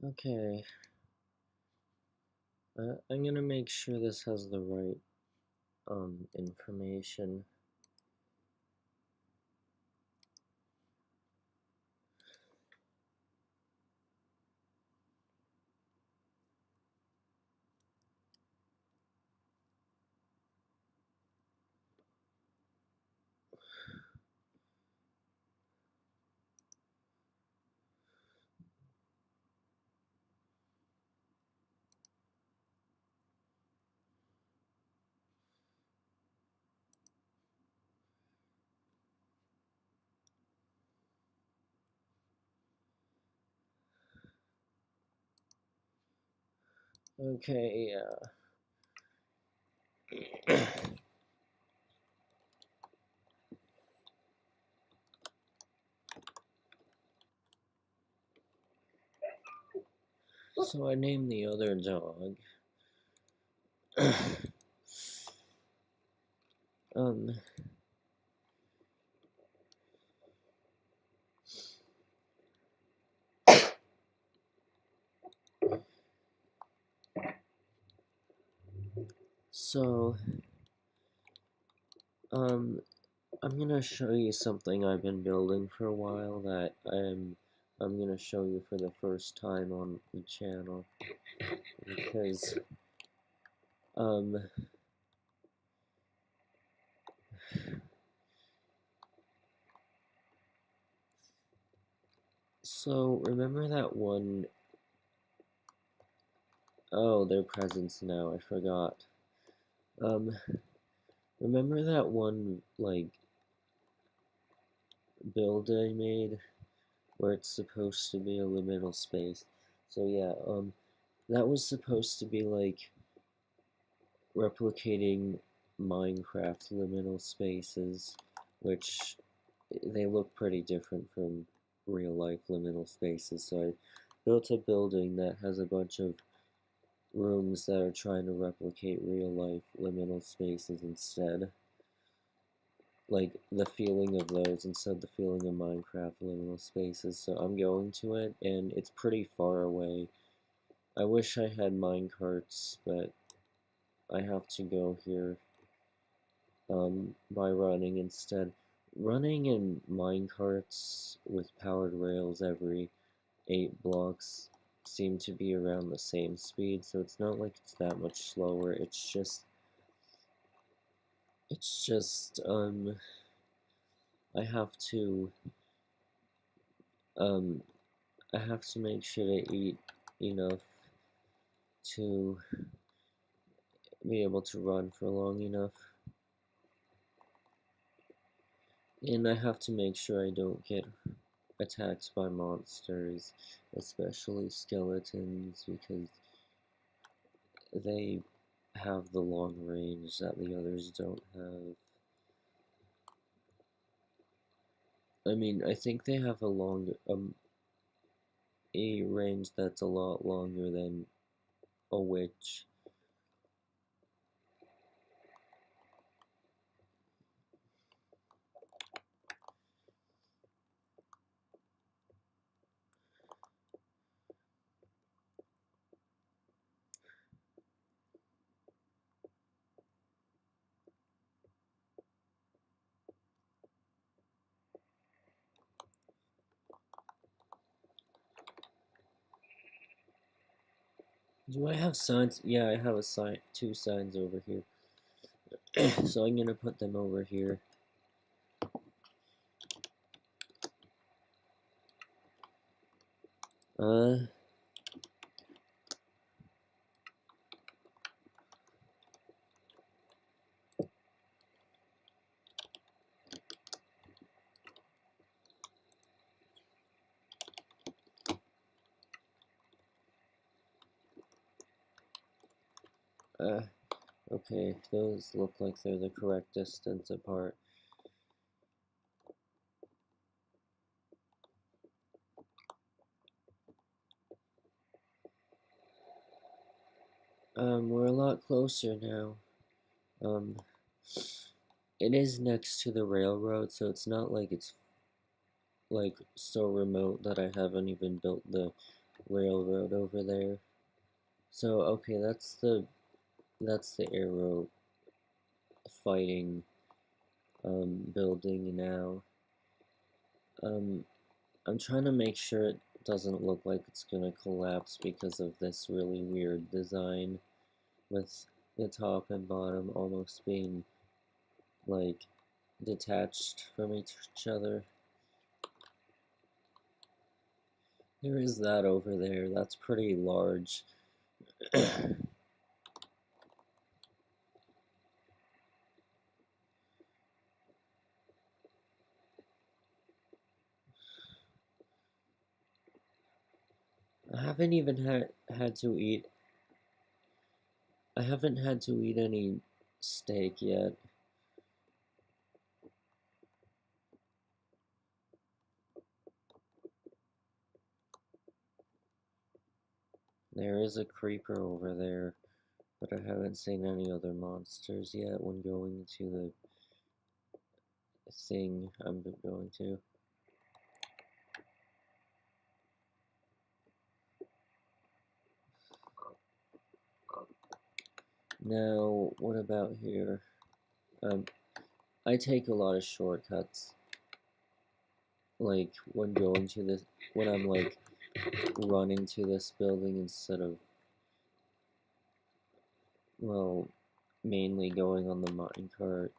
Okay, I'm gonna make sure this has the right information. Okay, so I named the other dog. um, so, I'm gonna show you something I've been building for a while that I'm gonna show you for the first time on the channel because um so remember that one oh they're presents now, I forgot. Um remember that one like build I made where it's supposed to be a liminal space? So yeah, that was supposed to be like replicating Minecraft liminal spaces, which they look pretty different from real life liminal spaces. So I built a building that has a bunch of rooms that are trying to replicate real life liminal spaces instead. Like the feeling of those instead of the feeling of Minecraft liminal spaces. So I'm going to it and it's pretty far away. I wish I had minecarts, but I have to go here by running instead. Running in minecarts with powered rails every 8 blocks seem to be around the same speed, so it's not like it's that much slower. It's just I have to um I have to make sure to eat enough to be able to run for long enough. And I have to make sure I don't get attacked by monsters, especially skeletons, because they have the long range that the others don't have. I mean, I think they have a range that's a lot longer than a witch. Do I have signs? Yeah, I have a sign, 2 signs over here. So I'm gonna put them over here. Uh, uh, okay, those look like they're the correct distance apart. We're a lot closer now. Um, it is next to the railroad, so it's not like it's like so remote that I haven't even built the railroad over there. So okay, that's the arrow fighting building now. Um, I'm trying to make sure it doesn't look like it's gonna collapse because of this really weird design with the top and bottom almost being like detached from each other. There is that over there. That's pretty large. I haven't even had to eat. I haven't had to eat any steak yet. There is a creeper over there, but I haven't seen any other monsters yet when going to the thing I'm going to. Now, what about here? I take a lot of shortcuts. Like when going to this, when I'm like running to this building instead of, well, mainly going on the minecart.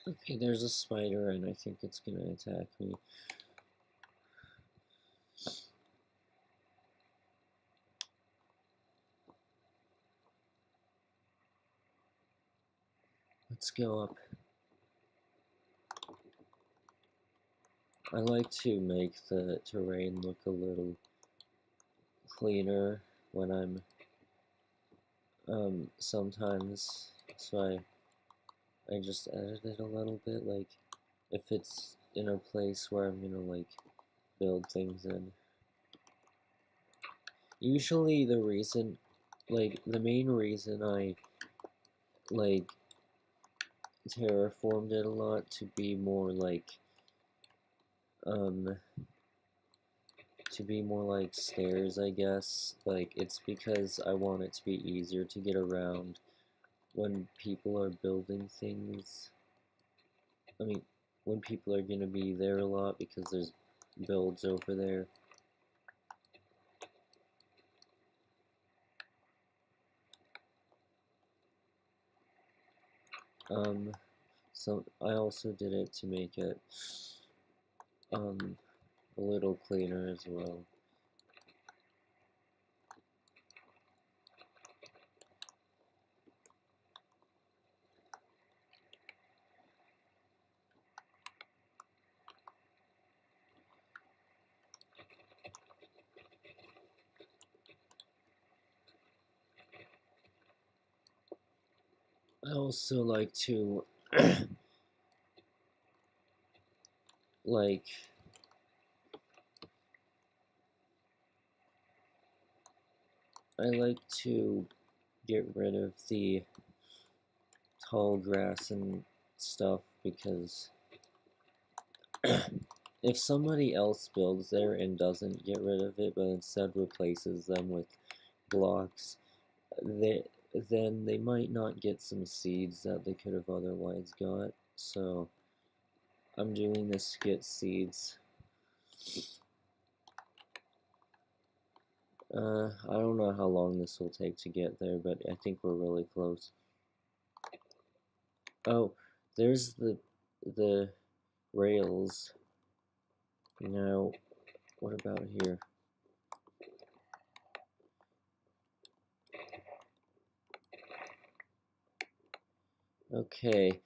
Okay, there's a spider and I think it's gonna attack me. Let's go up. I like to make the terrain look a little cleaner when I'm sometimes, so I just edit it a little bit, like if it's in a place where I'm gonna like build things in. Usually the main reason I like terraformed it a lot to be more like um to be more like stairs, I guess. Like it's because I want it to be easier to get around when people are building things. I mean, when people are gonna be there a lot because there's builds over there. So I also did it to make it a little cleaner as well. I also like to like I like to get rid of the tall grass and stuff because if somebody else builds there and doesn't get rid of it but instead replaces them with blocks, they then they might not get some seeds that they could have otherwise got. So I'm doing this to get seeds. I don't know how long this will take to get there, but I think we're really close. Oh, there's the rails. Now, what about here? Okay.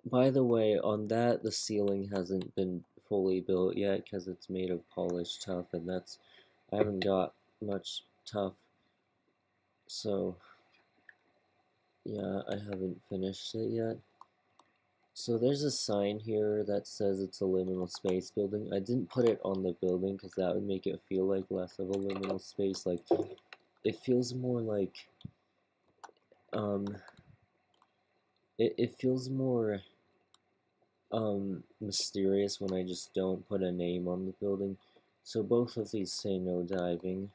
By the way, on that, the ceiling hasn't been fully built yet because it's made of polished tuff, and I haven't got much tuff, so yeah, I haven't finished it yet. So there's a sign here that says it's a liminal space building. I didn't put it on the building because that would make it feel like less of a liminal space. Like, it feels more like, um, it feels more, mysterious when I just don't put a name on the building. So both of these say no diving.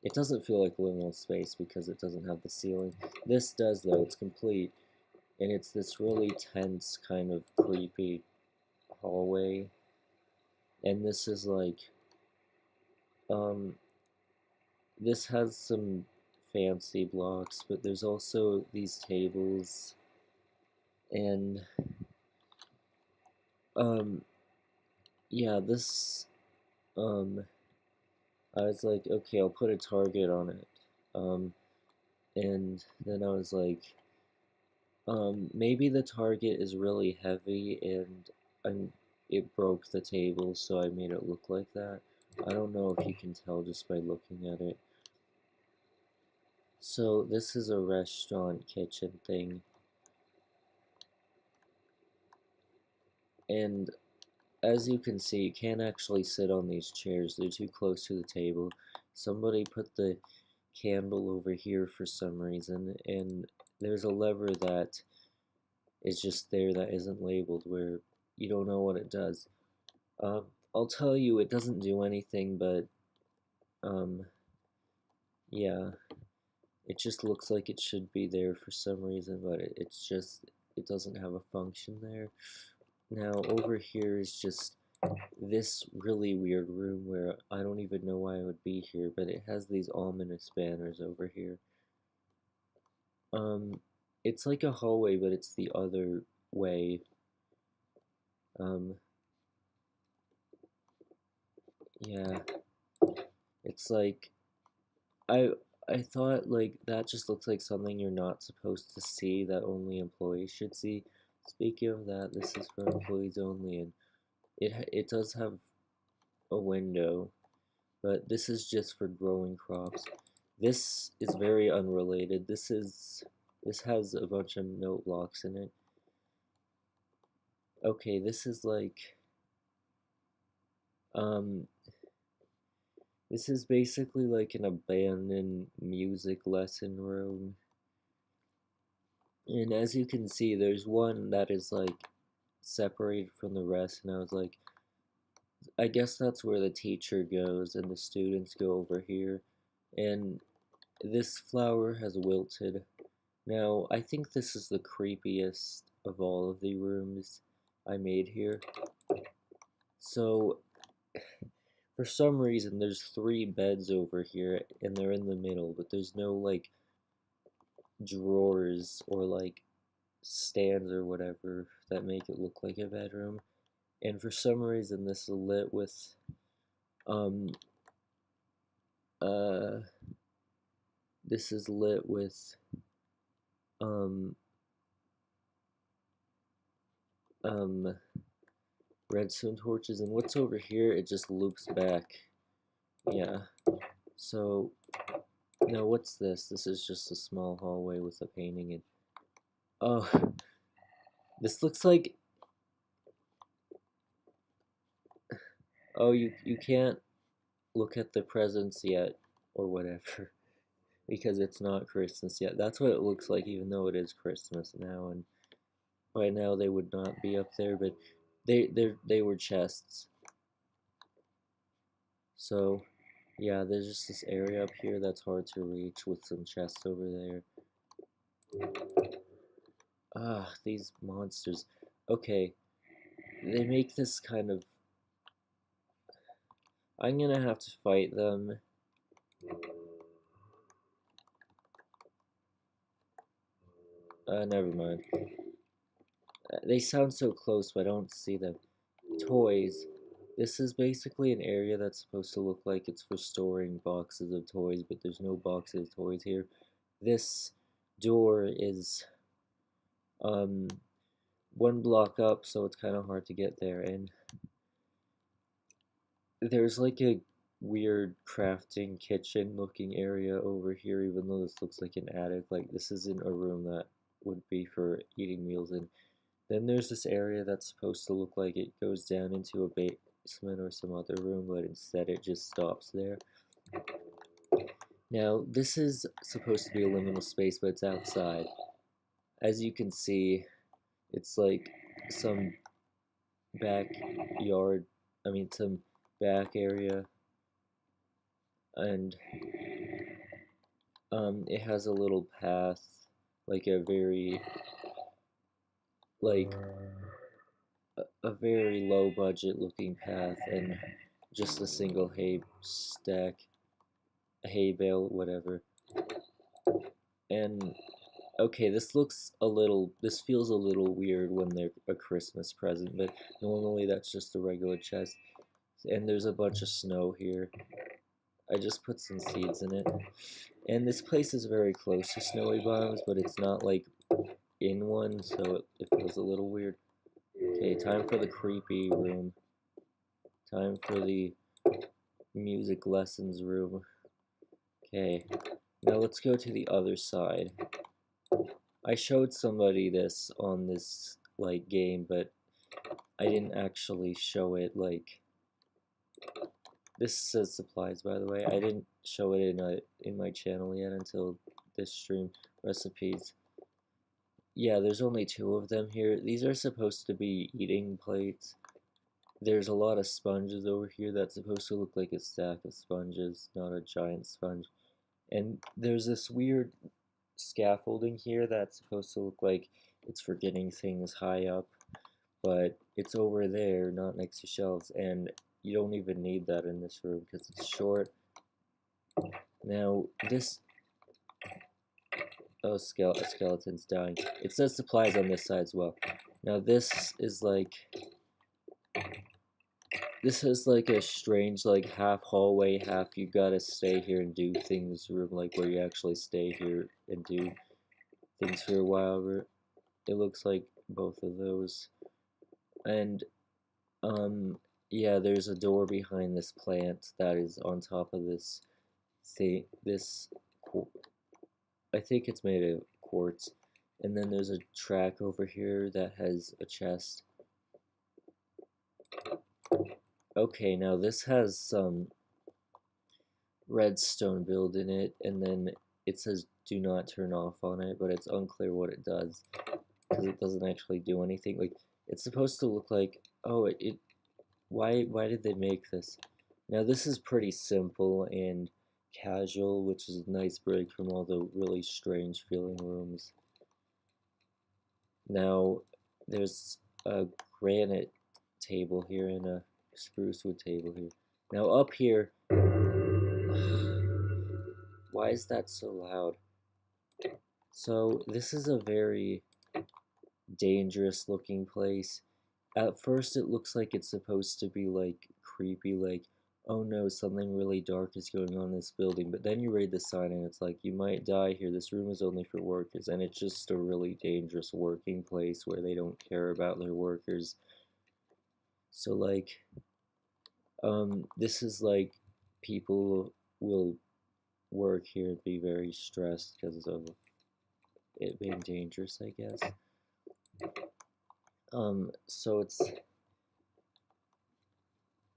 It doesn't feel like liminal space because it doesn't have the ceiling. This does though, it's complete. And it's this really tense, kind of creepy hallway. And this is like, um, this has some fancy blocks, but there's also these tables. And, um, yeah, this, um, I was like, okay, I'll put a target on it. Um, and then I was like, maybe the target is really heavy and it broke the table, so I made it look like that. I don't know if you can tell just by looking at it. So this is a restaurant kitchen thing, and as you can see, you can't actually sit on these chairs. They're too close to the table. Somebody put the candle over here for some reason, and there's a lever that is just there that isn't labeled where you don't know what it does. Um, I'll tell you, it doesn't do anything, but um, yeah, it just looks like it should be there for some reason, but it's just, it doesn't have a function there. Now, over here is just this really weird room where I don't even know why I would be here, but it has these ominous banners over here. Um, it's like a hallway, but it's the other way. Um, yeah, it's like I I thought like that just looks like something you're not supposed to see that only employees should see. Speaking of that, this is for employees only, and it does have a window, but this is just for growing crops. This is very unrelated. This has a bunch of note blocks in it. Okay, this is like um this is basically like an abandoned music lesson room. And as you can see, there's one that is like separated from the rest, and I was like, I guess that's where the teacher goes and the students go over here. And this flower has wilted. Now, I think this is the creepiest of all of the rooms I made here. So, for some reason, there's three beds over here, and they're in the middle, but there's no, like, drawers or, like, stands or whatever that make it look like a bedroom. And for some reason, this is lit with, um, uh, this is lit with, um, um, redstone torches, and what's over here, it just loops back. Yeah. So, now what's this? This is just a small hallway with a painting in. Oh, this looks like. Oh, you can't look at the presents yet, or whatever, because it's not Christmas yet. That's what it looks like, even though it is Christmas now, and by now they would not be up there, but they were chests. So, yeah, there's just this area up here that's hard to reach with some chests over there. Ah, these monsters. Okay, they make this kind of. I'm gonna have to fight them. Never mind. They sound so close, but I don't see them. Toys. This is basically an area that's supposed to look like it's for storing boxes of toys, but there's no boxes of toys here. This door is um one block up, so it's kind of hard to get there. And there's like a weird crafting kitchen looking area over here, even though this looks like an attic. Like, this isn't a room that would be for eating meals in. Then there's this area that's supposed to look like it goes down into a basement or some other room, but instead it just stops there. Now, this is supposed to be a liminal space, but it's outside. As you can see, it's like some backyard, some back area, and it has a little path, like a very, like, a very low budget looking path, and just a single hay stack, hay bale, whatever. And okay, this feels a little weird when they're a Christmas present, but normally that's just a regular chest. And there's a bunch of snow here. I just put some seeds in it. And this place is very close to snowy biomes, but it's not like in one, so it feels a little weird. Okay, time for the creepy room. Time for the music lessons room. Okay, now let's go to the other side. I showed somebody this on this like game, but I didn't actually show it like this says supplies, by the way. I didn't show it in my channel yet until this stream. Recipes. Yeah, there's only 2 of them here. These are supposed to be eating plates. There's a lot of sponges over here that's supposed to look like a stack of sponges, not a giant sponge. And there's this weird scaffolding here that's supposed to look like it's for getting things high up, but it's over there, not next to shelves, and you don't even need that in this room because it's short. Now, this... Oh, skeleton's dying. It says supplies on this side as well. Now, this is like a strange, like, half hallway, half you gotta stay here and do things room, like, where you actually stay here and do things for a while. It looks like both of those. And, yeah, there's a door behind this plant that is on top of this thing, I think it's made of quartz. And then there's a track over here that has a chest. Okay, now this has some redstone build in it, and then it says do not turn off on it, but it's unclear what it does, because it doesn't actually do anything. Like, it's supposed to look like, oh, why did they make this? Now this is pretty simple and casual, which is a nice break from all the really strange feeling rooms. Now, there's a granite table here and a spruce wood table here. Now up here, why is that so loud? So this is a very dangerous looking place. At first it looks like it's supposed to be like creepy, like, oh no, something really dark is going on in this building, but then you read the sign and it's like, you might die here, this room is only for workers, and it's just a really dangerous working place where they don't care about their workers. So like, this is like, people will work here and be very stressed because of it being dangerous, I guess. So it's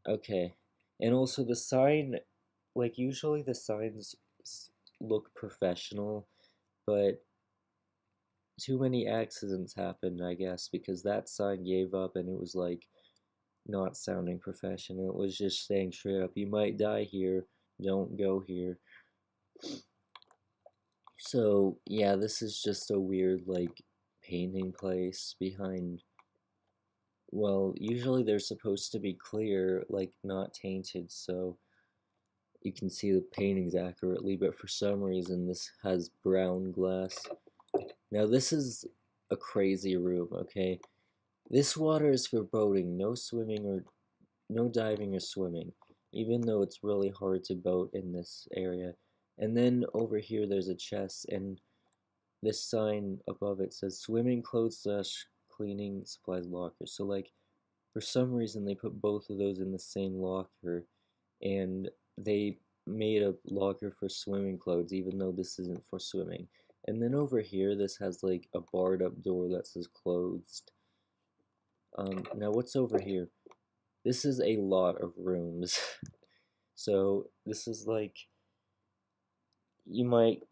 okay. And also the sign, like usually the signs look professional, but too many accidents happened, I guess, because that sign gave up and it was like not sounding professional. It was just saying straight up, you might die here, don't go here. So yeah, this is just a weird like painting place behind. Well, usually they're supposed to be clear, like not tainted, so you can see the paintings accurately, but for some reason this has brown glass. Now this is a crazy room, okay? This water is for boating, no swimming or no diving or swimming, even though it's really hard to boat in this area. And then over here there's a chest, and this sign above it says swimming clothes / cleaning supplies locker. So like, for some reason they put both of those in the same locker, and they made a locker for swimming clothes even though this isn't for swimming. And then over here this has like a barred up door that says closed. Now what's over here? This is a lot of rooms. So this is like, you might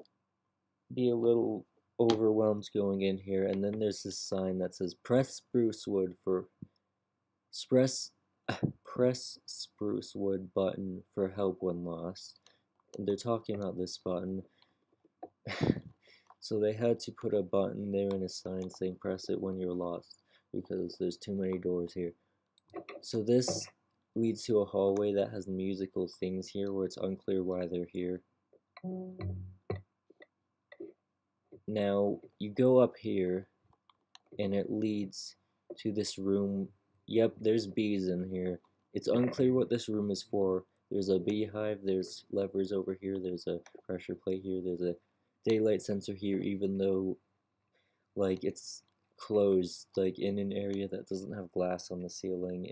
be a little overwhelmed going in here, and then there's this sign that says press spruce wood for press press spruce wood button for help when lost. And they're talking about this button. So they had to put a button there in a sign saying press it when you're lost because there's too many doors here. So this leads to a hallway that has musical things here where it's unclear why they're here. Now you go up here and it leads to this room. Yep, there's bees in here. It's unclear what this room is for. There's a beehive, there's levers over here, there's a pressure plate here, there's a daylight sensor here, even though like it's closed, like in an area that doesn't have glass on the ceiling.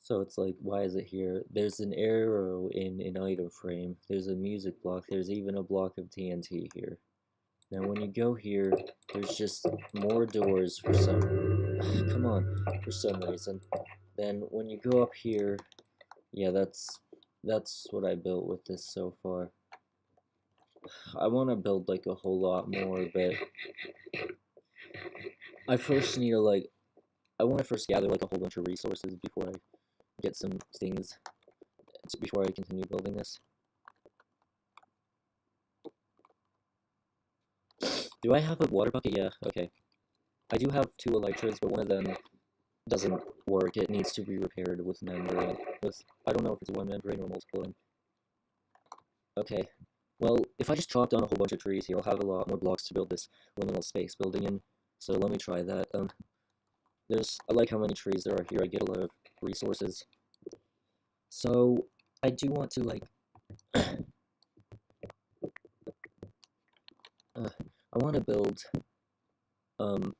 So it's like, why is it here? There's an arrow in an item frame, there's a music block, there's even a block of TNT here. Now when you go here, there's just more doors for some, come on, for some reason. Then when you go up here, yeah, that's what I built with this so far. I want to build like a whole lot more, but I first need to like, I want to first gather like a whole bunch of resources before I get some things, before I continue building this. Do I have a water bucket? Yeah, okay. I do have 2 elytras, but one of them doesn't work. It needs to be repaired with membrane. I don't know if it's one membrane or multiple. Okay. Well, if I just chop down a whole bunch of trees here, I'll have a lot more blocks to build this liminal space building in. So let me try that. I like how many trees there are here. I get a lot of resources. So I do want to like, I want to build, um,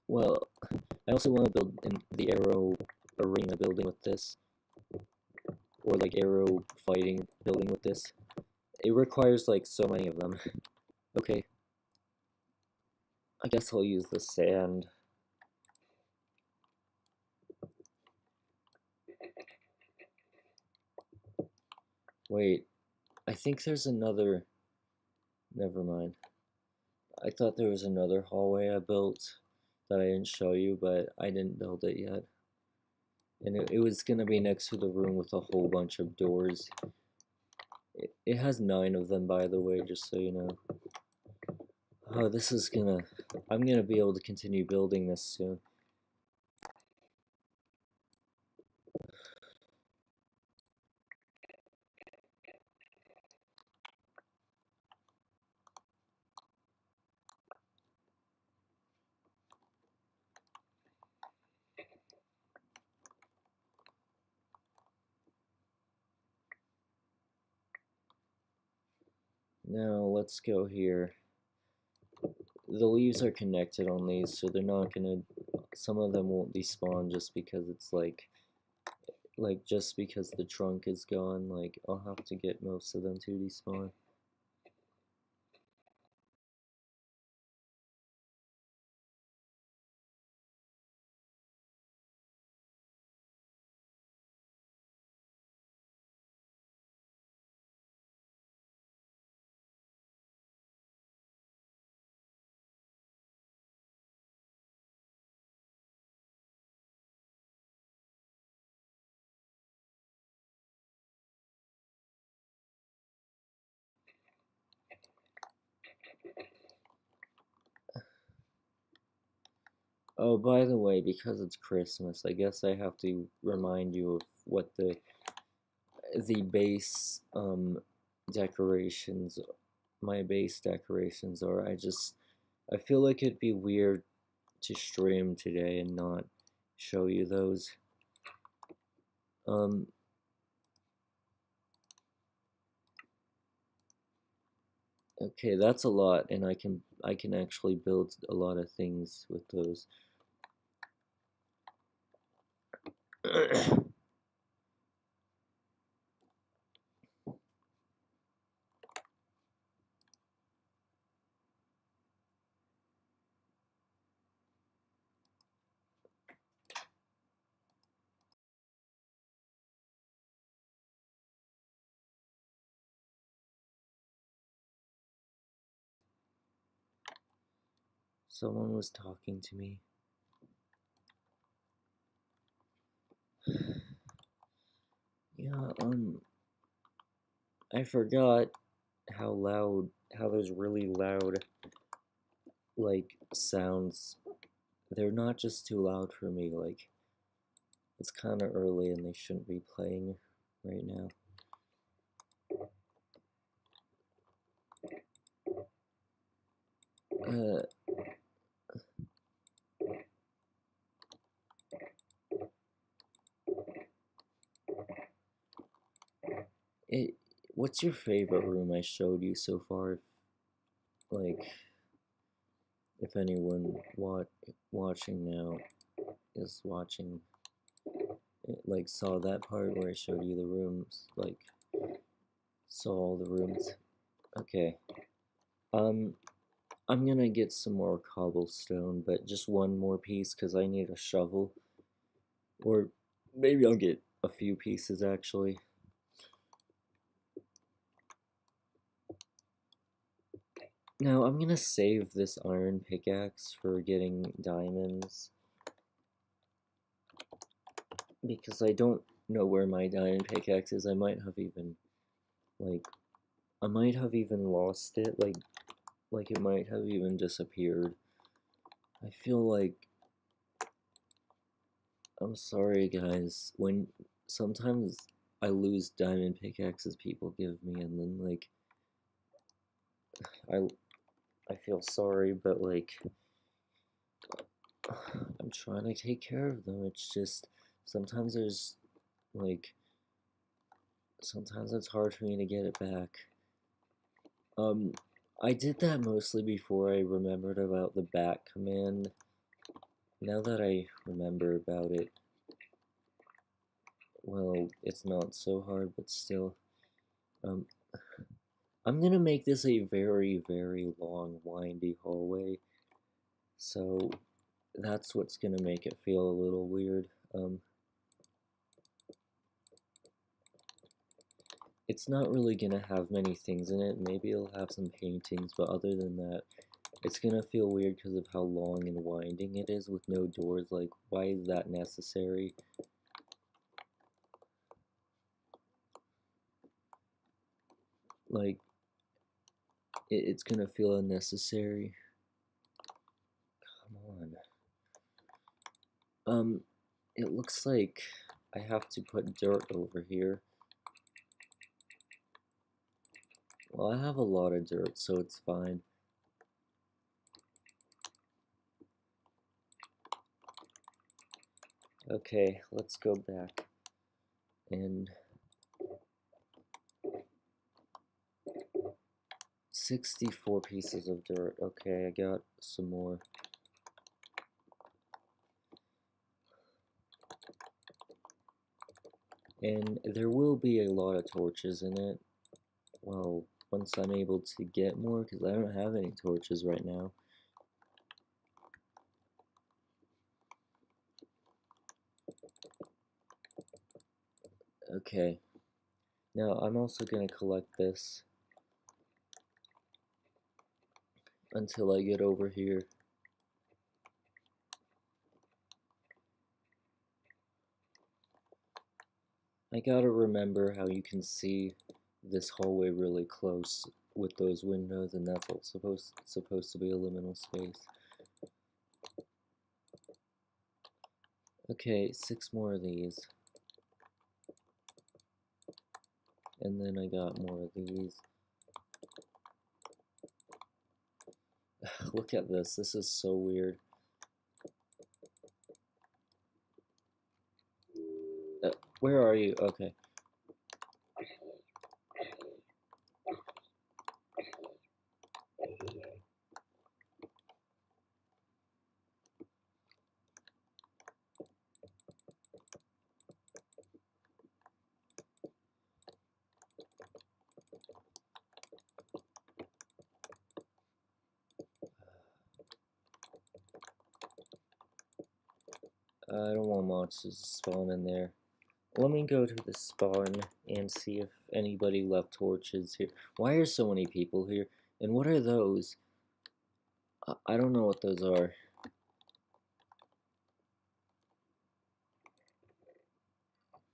well, I also want to build in the arrow arena building with this, or like arrow fighting building with this. It requires like so many of them. Okay, I guess I'll use the sand. Wait, I think there's another, never mind. I thought there was another hallway I built that I didn't show you, but I didn't build it yet. And it was gonna be next to the room with a whole bunch of doors. It has 9 of them, by the way, just so you know. Oh, this is gonna, I'm gonna be able to continue building this soon. Now let's go here. The leaves are connected on these, so they're not gonna, some of them won't despawn just because it's like just because the trunk is gone. Like I'll have to get most of them to despawn. Oh, by the way, because it's Christmas, I guess I have to remind you of what the base decorations, my base decorations are. I feel like it'd be weird to stream today and not show you those. Um, okay, that's a lot, and I can actually build a lot of things with those. Someone was talking to me. Yeah, I forgot how those really loud, like, sounds, they're not just too loud for me, like, it's kind of early and they shouldn't be playing right now. Uh, it, what's your favorite room I showed you so far? Like, if anyone watching now is watching, like, saw that part where I showed you the rooms, like, saw all the rooms. Okay. Um, I'm gonna get some more cobblestone, but just one more piece because I need a shovel. Or maybe I'll get a few pieces actually. Now I'm gonna save this iron pickaxe for getting diamonds because I don't know where my diamond pickaxe is. I might have even lost it, like it might have even disappeared. I feel like I'm sorry guys, when sometimes I lose diamond pickaxes people give me and then like I I feel sorry, but like I'm trying to take care of them. It's just sometimes there's like sometimes it's hard for me to get it back. Um, I did that mostly before I remembered about the back command. Now that I remember about it, well, it's not so hard, but still. Um, I'm gonna make this a very, very long, windy hallway, so that's what's gonna make it feel a little weird. It's not really gonna have many things in it. Maybe it'll have some paintings, but other than that, it's gonna feel weird because of how long and winding it is with no doors. Like, why is that necessary? Like, it's gonna feel unnecessary. Come on. It looks like I have to put dirt over here. Well, I have a lot of dirt, so it's fine. Okay, let's go back. And 64 pieces of dirt. Okay, I got some more. And there will be a lot of torches in it. Well, once I'm able to get more, because I don't have any torches right now. Okay. Now, I'm also going to collect this until I get over here. I gotta remember how you can see this hallway really close with those windows, and that's all supposed to be a liminal space. Okay, 6 more of these. And then I got more of these. Look at this. This is so weird. Where are you? Okay. I don't want monsters to spawn in there. Let me go to the spawn and see if anybody left torches here. Why are so many people here? And what are those? I don't know what those are.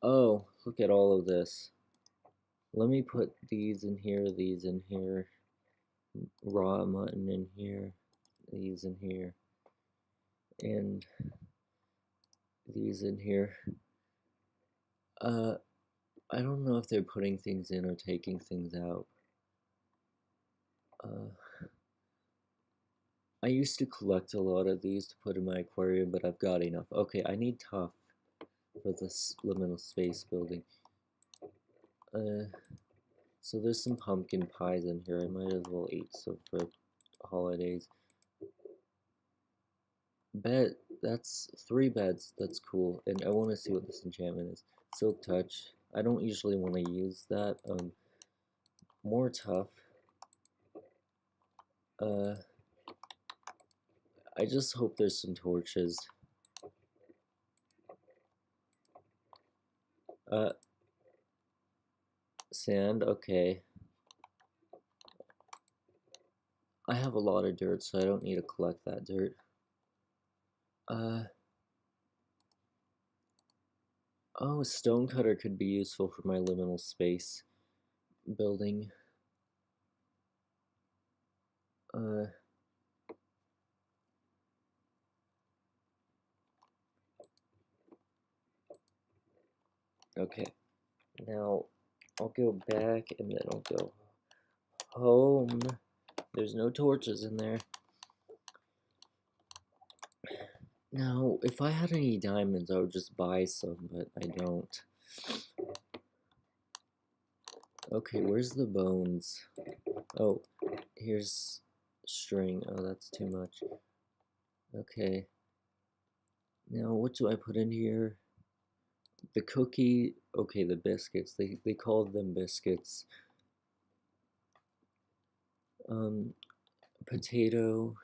Oh, look at all of this. Let me put these in here, raw mutton in here, these in here, and these in here. Uh, I don't know if they're putting things in or taking things out. I used to collect a lot of these to put in my aquarium, but I've got enough. Okay, I need tough for this liminal space building. So there's some pumpkin pies in here. I might as well eat some for holidays. Bed, that's 3 beds. That's cool. And I want to see what this enchantment is. Silk touch. I don't usually want to use that. More tough. I just hope there's some torches. Sand, okay. I have a lot of dirt, so I don't need to collect that dirt. Oh, a stonecutter could be useful for my liminal space building. Okay. Now, I'll go back and then I'll go home. There's no torches in there. Now, if I had any diamonds, I would just buy some, but I don't. Okay, where's the bones? Oh, here's string. Oh, that's too much. Okay. Now, what do I put in here? The cookie. Okay, the biscuits. They called them biscuits. Potato.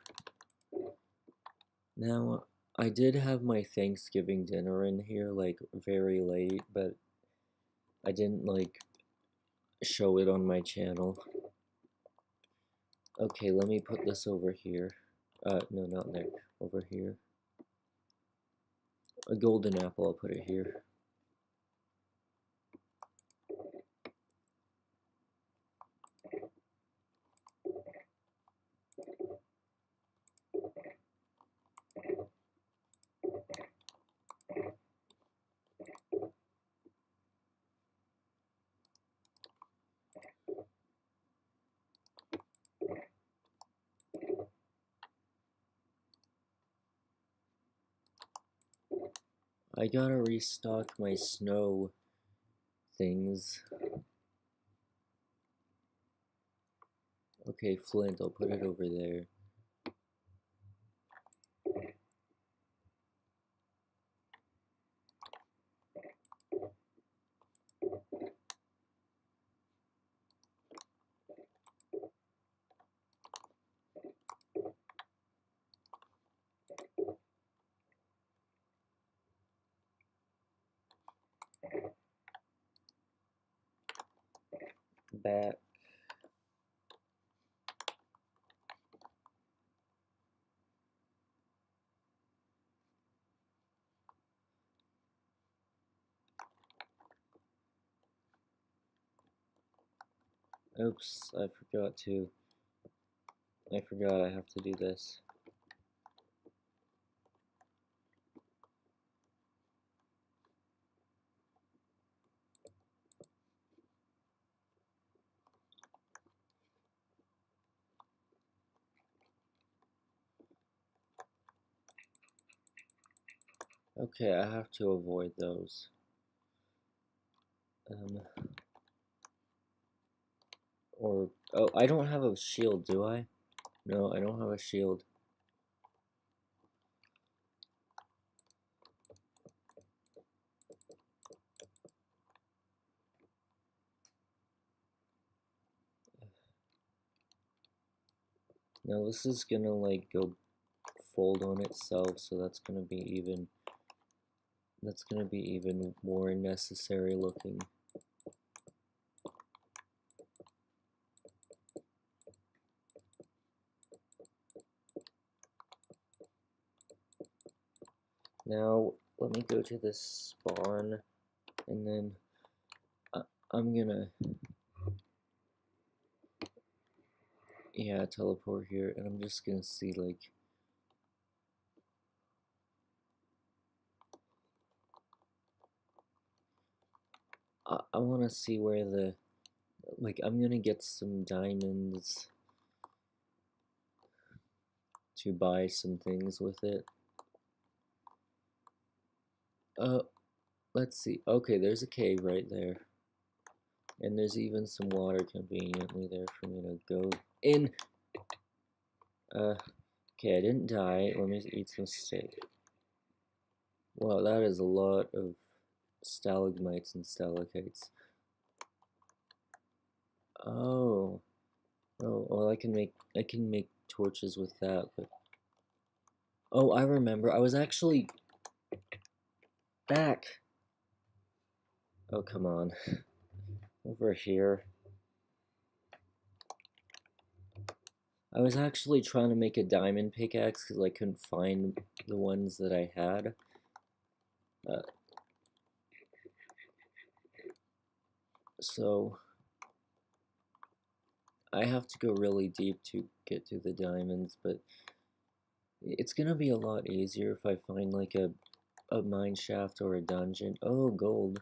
Now, I did have my Thanksgiving dinner in here, like, very late, but I didn't, like, show it on my channel. Okay, let me put this over here. No, not there. Over here. A golden apple, I'll put it here. I gotta restock my snow things. Okay, flint, I'll put it over there. Back. Oops, I forgot I have to do this. Okay, I have to avoid those. Oh, I don't have a shield, do I? No, I don't have a shield. Now this is gonna like go fold on itself, so that's gonna be even more necessary looking. Now, let me go to this spawn, and then I'm gonna, yeah, teleport here, and I'm just gonna see, like, I want to see where the, like, I'm gonna get some diamonds to buy some things with it. Let's see. Okay, there's a cave right there. And there's even some water conveniently there for me to go in. Okay, I didn't die. Let me eat some steak. Wow, that is a lot of stalagmites and stalactites. Oh. Oh, well, I can make torches with that, but oh, I remember. I was actually back. Oh, come on. Over here. I was actually trying to make a diamond pickaxe because I couldn't find the ones that I had. So I have to go really deep to get to the diamonds, but it's gonna be a lot easier if I find like a mine shaft or a dungeon. Oh, gold.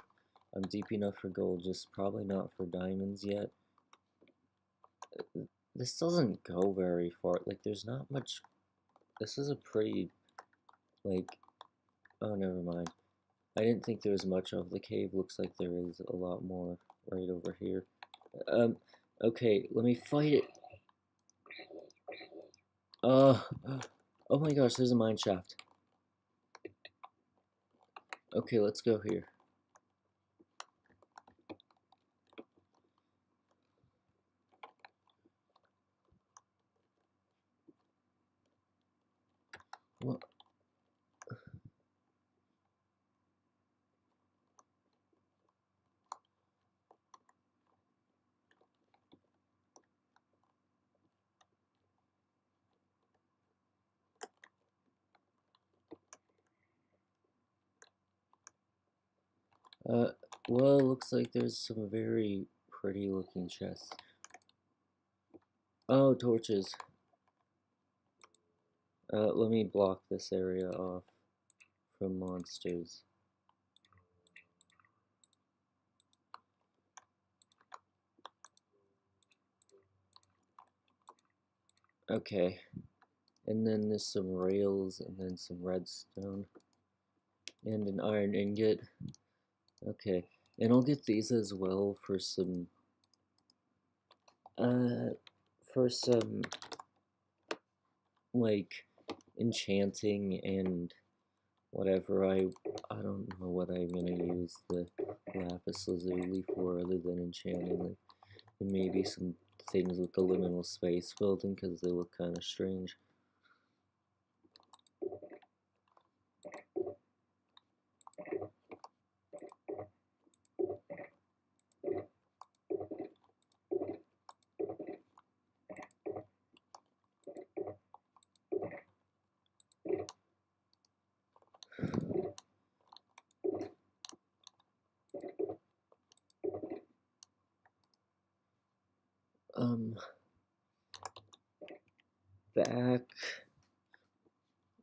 I'm deep enough for gold, just probably not for diamonds yet. This doesn't go very far. Like, there's not much. This is a pretty, like, oh, never mind. I didn't think there was much of the cave. Looks like there is a lot more right over here. Okay, let me fight it. Oh my gosh, there's a mine shaft. Okay, let's go here. What? Well, looks like there's some very pretty looking chests. Oh, torches. Let me block this area off from monsters. Okay. And then there's some rails and then some redstone. And an iron ingot. Okay. And I'll get these as well for some like enchanting and whatever. I don't know what I'm gonna use the lapis lazuli for other than enchanting, like, and maybe some things with the liminal space building because they look kind of strange. Back.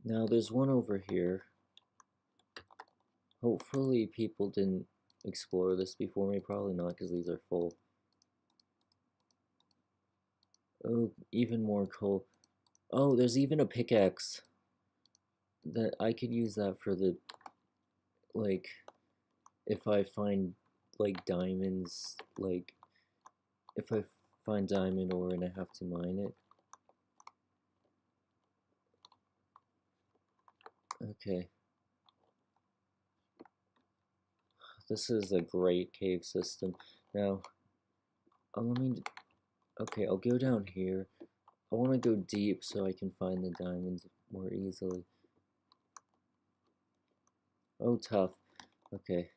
Now there's one over here. Hopefully people didn't explore this before me. Probably not because these are full. Oh, even more coal. Oh, there's even a pickaxe. That I could use that for the, like, if I find, like, diamonds, like, if I find diamond ore and I have to mine it. Okay. This is a great cave system. Now, okay, I'll go down here. I want to go deep so I can find the diamonds more easily. Oh, tough. Okay,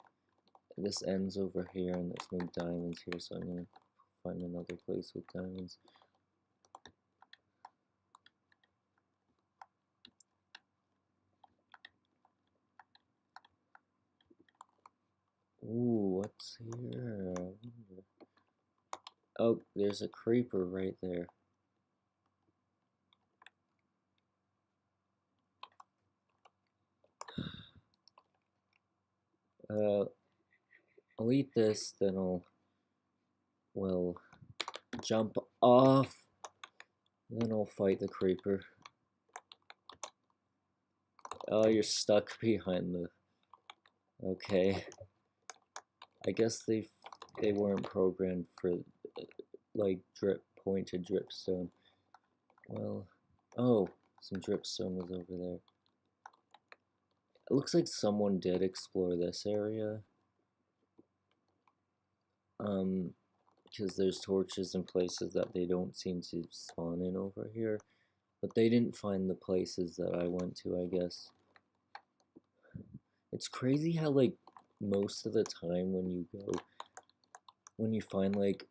this ends over here and there's no diamonds here, so I'm gonna find another place with diamonds. Ooh, what's here? I wonder. Oh, there's a creeper right there. I'll eat this, then well, jump off, then I'll fight the creeper. Oh, you're stuck behind the... Okay. I guess they weren't programmed for, like, pointed dripstone. Well, oh, some dripstone was over there. It looks like someone did explore this area. Because there's torches in places that they don't seem to spawn in over here. But they didn't find the places that I went to, I guess. It's crazy how, like, most of the time when you find, like,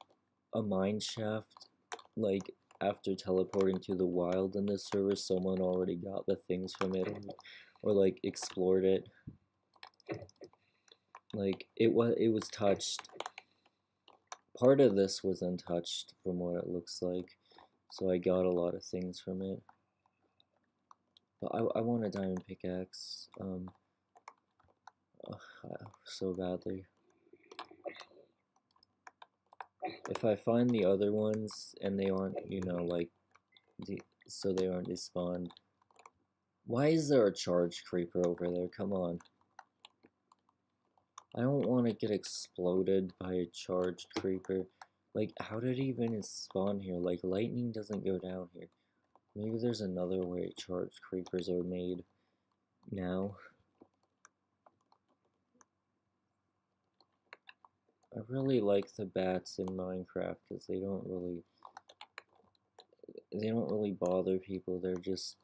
a mine shaft, like, after teleporting to the wild in this server, someone already got the things from it, or like, explored it. Like, it was touched. Part of this was untouched from what it looks like, so I got a lot of things from it. But I want a diamond pickaxe, so badly. If I find the other ones and they aren't, you know, like, so they aren't despawned. Why is there a charge creeper over there? Come on. I don't want to get exploded by a charged creeper. Like, how did it even spawn here? Like, lightning doesn't go down here. Maybe there's another way charged creepers are made now. I really like the bats in Minecraft because they don't really bother people. They're just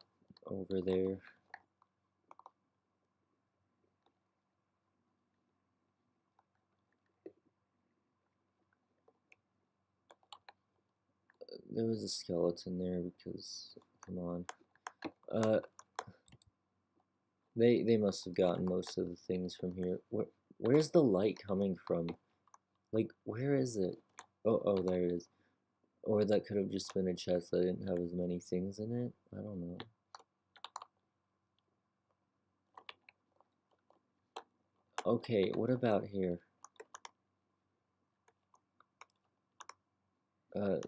over there. There was a skeleton there because, come on. They must have gotten most of the things from here. Where's the light coming from? Like, where is it? Oh, there it is. Or that could have just been a chest that didn't have as many things in it. I don't know. Okay, what about here?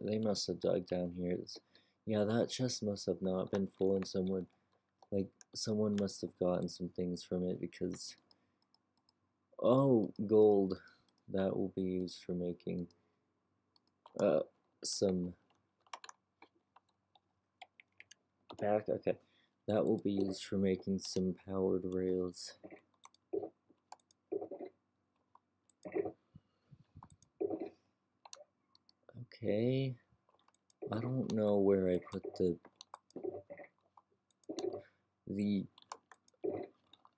They must have dug down here. Yeah, that chest must have not been full and someone must have gotten some things from it because... Oh, gold. That will be used for making, some... Okay. That will be used for making some powered rails. Okay. I don't know where I put the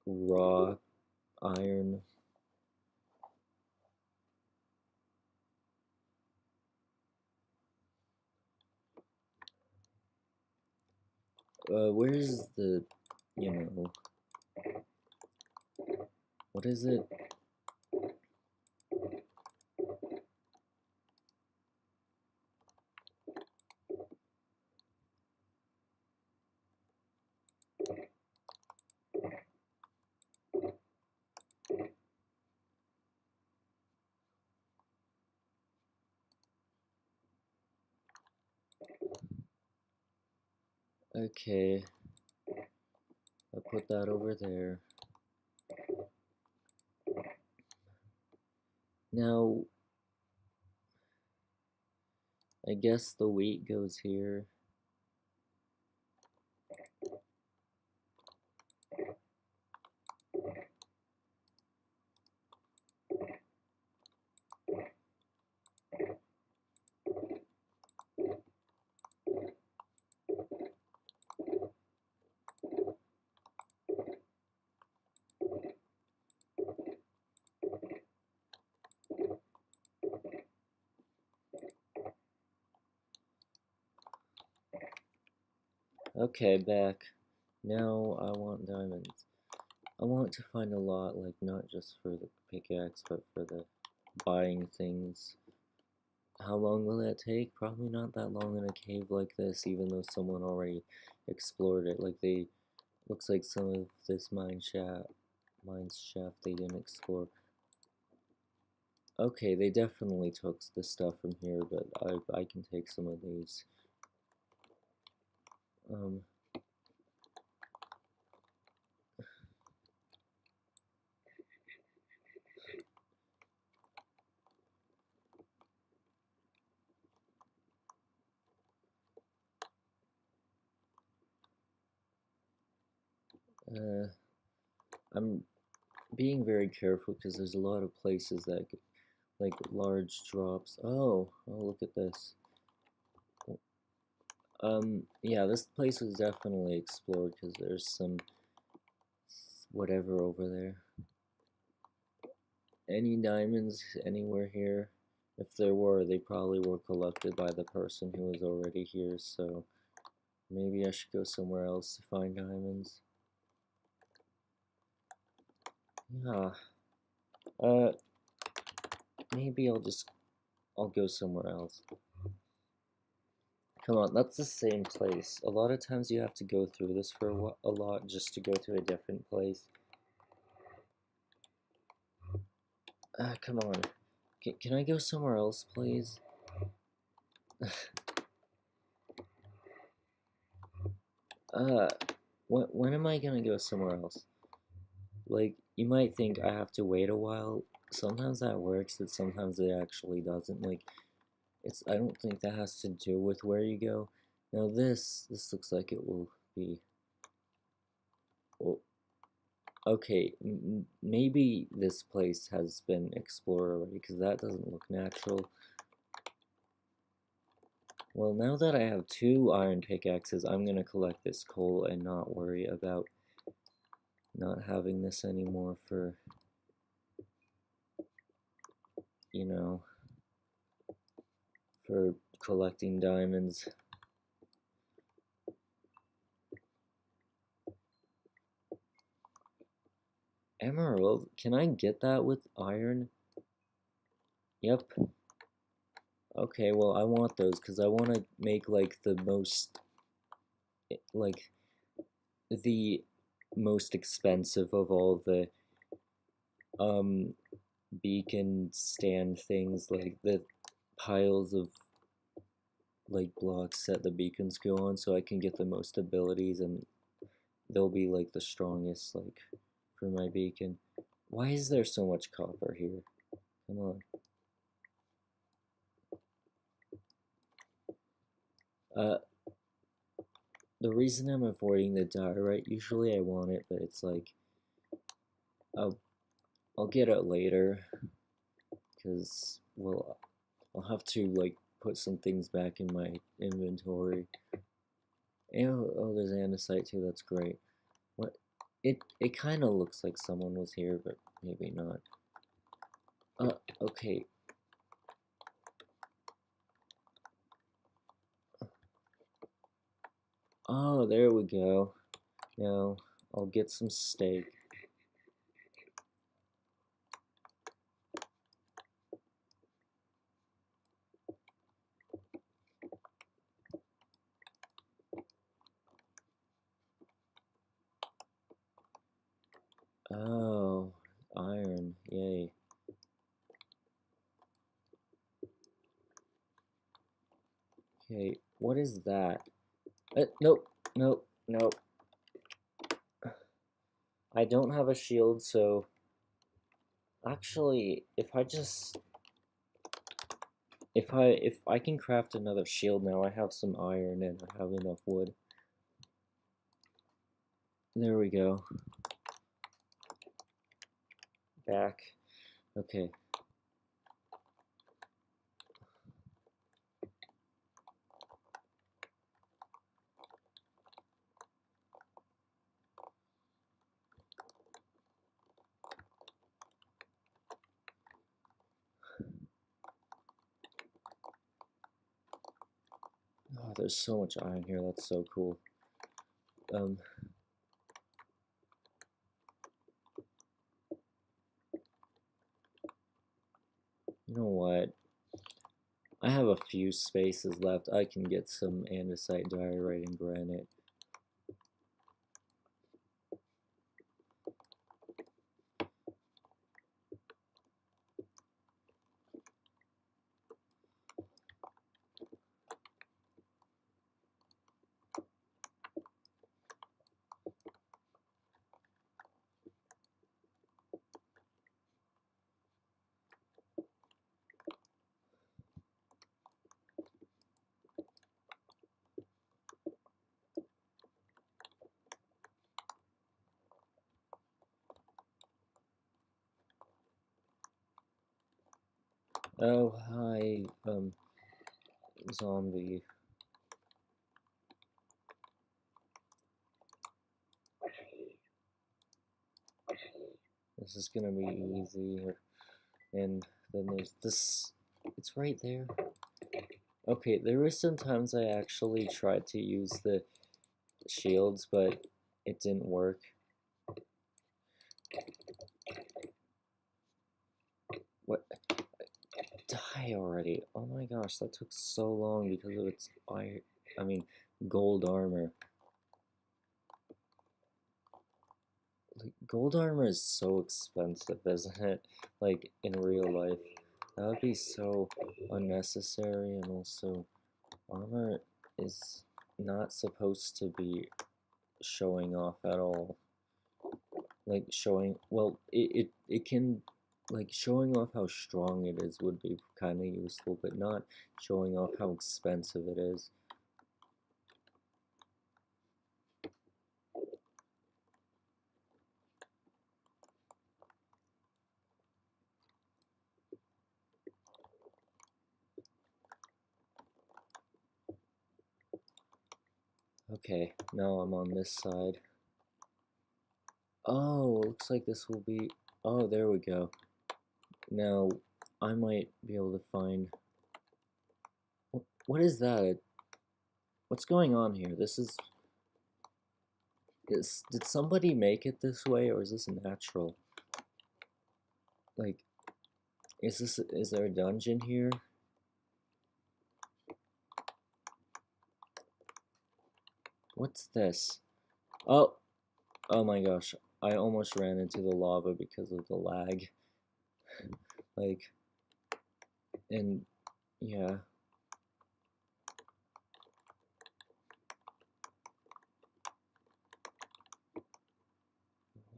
raw iron. Where's the, you know, what is it? Okay. I put that over there. Now, I guess the wheat goes here. Okay, back. Now I want diamonds. I want to find a lot, like not just for the pickaxe, but for the buying things. How long will that take? Probably not that long in a cave like this, even though someone already explored it. Like they, looks like some of this mine's shaft they didn't explore. Okay, they definitely took the stuff from here, but I can take some of these. Um, uh, I'm being very careful because there's a lot of places that like large drops. Oh, look at this. Yeah, this place was definitely explored because there's some whatever over there. Any diamonds anywhere here? If there were, they probably were collected by the person who was already here, so maybe I should go somewhere else to find diamonds. Yeah. Uh, maybe I'll go somewhere else. Come on, that's the same place. A lot of times you have to go through this for a lot just to go to a different place. Come on. Can I go somewhere else, please? uh, when am I gonna go somewhere else? Like, you might think I have to wait a while. Sometimes that works, but sometimes it actually doesn't. Like, I don't think that has to do with where you go. Now this looks like it will be, well, okay, maybe this place has been explored already, because that doesn't look natural. Well, now that I have 2 iron pickaxes, I'm gonna collect this coal and not worry about not having this anymore for, you know, for collecting diamonds. Emerald? Can I get that with iron? Yep. Okay, well, I want those because I want to make like like the most expensive of all the um beacon stand things, like the piles of like blocks that the beacons go on, so I can get the most abilities and they'll be like the strongest, like for my beacon. Why is there so much copper here? Come on. Uh, the reason I'm avoiding the diorite, usually I want it, but it's like I'll I'll get it later because, well, I'll have to like put some things back in my inventory. And, oh, there's andesite too. That's great. What? It kind of looks like someone was here, but maybe not. Okay. Oh, there we go. Now I'll get some steak. Oh, iron. Yay. Okay, what is that? Nope, nope, nope. I don't have a shield, so actually, if I can craft another shield now, I have some iron and I have enough wood. There we go. Back. Okay. Oh, there's so much iron here. That's so cool. Um. You know what? I have a few spaces left. I can get some andesite, diorite, and granite. Oh, hi, zombie. This is gonna be easy. And then there's this. It's right there. Okay, there were some times I actually tried to use the shields, but it didn't work. What? Die already. Oh my gosh, that took so long because of its iron. I mean, gold armor. Like, gold armor is so expensive, isn't it? Like, in real life. That would be so unnecessary, and also, armor is not supposed to be showing off at all. Like, showing, well, it can, like, showing off how strong it is would be kind of useful, but not showing off how expensive it is. Okay, now I'm on this side. Oh, looks like this will be... Oh, there we go. Now, I might be able to find... What is that? What's going on here? This is... Did somebody make it this way, or is this natural? Like, is there a dungeon here? What's this? Oh, oh my gosh. I almost ran into the lava because of the lag. Like, and yeah.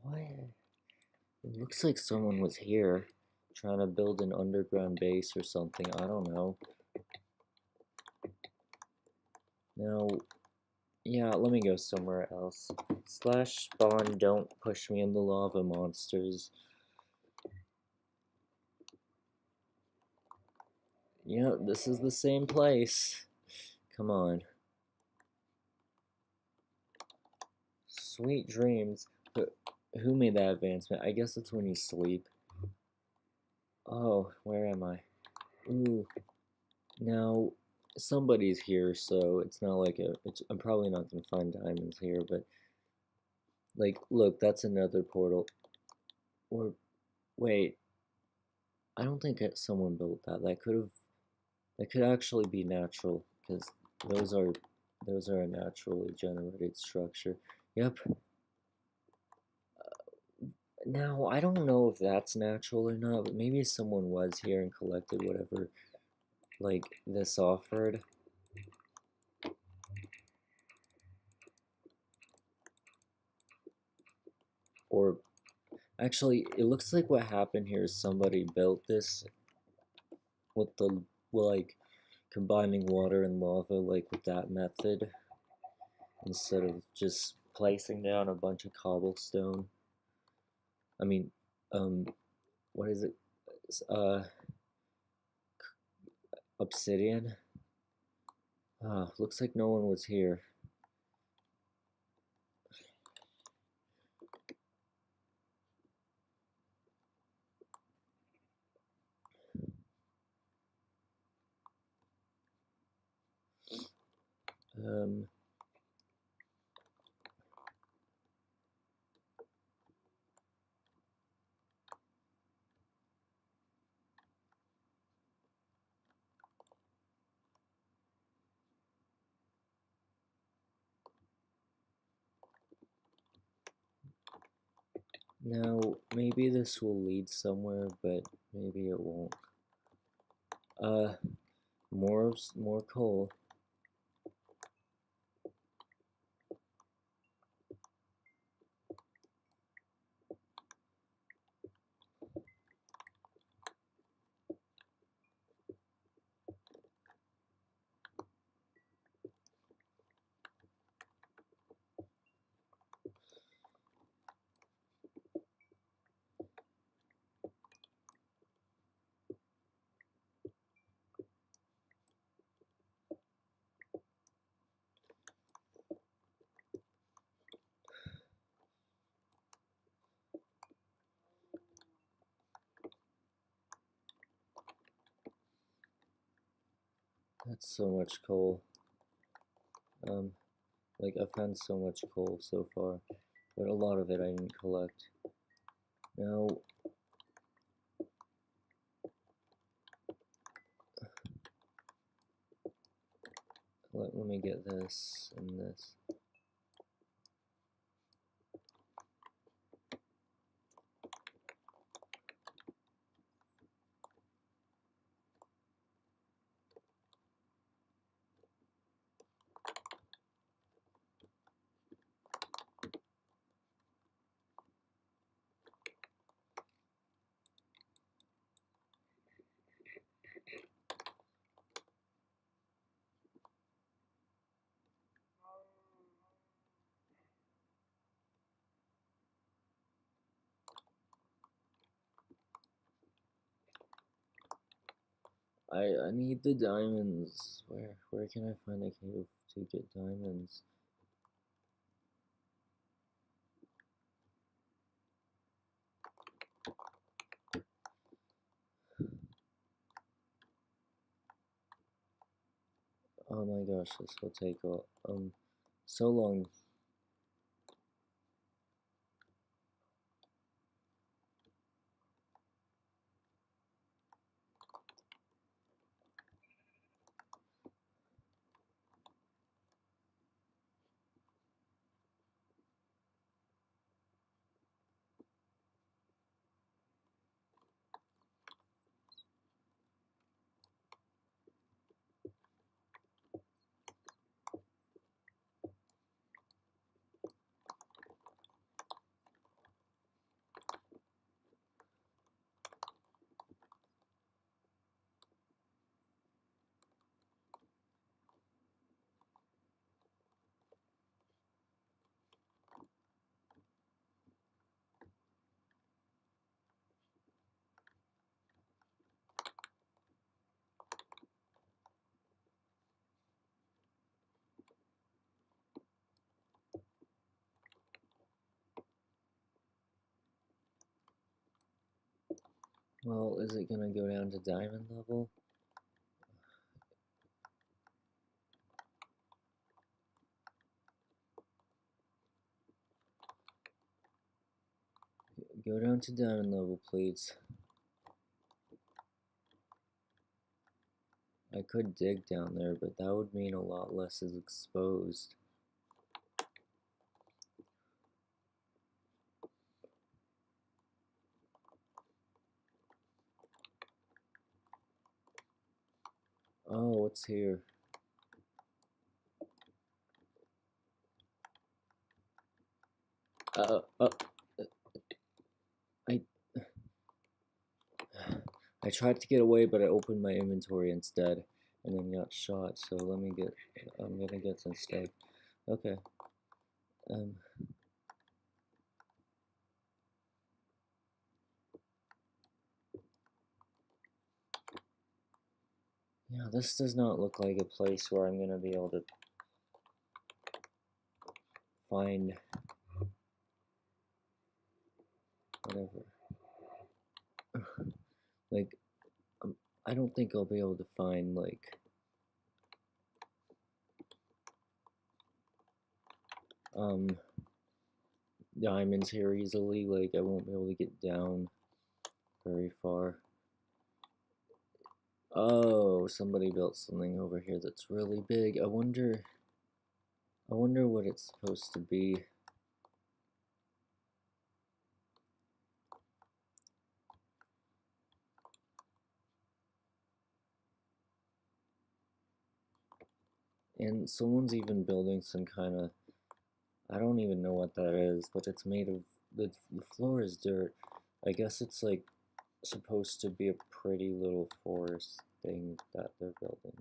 What? It looks like someone was here trying to build an underground base or something. I don't know. Now, yeah, let me go somewhere else. Slash spawn, don't push me in the lava monsters. Yeah, this is the same place. Come on. Sweet dreams. But who made that advancement? I guess it's when you sleep. Oh, where am I? Ooh. Now, somebody's here, so it's not like I'm probably not gonna find diamonds here, but like, look, that's another portal. Or wait, I don't think someone built that. That could actually be natural because those are those are a naturally generated structure. Yep. Now, I don't know if that's natural or not, but maybe someone was here and collected whatever like this offered. Or actually, it looks like what happened here is somebody built this with the, well, like, combining water and lava, like with that method, instead of just placing down a bunch of cobblestone. I mean, um, what is it? Uh, obsidian? Ah, looks like no one was here. Um, Now, maybe this will lead somewhere, but maybe it won't. Uh, more coal. That's so much coal. Um, like I found so much coal so far, but a lot of it I didn't collect. Now, let me get this and this. I need the diamonds. Where can I find a cave to get diamonds? Oh my gosh, this will take so long. Well, is it gonna go down to diamond level? Go down to diamond level, please. I could dig down there, but that would mean a lot less is exposed. Oh, what's here? Uh, uh, I I tried to get away, but I opened my inventory instead, and then got shot. So I'm gonna get some stuff. Okay. Um. Yeah, this does not look like a place where I'm gonna be able to find whatever. Like, um, I don't think I'll be able to find like um diamonds here easily. Like, I won't be able to get down very far. Oh, somebody built something over here that's really big. I wonder what it's supposed to be. And someone's even building some kind of, I don't even know what that is, but it's made of, the floor is dirt. I guess it's like supposed to be a pretty little forest thing that they're building.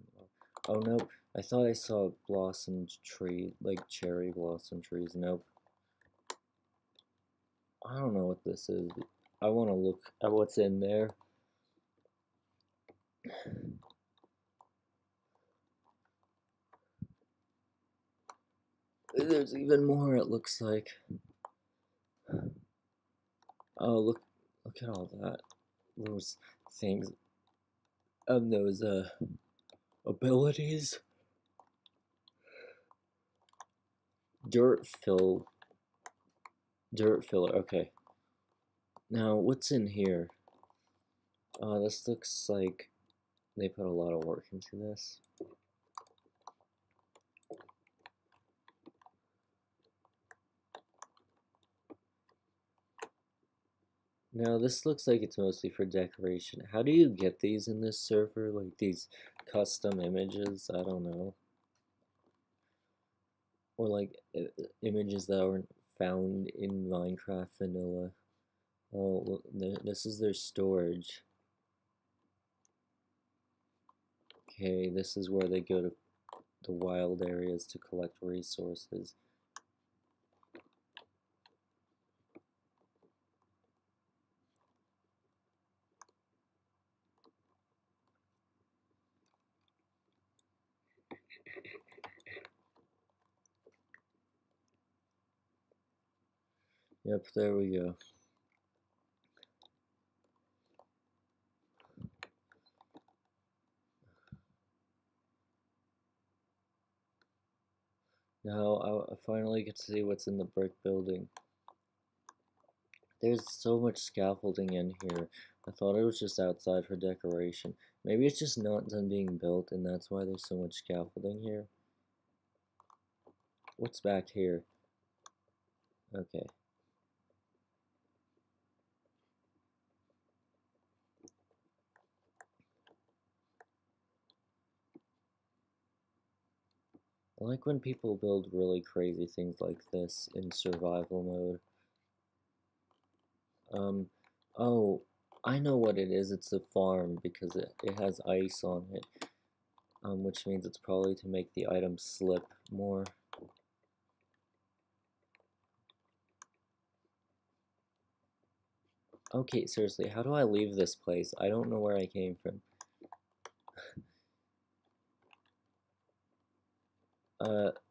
Oh no, I thought I saw a blossom tree, like cherry blossom trees. Nope. I don't know what this is. I want to look at what's in there. There's even more, it looks like. Oh, look at all that. Those things. Those, abilities. Dirt fill. Dirt filler, okay. Now, what's in here? This looks like they put a lot of work into this. Now, this looks like it's mostly for decoration. How do you get these in this server? Like these custom images? I don't know. Or like images that aren't found in Minecraft vanilla. Oh, look, this is their storage. Okay, this is where they go to the wild areas to collect resources. Yep, there we go. Now I finally get to see what's in the brick building. There's so much scaffolding in here. I thought it was just outside for decoration. Maybe it's just not done being built and that's why there's so much scaffolding here. What's back here? Okay. I like when people build really crazy things like this in survival mode. Oh, I know what it is. It's a farm because it has ice on it. Which means it's probably to make the items slip more. Okay, seriously, how do I leave this place? I don't know where I came from.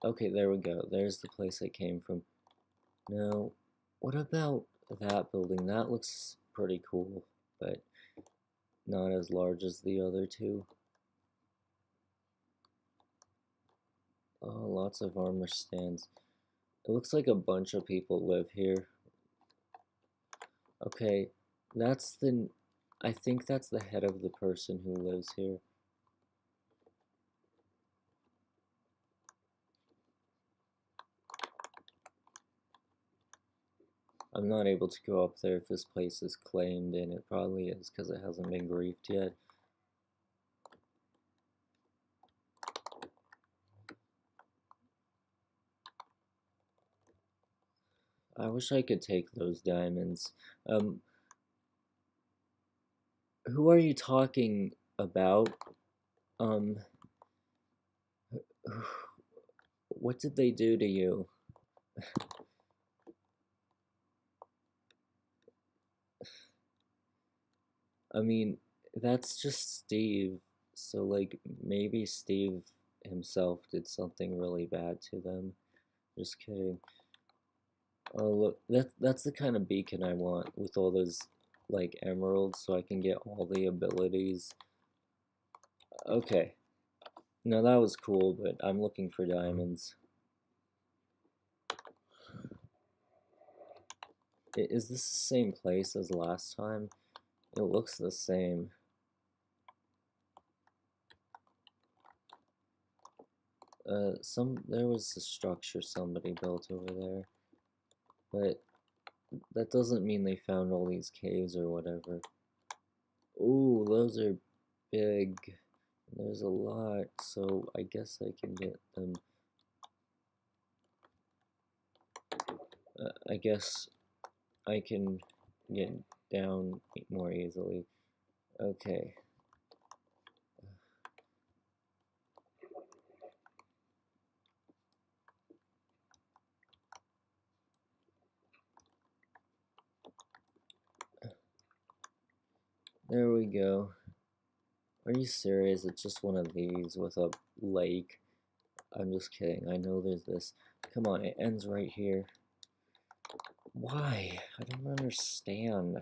Okay, there we go. There's the place I came from. Now, what about that building? That looks pretty cool, but not as large as the other two. Oh, lots of armor stands. It looks like a bunch of people live here. Okay, that's the... I think that's the head of the person who lives here. I'm not able to go up there if this place is claimed, and it probably is because it hasn't been griefed yet. I wish I could take those diamonds. Um, who are you talking about? Um, what did they do to you? I mean, that's just Steve. So, like, maybe Steve himself did something really bad to them. Just kidding. Oh, look, that's the kind of beacon I want with all those, like, emeralds so I can get all the abilities. Okay. No, that was cool, but I'm looking for diamonds. Is this the same place as last time? It looks the same. There was a structure somebody built over there, but that doesn't mean they found all these caves or whatever. Ooh, those are big. There's a lot, so I guess I can get them. I guess I can get down more easily. Okay. There we go. Are you serious? It's just one of these with a lake. I'm just kidding. I know there's this. Come on, it ends right here. Why? I don't understand.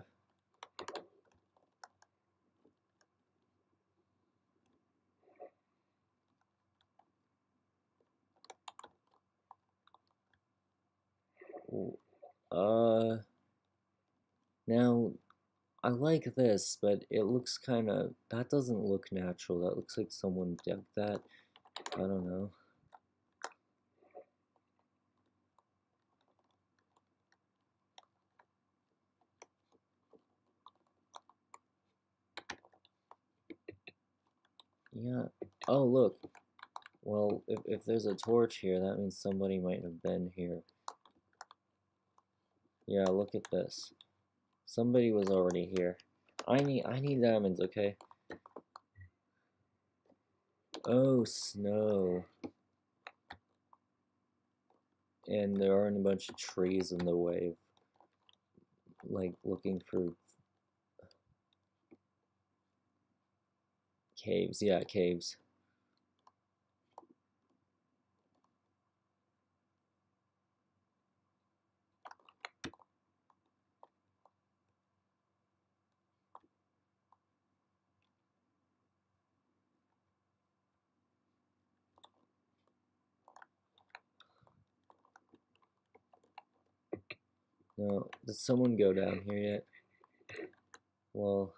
Now, I like this, but it looks kind of. That doesn't look natural. That looks like someone dug that. I don't know. Yeah. Oh, look. Well, if there's a torch here, that means somebody might have been here. Yeah, look at this. Somebody was already here. I need diamonds, okay? Oh, snow. And there aren't a bunch of trees in the way, like looking for caves. Yeah, caves. No, did someone go down here yet? Well,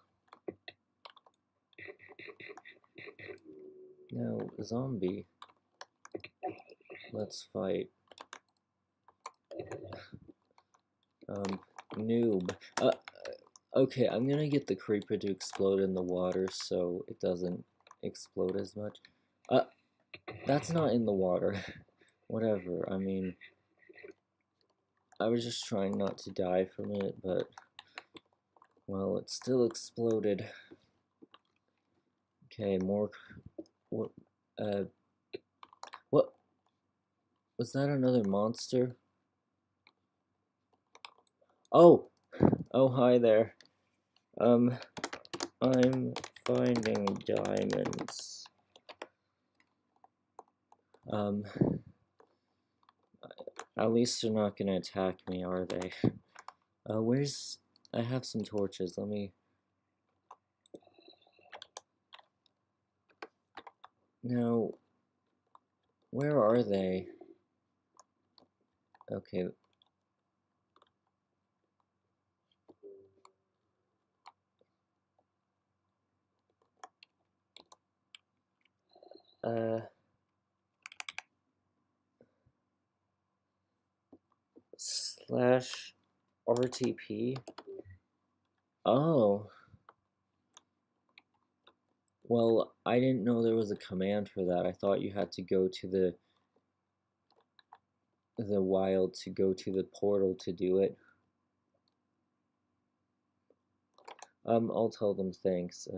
no, zombie. Let's fight. Um, noob. Okay, I'm gonna get the creeper to explode in the water so it doesn't explode as much. Uh, that's not in the water. Whatever, I mean, I was just trying not to die from it, but, well, it still exploded. Okay, more, what, uh, what, was that another monster? Oh, oh, hi there. Um, I'm finding diamonds. Um, at least they're not gonna attack me, are they? Where's... I have some torches, let me... Now, where are they? Okay. Uh... Slash RTP? Oh. Well, I didn't know there was a command for that. I thought you had to go to the wild to go to the portal to do it. I'll tell them thanks.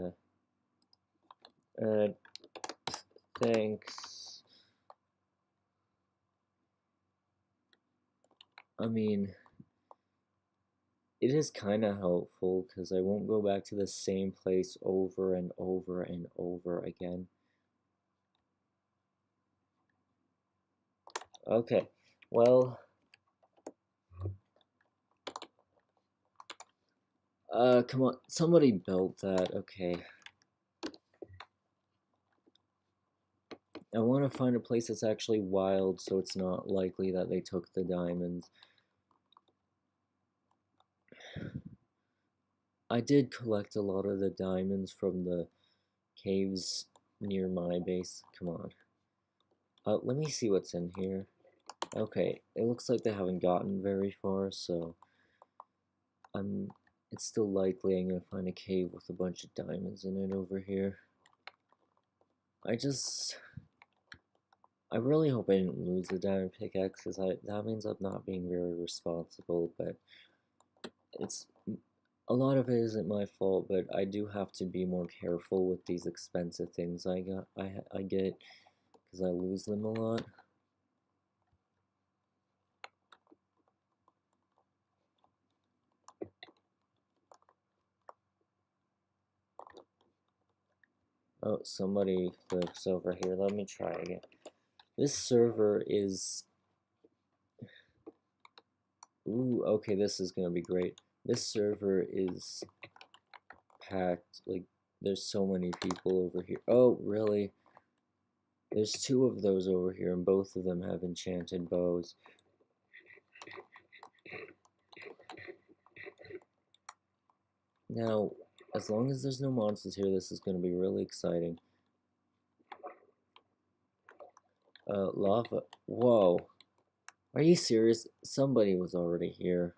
Uh, thanks. I mean, it is kind of helpful because I won't go back to the same place over and over and over again. Okay, well, come on, somebody built that, okay. I want to find a place that's actually wild so it's not likely that they took the diamonds. I did collect a lot of the diamonds from the caves near my base. Come on. Let me see what's in here. Okay, it looks like they haven't gotten very far, so it's still likely I'm gonna find a cave with a bunch of diamonds in it over here. I really hope I didn't lose the diamond pickaxe, because that means I'm not being very responsible, but it's a lot of it isn't my fault, but I do have to be more careful with these expensive things I get, because I lose them a lot. Oh, somebody lives over here. Let me try again. This server is... Ooh, okay, this is gonna be great. This server is packed. Like, there's so many people over here. Oh, really? There's two of those over here, and both of them have enchanted bows. Now, as long as there's no monsters here, this is gonna be really exciting. Lava. Whoa. Are you serious? Somebody was already here.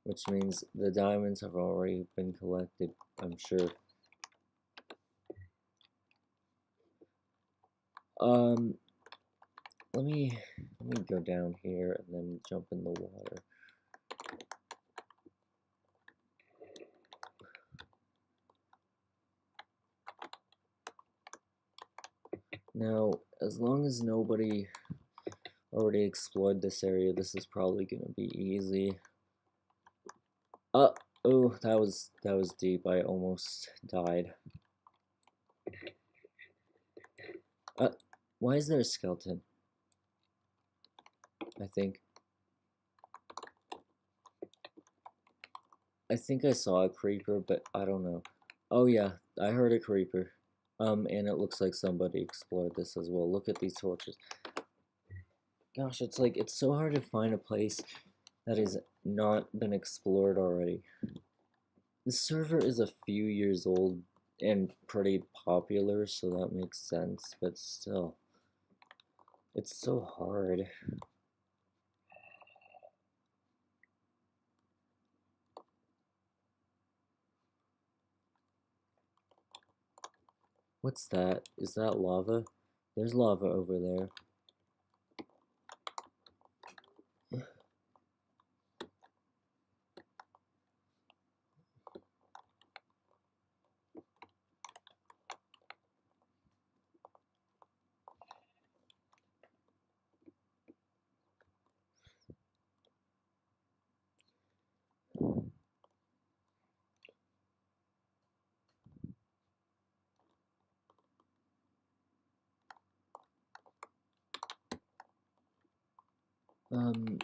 Which means the diamonds have already been collected, I'm sure. Um, let me go down here and then jump in the water. Now, as long as nobody already explored this area, this is probably gonna be easy. Oh, that was deep. I almost died. Why is there a skeleton? I think I saw a creeper, but I don't know. Oh yeah, I heard a creeper. And it looks like somebody explored this as well. Look at these torches. Gosh, it's so hard to find a place that has not been explored already. This server is a few years old and pretty popular, so that makes sense, but still, it's so hard. What's that? Is that lava? There's lava over there. Um,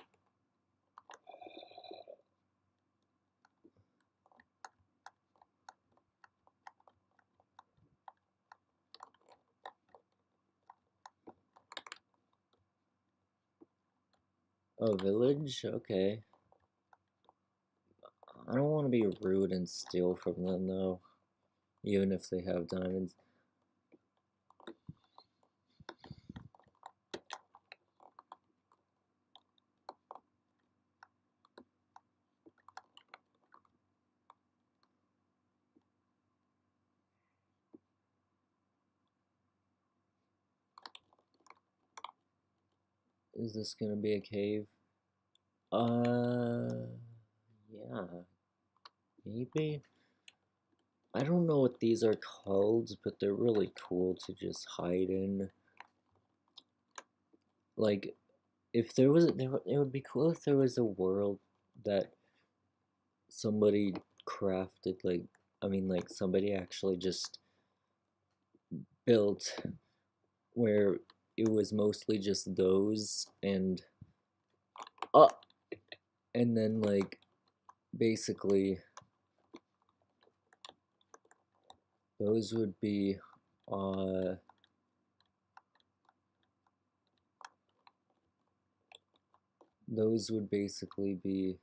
oh, village? Okay. I don't want to be rude and steal from them, though, even if they have diamonds. Is this gonna be a cave? Yeah, maybe. I don't know what these are called, but they're really cool to just hide in. Like, if there was, it would be cool if there was a world that somebody crafted, like, I mean, like, somebody actually just built where it was mostly just those uh, and then, like, basically, those would be, uh, those would basically be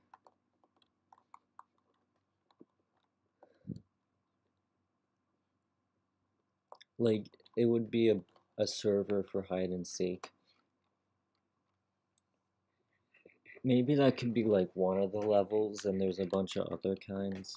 like it would be a server for hide and seek. Maybe that could be like one of the levels, and there's a bunch of other kinds.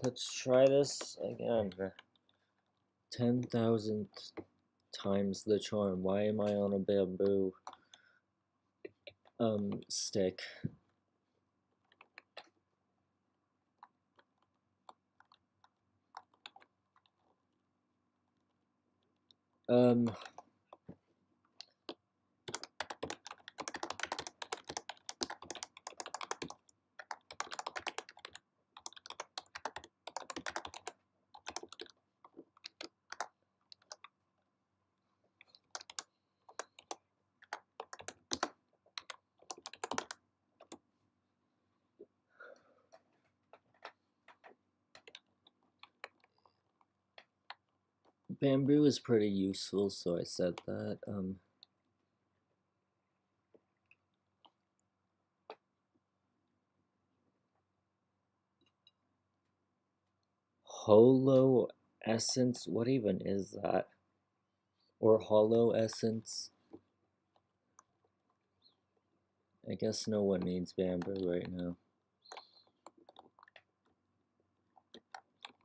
Let's try this again. 10,000th times the charm. Why am I on a bamboo stick? Bamboo is pretty useful, so I said that. Holo essence? What even is that? Or hollow essence? I guess no one needs bamboo right now.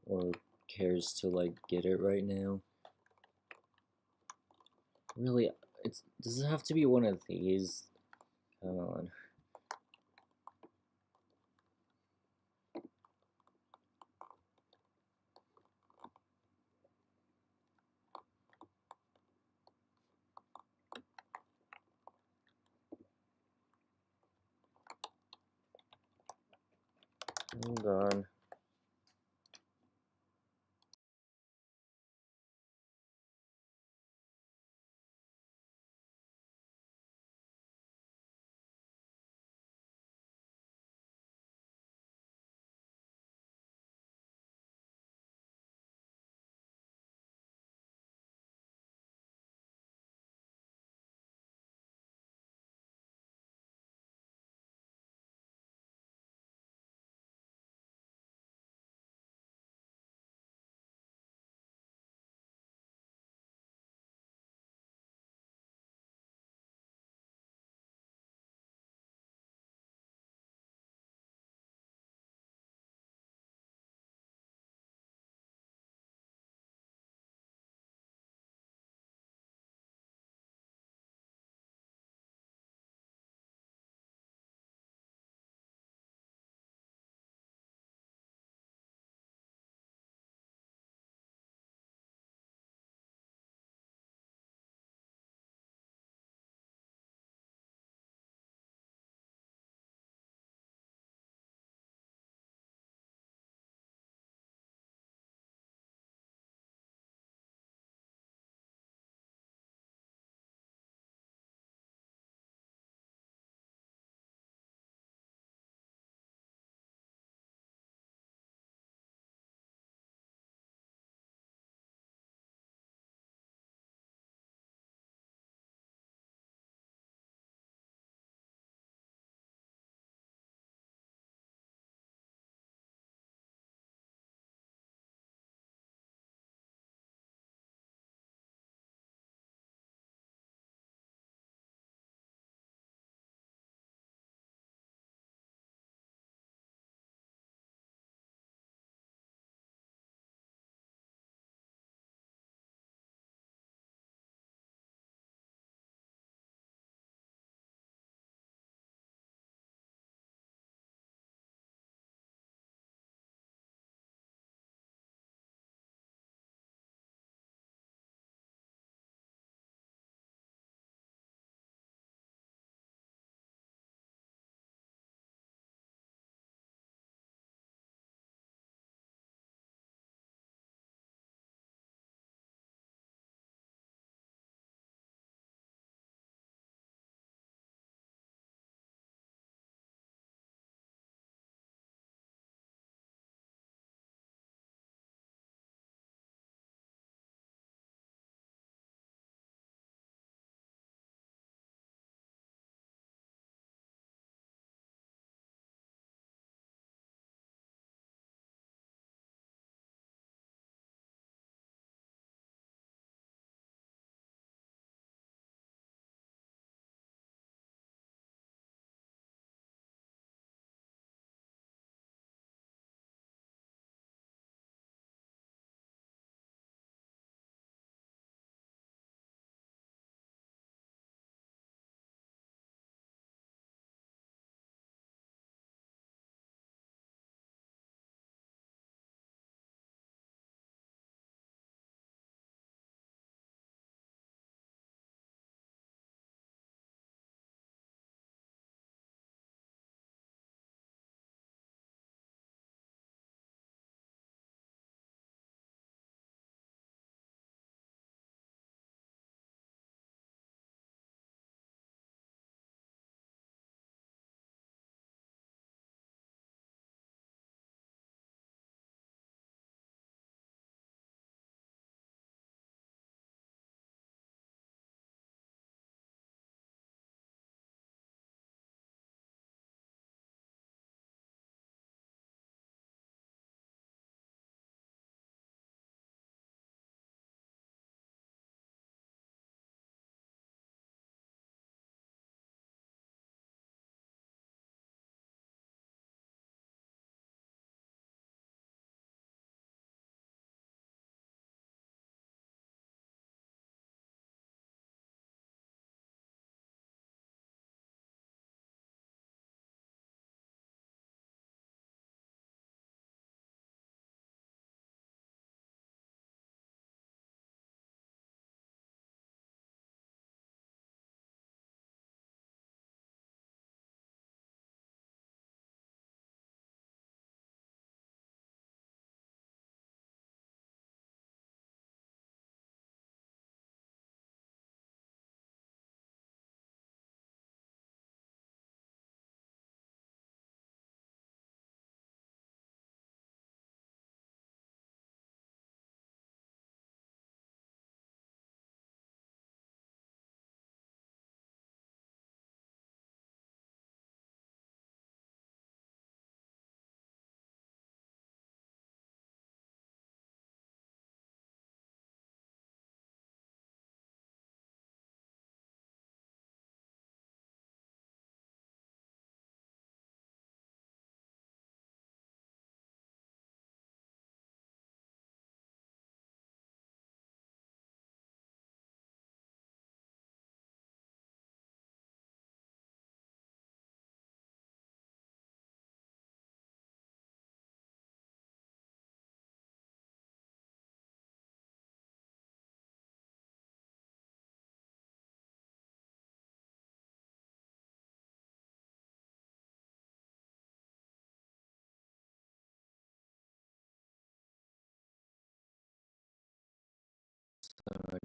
Or cares to, like, get it right now. Really, does it have to be one of these? Come on. Hold on.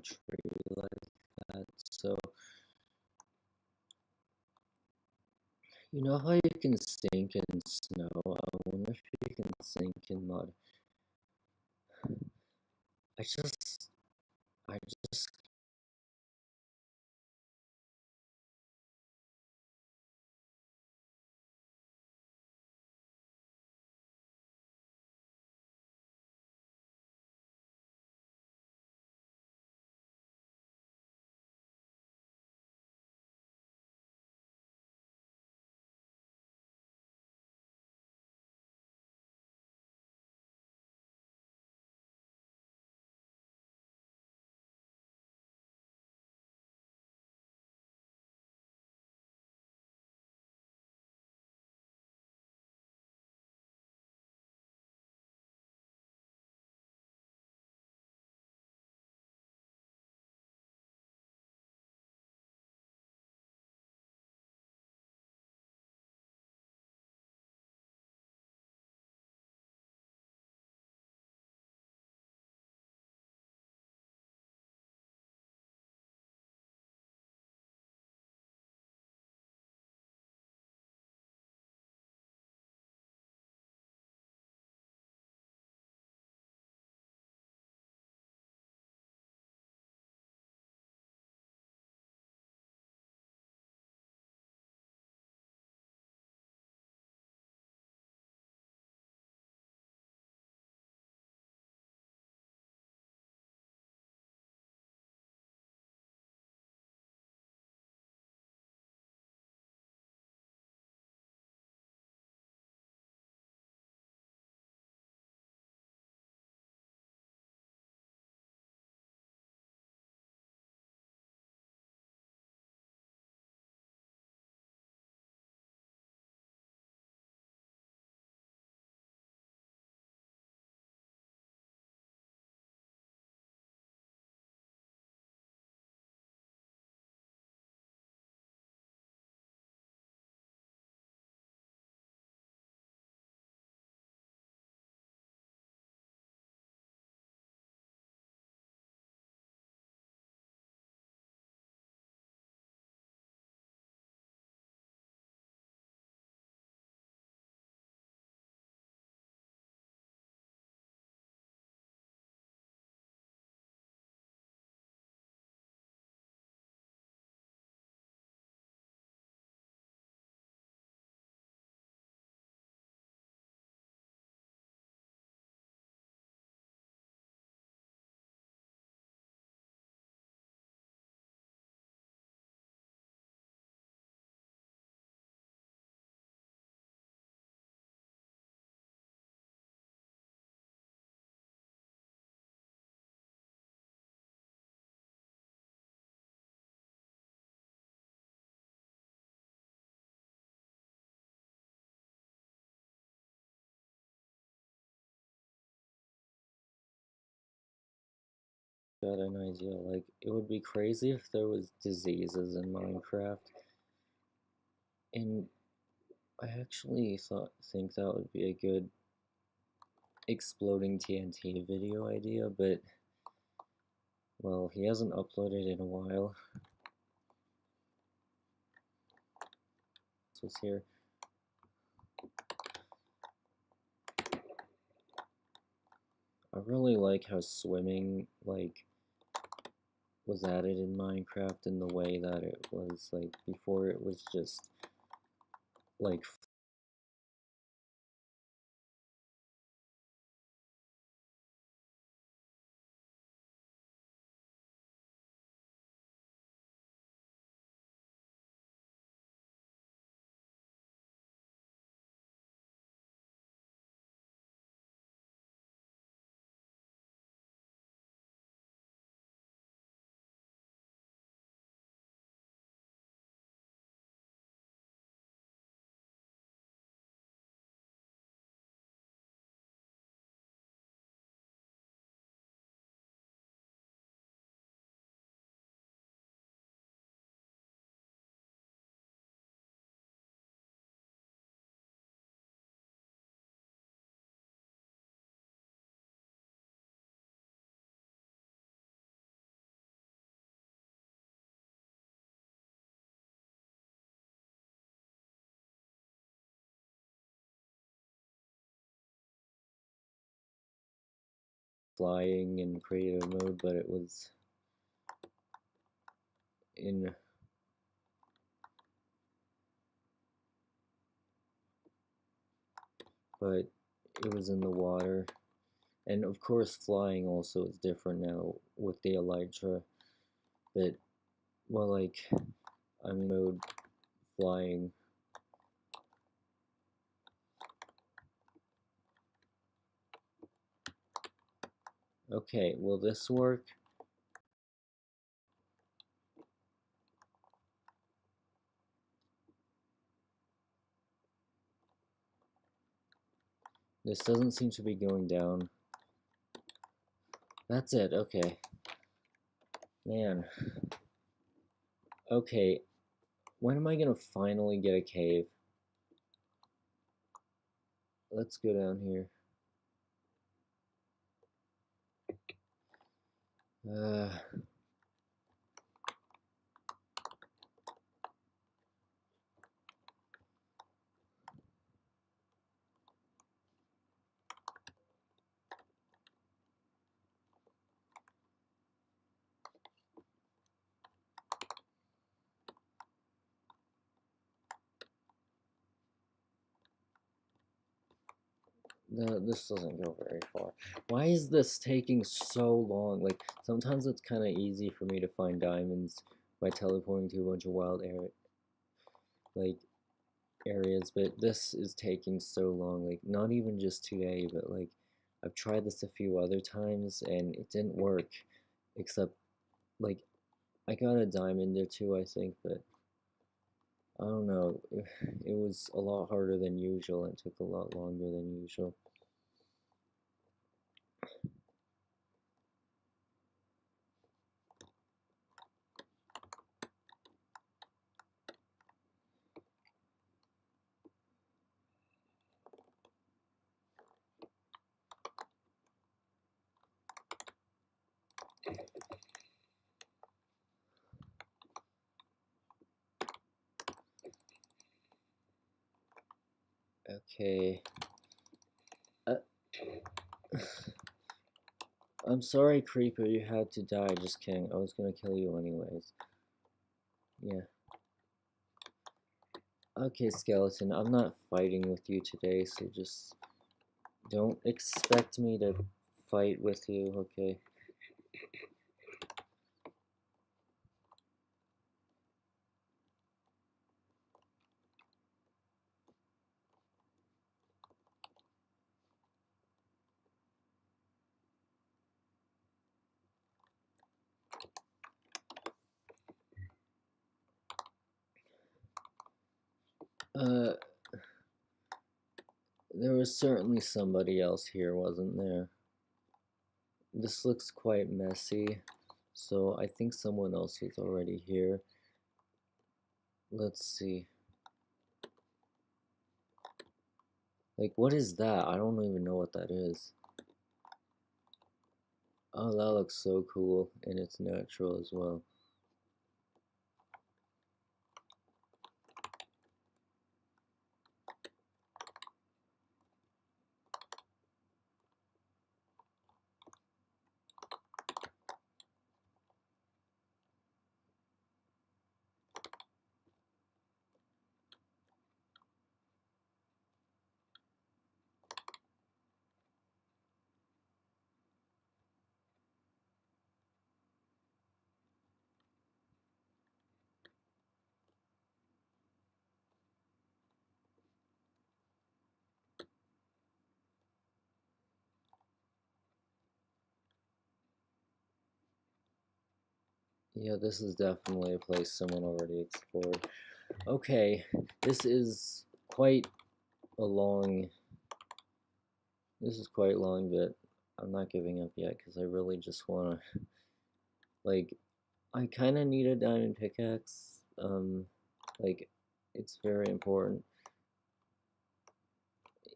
tree like that. So, you know how you can sink in snow? I wonder if you can sink in mud. I just, I just got an idea. Like, it would be crazy if there was diseases in Minecraft, and I actually think that would be a good exploding TNT video idea, but well, he hasn't uploaded in a while. This was here. I really like how swimming was added in Minecraft in the way that it was like before it was just like flying in creative mode, but it was in the water. And of course flying also is different now with the elytra, but well, like I'm in mode flying. Okay, will this work? This doesn't seem to be going down. That's it, okay. Man. Okay, when am I gonna finally get a cave? Let's go down here. This doesn't go very far. Why is this taking so long? Like, sometimes it's kind of easy for me to find diamonds by teleporting to a bunch of wild areas, but this is taking so long. Like, not even just today, but like, I've tried this a few other times and it didn't work. Except, like, I got a diamond there too, I think, but I don't know. It was a lot harder than usual and took a lot longer than usual. Okay. I'm sorry, Creeper, you had to die. Just kidding. I was gonna kill you anyways. Yeah. Okay, Skeleton, I'm not fighting with you today, so just don't expect me to fight with you, okay? Uh, there was certainly somebody else here, wasn't there? This looks quite messy, so I think someone else was already here. Let's see. Like, what is that? I don't even know what that is. Oh, that looks so cool, and it's natural as well. Yeah, this is definitely a place someone already explored. Okay, this is quite a long, this is quite long, but I'm not giving up yet because I really just want to, like, I kind of need a diamond pickaxe. Like, it's very important.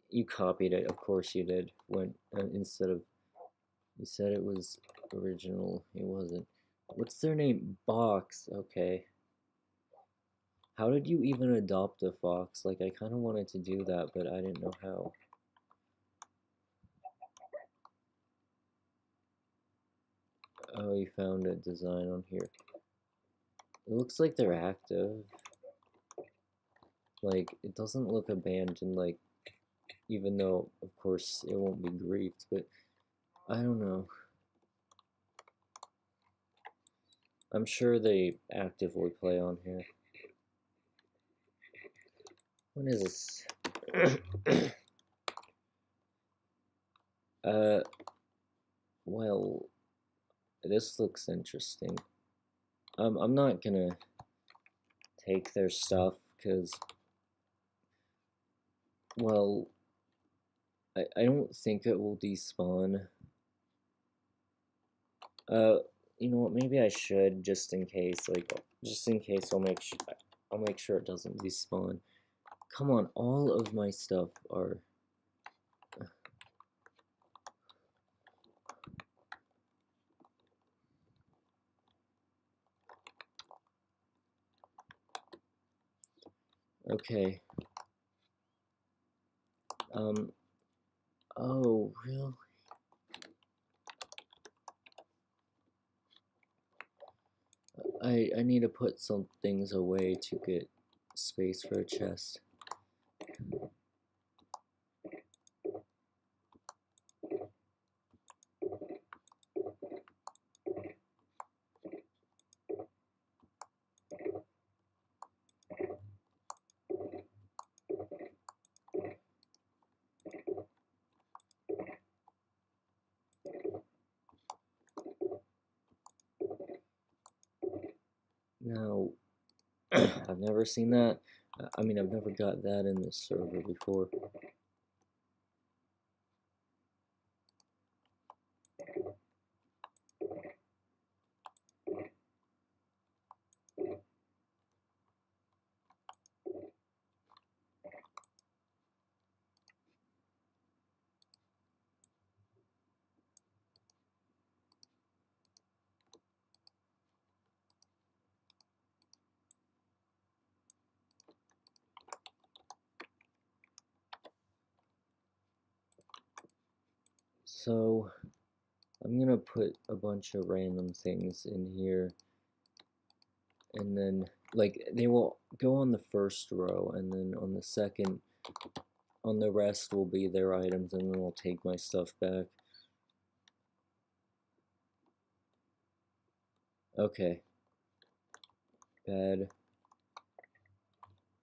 You copied it, of course you did. When instead of, you said it was original, it wasn't. What's their name? Box. Okay. How did you even adopt a fox? Like, I kind of wanted to do that, but I didn't know how. you found a design on here. It looks like they're active. Like, it doesn't look abandoned, like, even though, of course, it won't be griefed, but I don't know. I'm sure they actively play on here. What is this? Well, this looks interesting. I'm not gonna take their stuff, because, well, I don't think it will despawn. You know what, maybe I should, just in case, I'll make sure it doesn't despawn. Come on, all of my stuff are... Okay. Oh, really? I need to put some things away to get space for a chest. Now, I've never seen that. I mean, I've never got that in this server before. So, I'm gonna put a bunch of random things in here, and then, like, they will go on the first row, and then on the second, on the rest will be their items, and then I'll take my stuff back. Okay. Bad.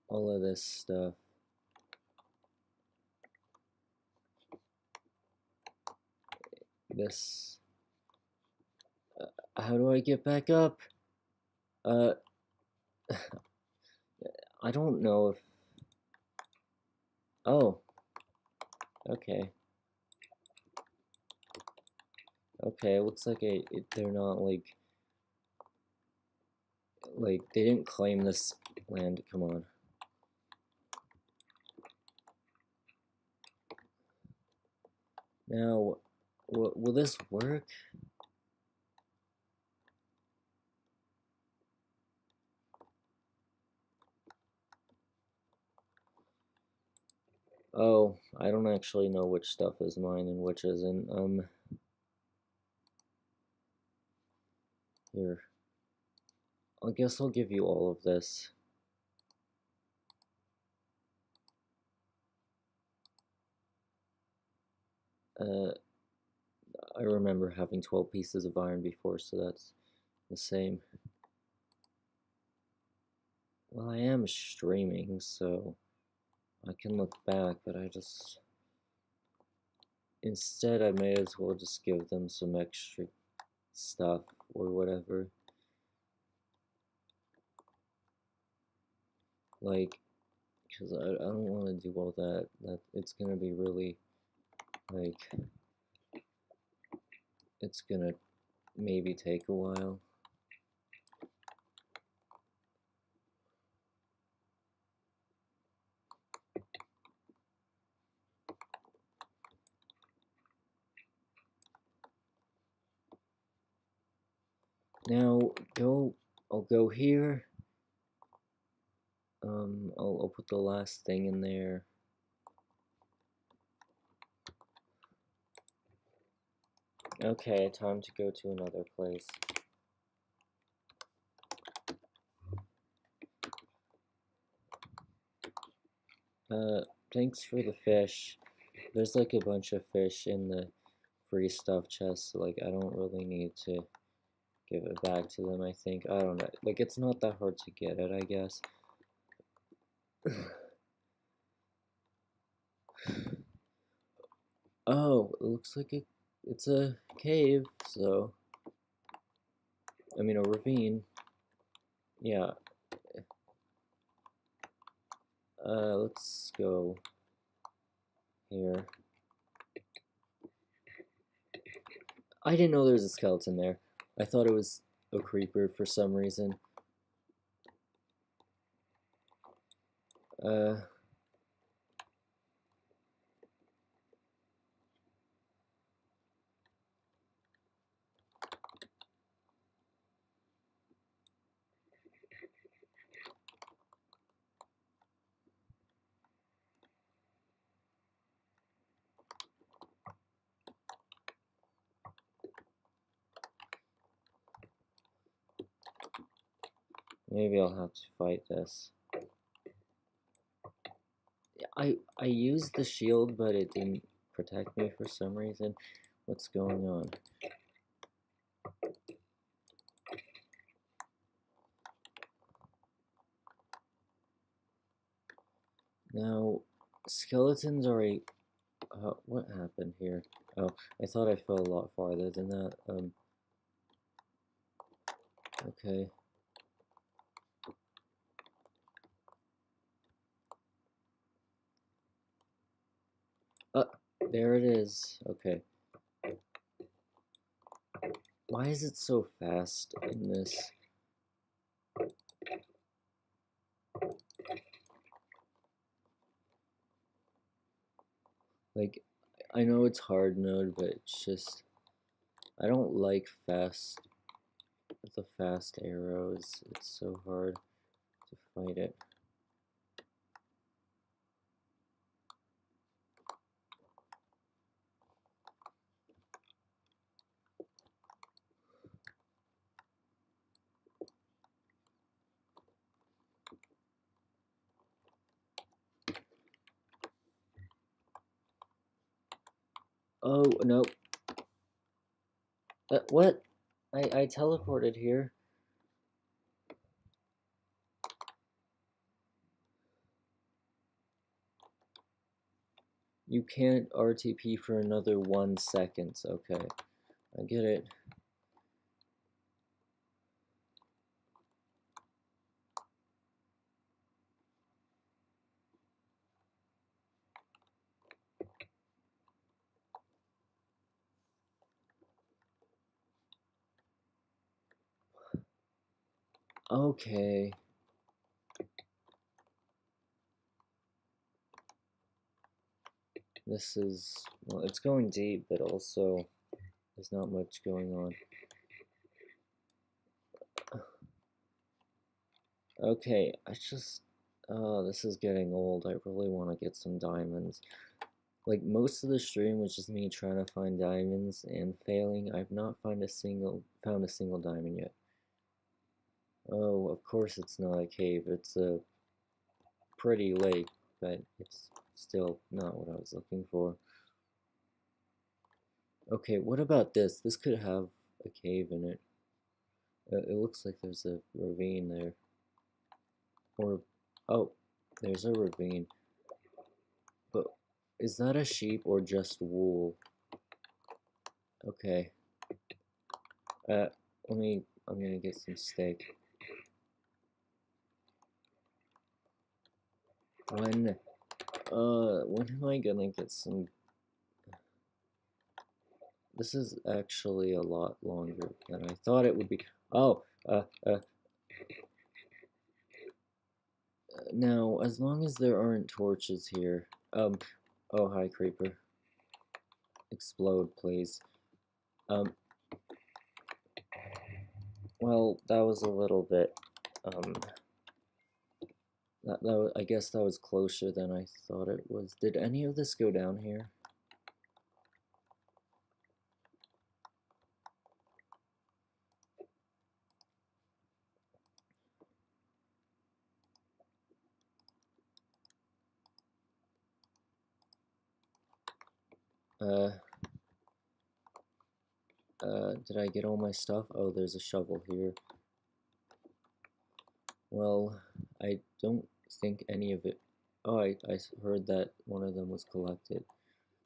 All of this stuff. This. How do I get back up? I don't know if... Oh. Okay. Okay, it looks like they're not, like, they didn't claim this land. Come on. Now, will this work? Oh, I don't actually know which stuff is mine and which isn't. Here. I guess I'll give you all of this. I remember having 12 pieces of iron before, so that's the same. Well, I am streaming, so I can look back, but instead I may as well just give them some extra stuff or whatever. Like, because I don't want to do all that. It's gonna be really, like, it's gonna maybe take a while. Now, I'll go here. I'll put the last thing in there. Okay, time to go to another place. Thanks for the fish. There's like a bunch of fish in the free stuff chest, so like I don't really need to give it back to them, I think. I don't know. Like it's not that hard to get it, I guess. Oh, it looks like it's a cave, so I mean a ravine. Yeah. Let's go here. I didn't know there was a skeleton there. I thought it was a creeper for some reason. Uh, maybe I'll have to fight this. I used the shield, but it didn't protect me for some reason. What's going on? Now, skeletons are a... what happened here? Oh, I thought I fell a lot farther than that. Okay. Uh, there it is. Okay. Why is it so fast in this? Like, I know it's hard mode, but it's just... I don't like the fast arrows. It's so hard to fight it. Oh, no. What? I teleported here. You can't RTP for another 1 second. Okay, I get it. Okay. This is, well, it's going deep, but also there's not much going on. Okay, oh, this is getting old. I really want to get some diamonds. Like, most of the stream was just me trying to find diamonds and failing. I've not found a single diamond yet. Oh, of course it's not a cave. It's a pretty lake, but it's still not what I was looking for. Okay, what about this? This could have a cave in it. It looks like there's a ravine there. Or, oh, there's a ravine. But is that a sheep or just wool? Okay. I'm gonna get some steak. When am I gonna get some? This is actually a lot longer than I thought it would be. Oh, now, as long as there aren't torches here. Oh, hi, creeper. Explode, please. Well, that was a little bit, I guess that was closer than I thought it was. Did any of this go down here? Uh, did I get all my stuff? Oh, there's a shovel here. Well, I don't think any of it... Oh, I heard that one of them was collected.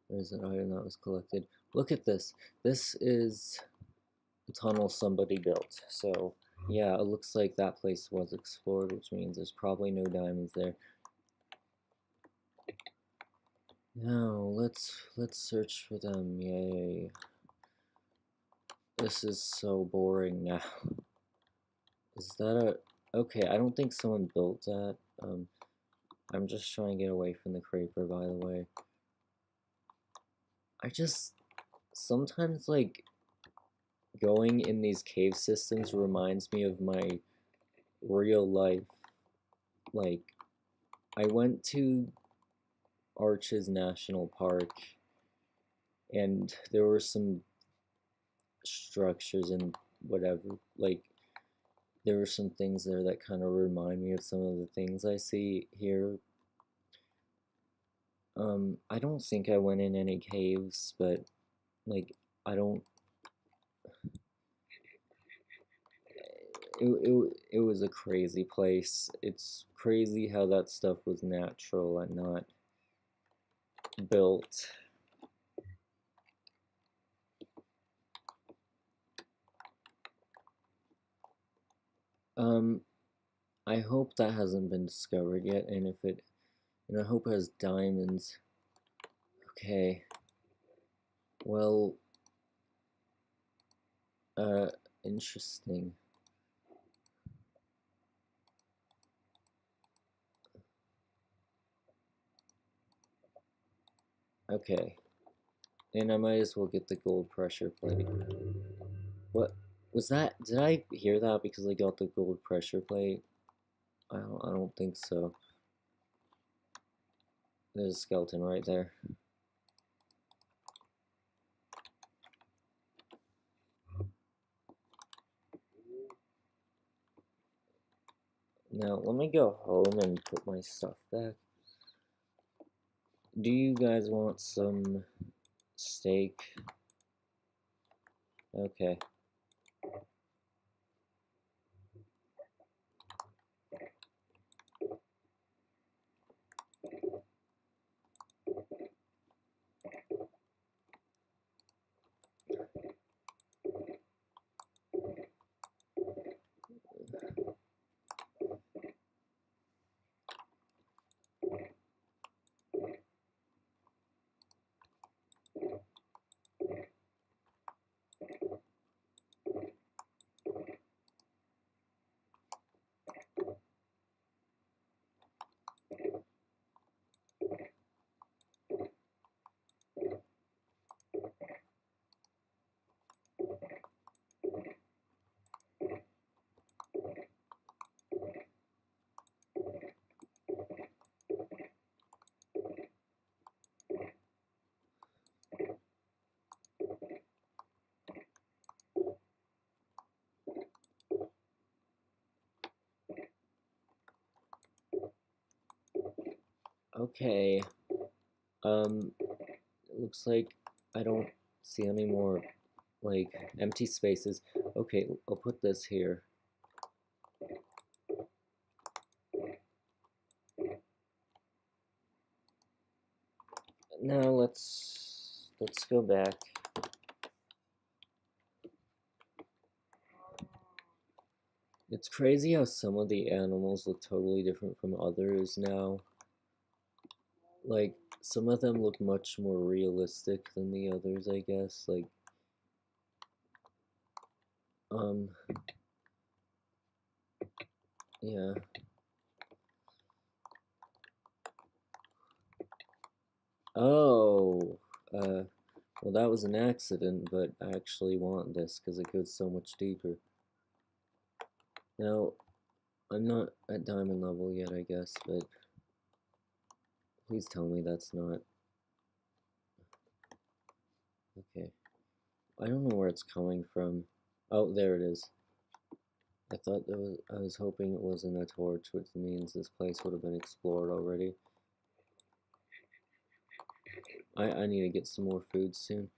There's an item that was collected. Look at this. This is a tunnel somebody built. So, yeah, it looks like that place was explored, which means there's probably no diamonds there. Now, let's search for them. Yay. This is so boring now. Is that a... Okay, I don't think someone built that. I'm just trying to get away from the creeper, by the way. I just... Sometimes, like, going in these cave systems reminds me of my real life. Like, I went to Arches National Park, and there were some structures and whatever. Like, there were some things there that kind of remind me of some of the things I see here. I don't think I went in any caves, but, like, I don't... It was a crazy place. It's crazy how that stuff was natural and not built. I hope that hasn't been discovered yet, and I hope it has diamonds. Okay. Well, interesting. Okay. And I might as well get the gold pressure plate. What was that? Did I hear that because I got the gold pressure plate? I don't think so. There's a skeleton right there. Now, let me go home and put my stuff back. Do you guys want some steak? Okay. Okay. It looks like I don't see any more, like, empty spaces. Okay, I'll put this here. Now let's go back. It's crazy how some of the animals look totally different from others now. Like, some of them look much more realistic than the others, I guess. Like, yeah. Oh, well, that was an accident, but I actually want this because it goes so much deeper. Now, I'm not at diamond level yet, I guess, but please tell me that's not... Okay. I don't know where it's coming from. Oh, there it is. I was hoping it wasn't a torch, which means this place would have been explored already. I need to get some more food soon.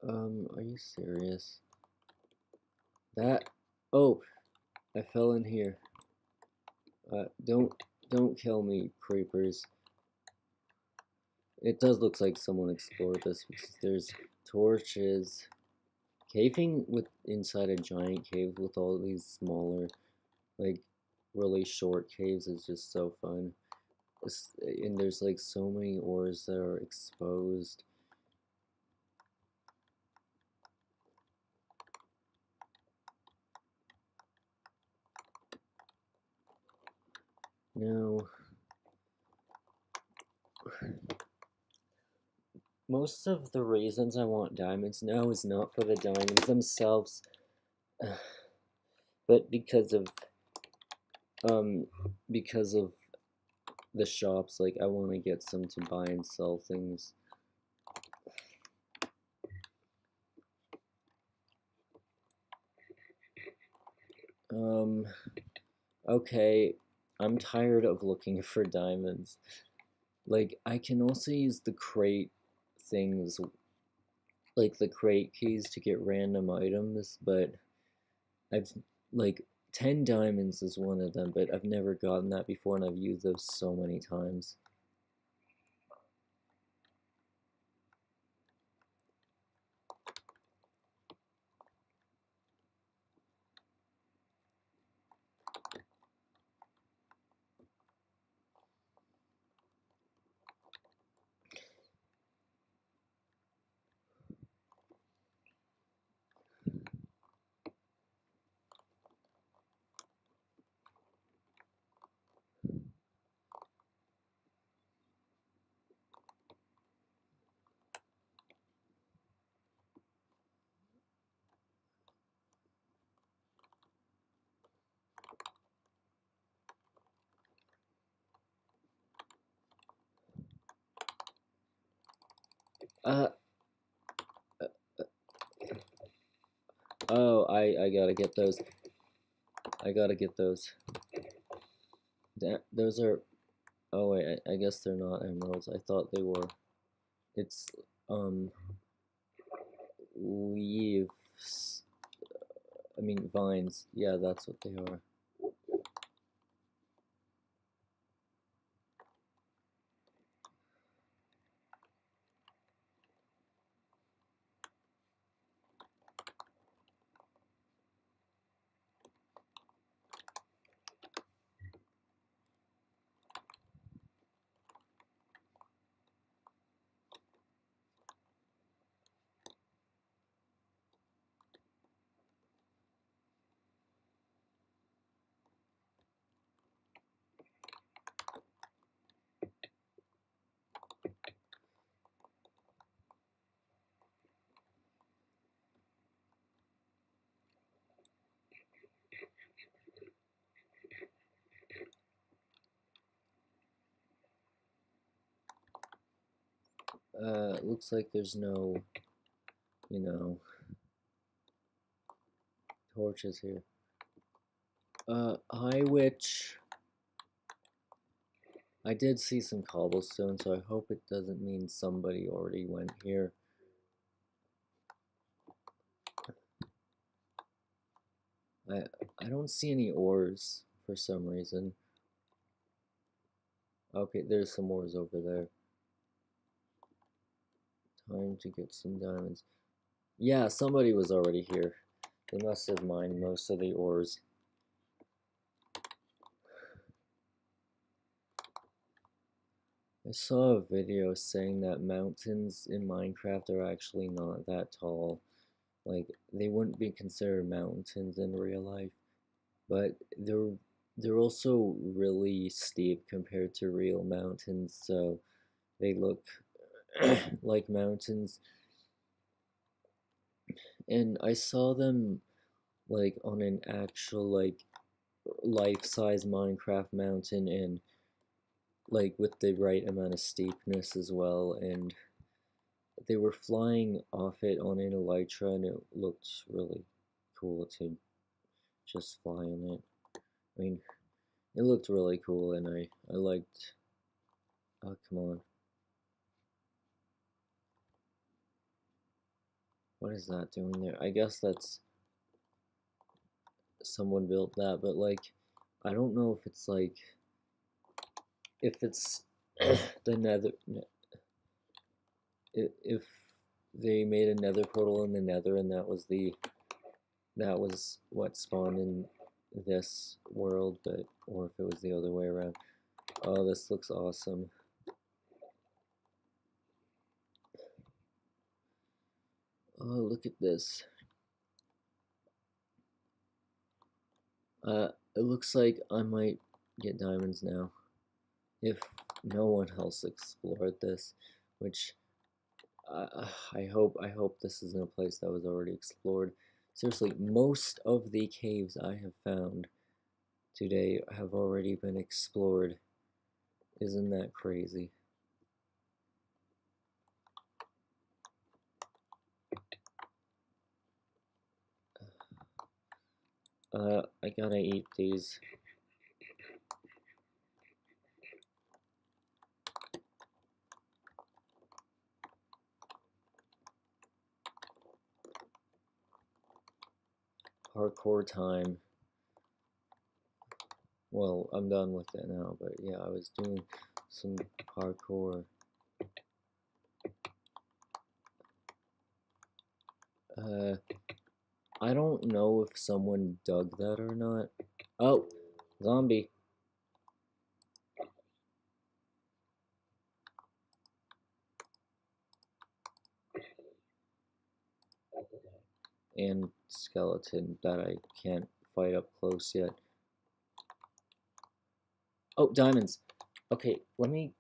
Are you serious? That, oh, I fell in here. Don't kill me, creepers. It does look like someone explored this because there's torches. Caving with inside a giant cave with all these smaller, like really short caves is just so fun. And there's like so many ores that are exposed. Now, most of the reasons I want diamonds now is not for the diamonds themselves, but um because of the shops. Like I want to get some to buy and sell things. Um, okay, I'm tired of looking for diamonds. Like I can also use the crate things, like the crate keys to get random items, but I've like 10 diamonds is one of them, but I've never gotten that before and I've used those so many times. Uh, oh, I gotta get those. I gotta get those. Those are. Oh wait, I guess they're not emeralds. I thought they were. It's um leaves. I mean vines. Yeah, that's what they are. Looks like there's no, you know, torches here. Hi, witch. I did see some cobblestone, so I hope it doesn't mean somebody already went here. I I don't see any ores for some reason. Okay, there's some ores over there. Time to get some diamonds. Yeah, somebody was already here. They must have mined most of the ores. I saw a video saying that mountains in Minecraft are actually not that tall. Like, they wouldn't be considered mountains in real life, but they're also really steep compared to real mountains, so they look like mountains, and I saw them like on an actual like life-size Minecraft mountain, and like with the right amount of steepness as well, and they were flying off it on an elytra, and it looked really cool to just fly on it. I mean, it looked really cool, and I liked. Oh, come on. What is that doing there? I guess that's someone built that, but like, I don't know if it's like, if it's the nether, if they made a nether portal in the nether, and that was what spawned in this world, but or if it was the other way around. Oh, this looks awesome. Oh, look at this. It looks like I might get diamonds now if no one else explored this, which I hope this isn't a place that was already explored. Seriously, most of the caves I have found today have already been explored. Isn't that crazy? I gotta eat these. Parkour time. Well, I'm done with it now, but yeah, I was doing some parkour. I don't know if someone dug that or not. Oh, zombie. And skeleton that I can't fight up close yet. Oh, diamonds. Okay, let me.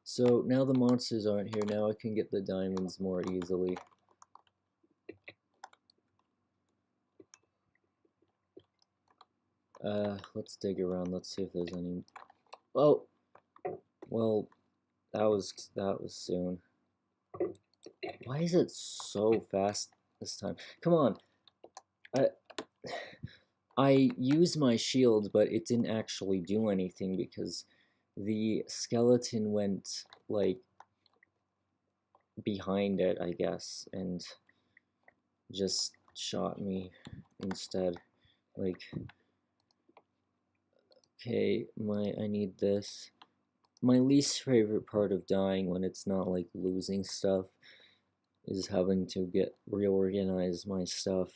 So now the monsters aren't here. Now I can get the diamonds more easily. Let's dig around. Let's see if there's any. Oh, well, that was soon. Why is it so fast this time? Come on. I I used my shield, but it didn't actually do anything because the skeleton went like behind it, I guess, and just shot me instead. Like, okay, I need this. My least favorite part of dying when it's not like losing stuff is having to reorganize my stuff.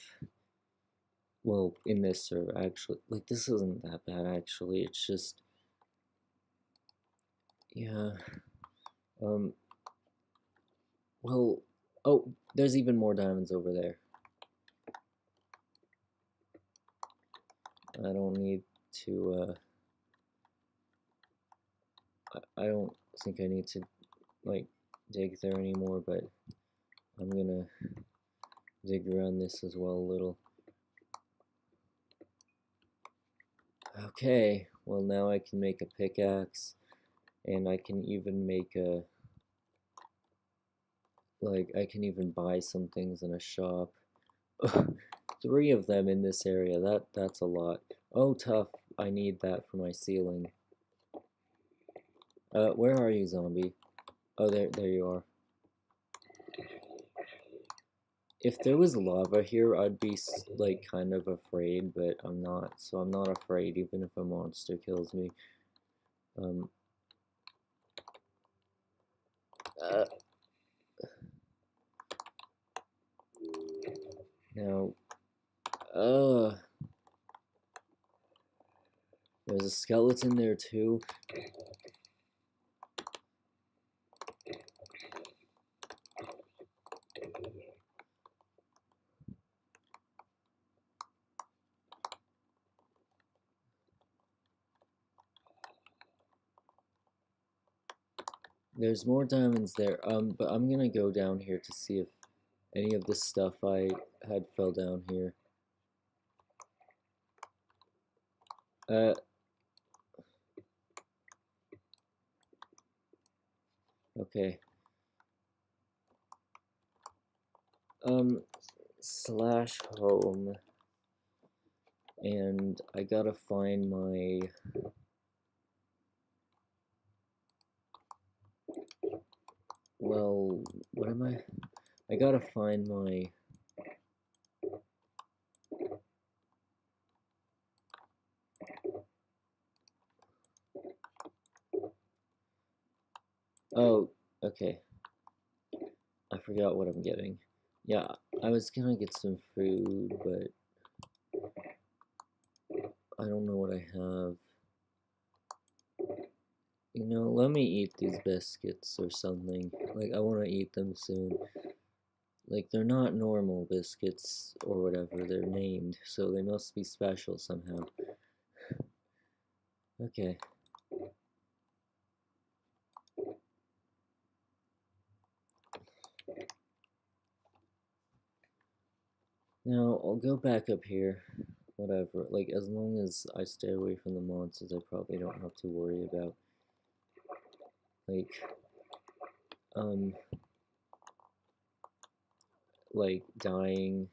Well, in this server, actually, like this isn't that bad actually. It's just, yeah. Um. Well, oh, there's even more diamonds over there. I don't need to. I don't think I need to like dig there anymore, but I'm gonna dig around this as well a little. Okay, well now I can make a pickaxe, and I can even make a, like, I can even buy some things in a shop. 3 of them in this area, that's a lot. Oh, tough, I need that for my ceiling. Where are you, zombie? Oh, there you are. If there was lava here, I'd be like kind of afraid, but I'm not. So I'm not afraid even if a monster kills me. Um. Uh, Now, there's a skeleton there too. There's more diamonds there. But I'm gonna go down here to see if any of the stuff I had fell down here. Uh, okay. Slash home, and I gotta find my. Well, what am I? I gotta find my. Oh, okay. I forgot what I'm getting. Yeah, I was gonna get some food, but I don't know what I have. You know, let me eat these biscuits or something. Like, I want to eat them soon. Like, they're not normal biscuits or whatever, they're named, so they must be special somehow. Okay. Now, I'll go back up here. Whatever. Like, as long as I stay away from the monsters, I probably don't have to worry about, like, um, dying.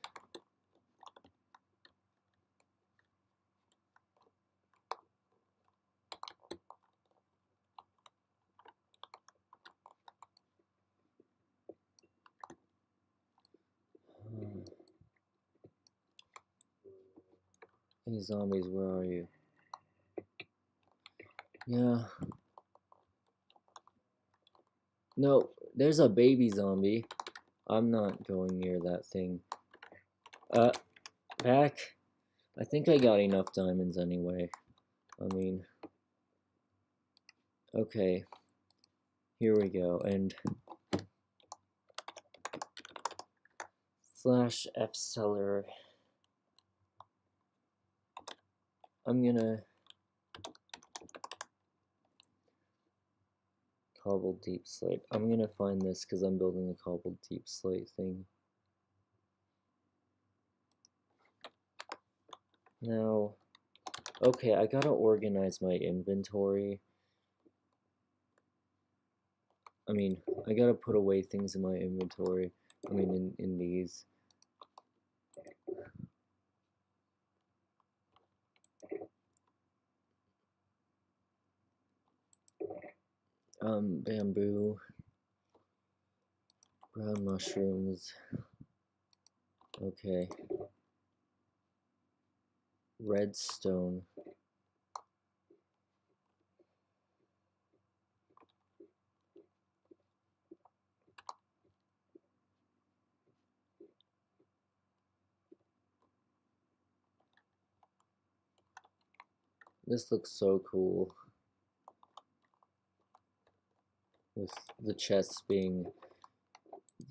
Hey, zombies, where are you? Yeah. No, there's a baby zombie. I'm not going near that thing. Back. I think I got enough diamonds anyway. I mean, okay. Here we go. And slash F seller. I'm gonna cobbled deep slate. I'm gonna find this because I'm building a cobbled deep slate thing. Now, okay, I gotta organize my inventory. I mean, I gotta put away things in my inventory. I mean, in these. Bamboo. Brown mushrooms. Okay. Redstone. This looks so cool. With the chests being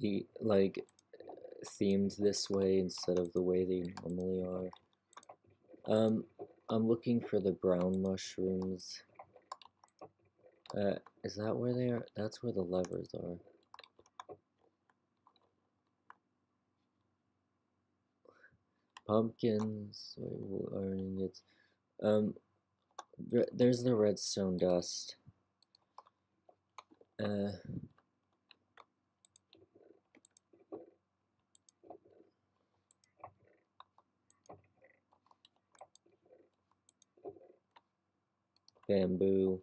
themed this way instead of the way they normally are. I'm looking for the brown mushrooms. Is that where they are? That's where the levers are. Pumpkins, iron ingots. There's the redstone dust. Bamboo.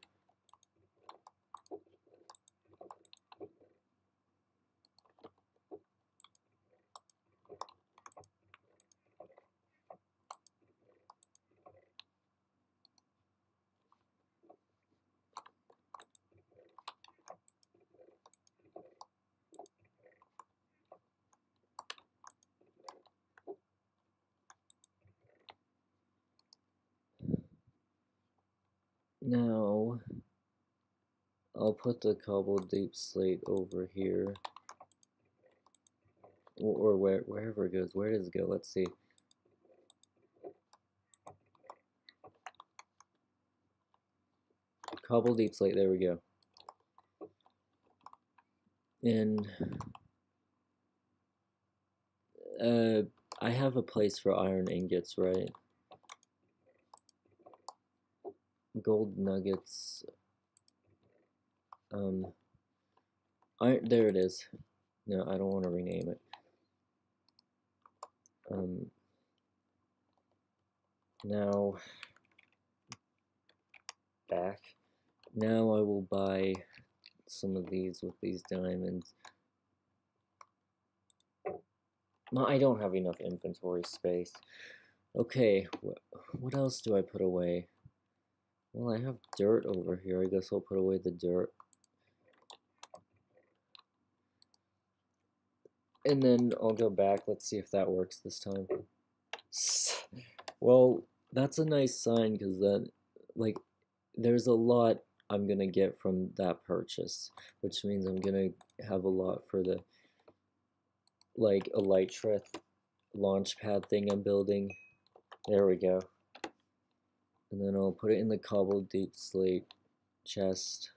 Now, I'll put the cobbled deep slate over here. Or wherever it goes. Where does it go? Let's see. Cobbled deep slate, there we go. And I have a place for iron ingots, right? Gold nuggets. Iron, there it is. No, I don't want to rename it. Now, back. Now I will buy some of these with these diamonds. I don't have enough inventory space. Okay, what else do I put away? Well, I have dirt over here. I guess I'll put away the dirt. And then I'll go back. Let's see if that works this time. Well, that's a nice sign because then, like, there's a lot I'm gonna get from that purchase, which means I'm gonna have a lot for the, like, elytra launch pad thing I'm building. There we go. And then I'll put it in the cobbled deep slate chest.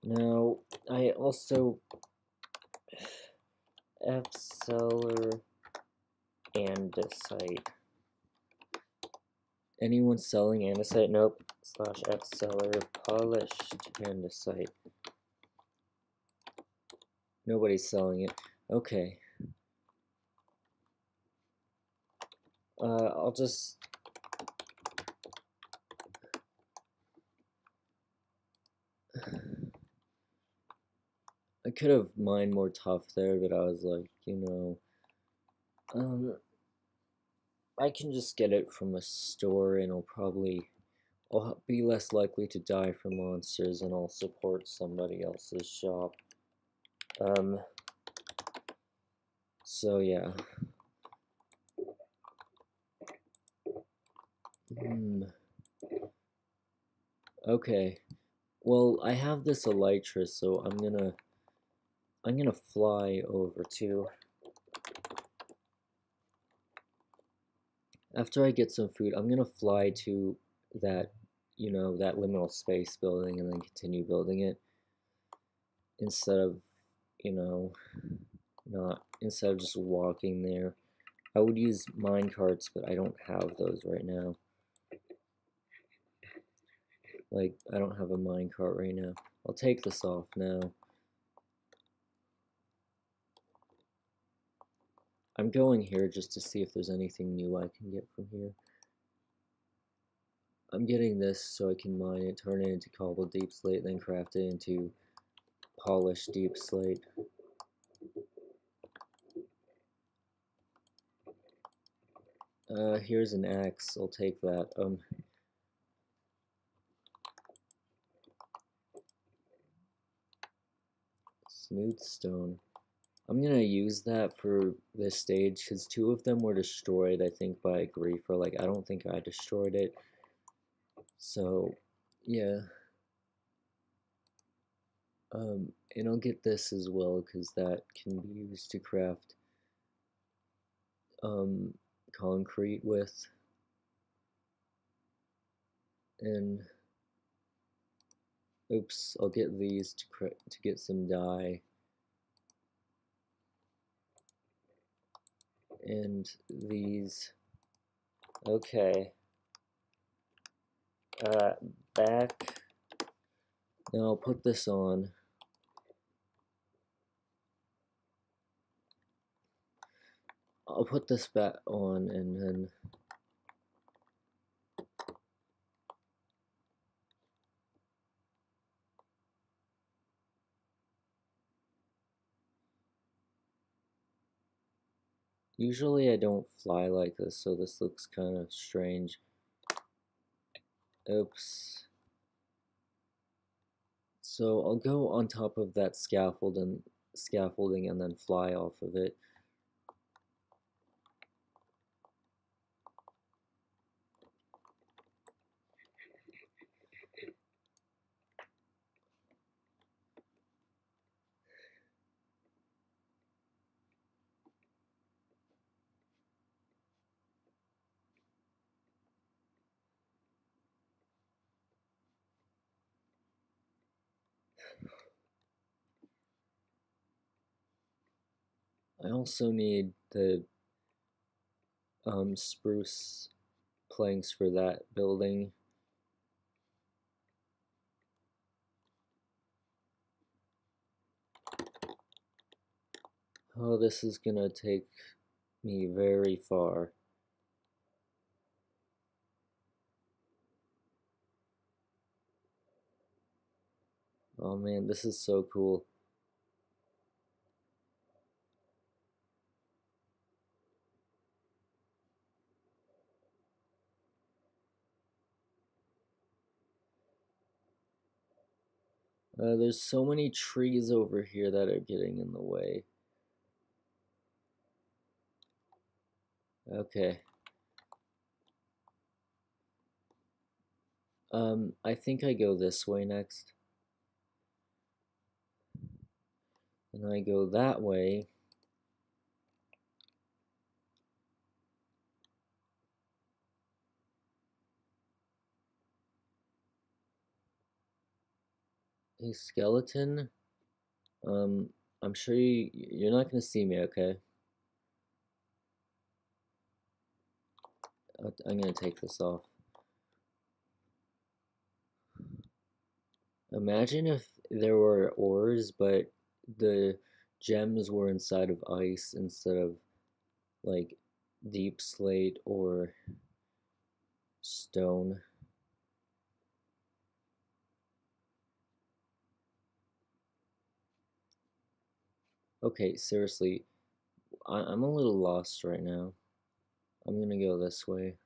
Now, I also F-seller andesite. Anyone selling andesite? Nope. Slash F-seller polished andesite. Nobody's selling it. Okay. I'll just... I could have mined more tough there, but I was like, I can just get it from a store and I'll be less likely to die from monsters and I'll support somebody else's shop. So yeah. Okay. Well, I have this elytra, so I'm gonna fly over to... After I get some food, I'm gonna fly to that, that liminal space building and then continue building it. Instead of, instead of just walking there. I would use mine carts, but I don't have those right now. Like, I don't have a mine cart right now. I'll take this off now. I'm going here just to see if there's anything new I can get from here. I'm getting this so I can mine it, turn it into cobbled deep slate, then craft it into polished deep slate. Here's an axe. I'll take that. Smooth stone. I'm gonna use that for this stage because 2 of them were destroyed, I think, by a griefer. Like, I don't think I destroyed it. So, yeah. And I'll get this as well because that can be used to craft concrete with. And oops, I'll get these to get some dye. And these. Okay. Back. Now I'll put this on. I'll put this back on and then usually I don't fly like this, so this looks kind of strange. Oops. So I'll go on top of that scaffolding and then fly off of it. I also need the spruce planks for that building. Oh, this is gonna take me very far. Oh man, this is so cool. There's so many trees over here that are getting in the way. Okay. I think I go this way next. And I go that way. A skeleton? Um, I'm sure you're not gonna see me, okay? I'm gonna take this off. Imagine if there were ores, but the gems were inside of ice instead of like deep slate or stone. Okay, seriously, I'm a little lost right now. I'm gonna go this way.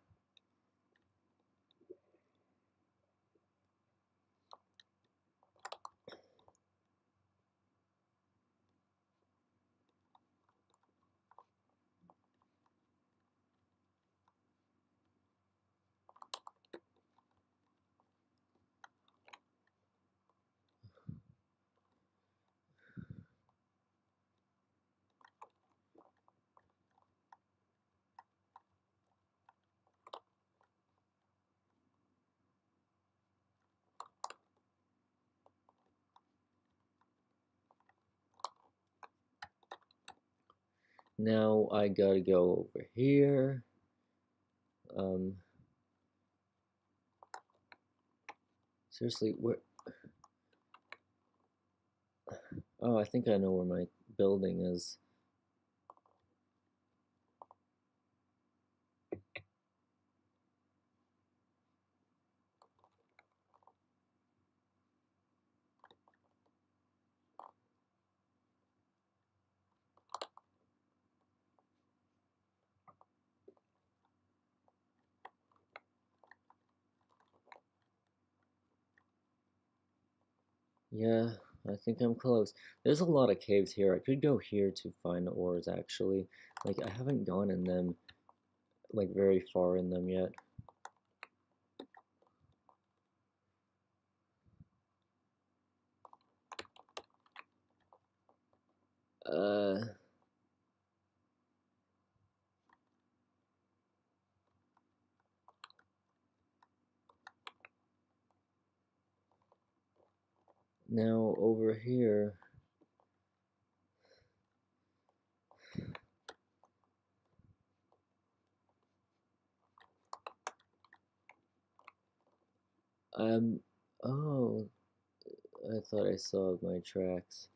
Now I gotta go over here. Um, seriously, where? Oh, I think I know where my building is. Yeah, I think I'm close. There's a lot of caves here. I could go here to find ores, actually. Like, I haven't gone in them, like, very far in them yet. Uh, now over here. Um, oh, I thought I saw my tracks.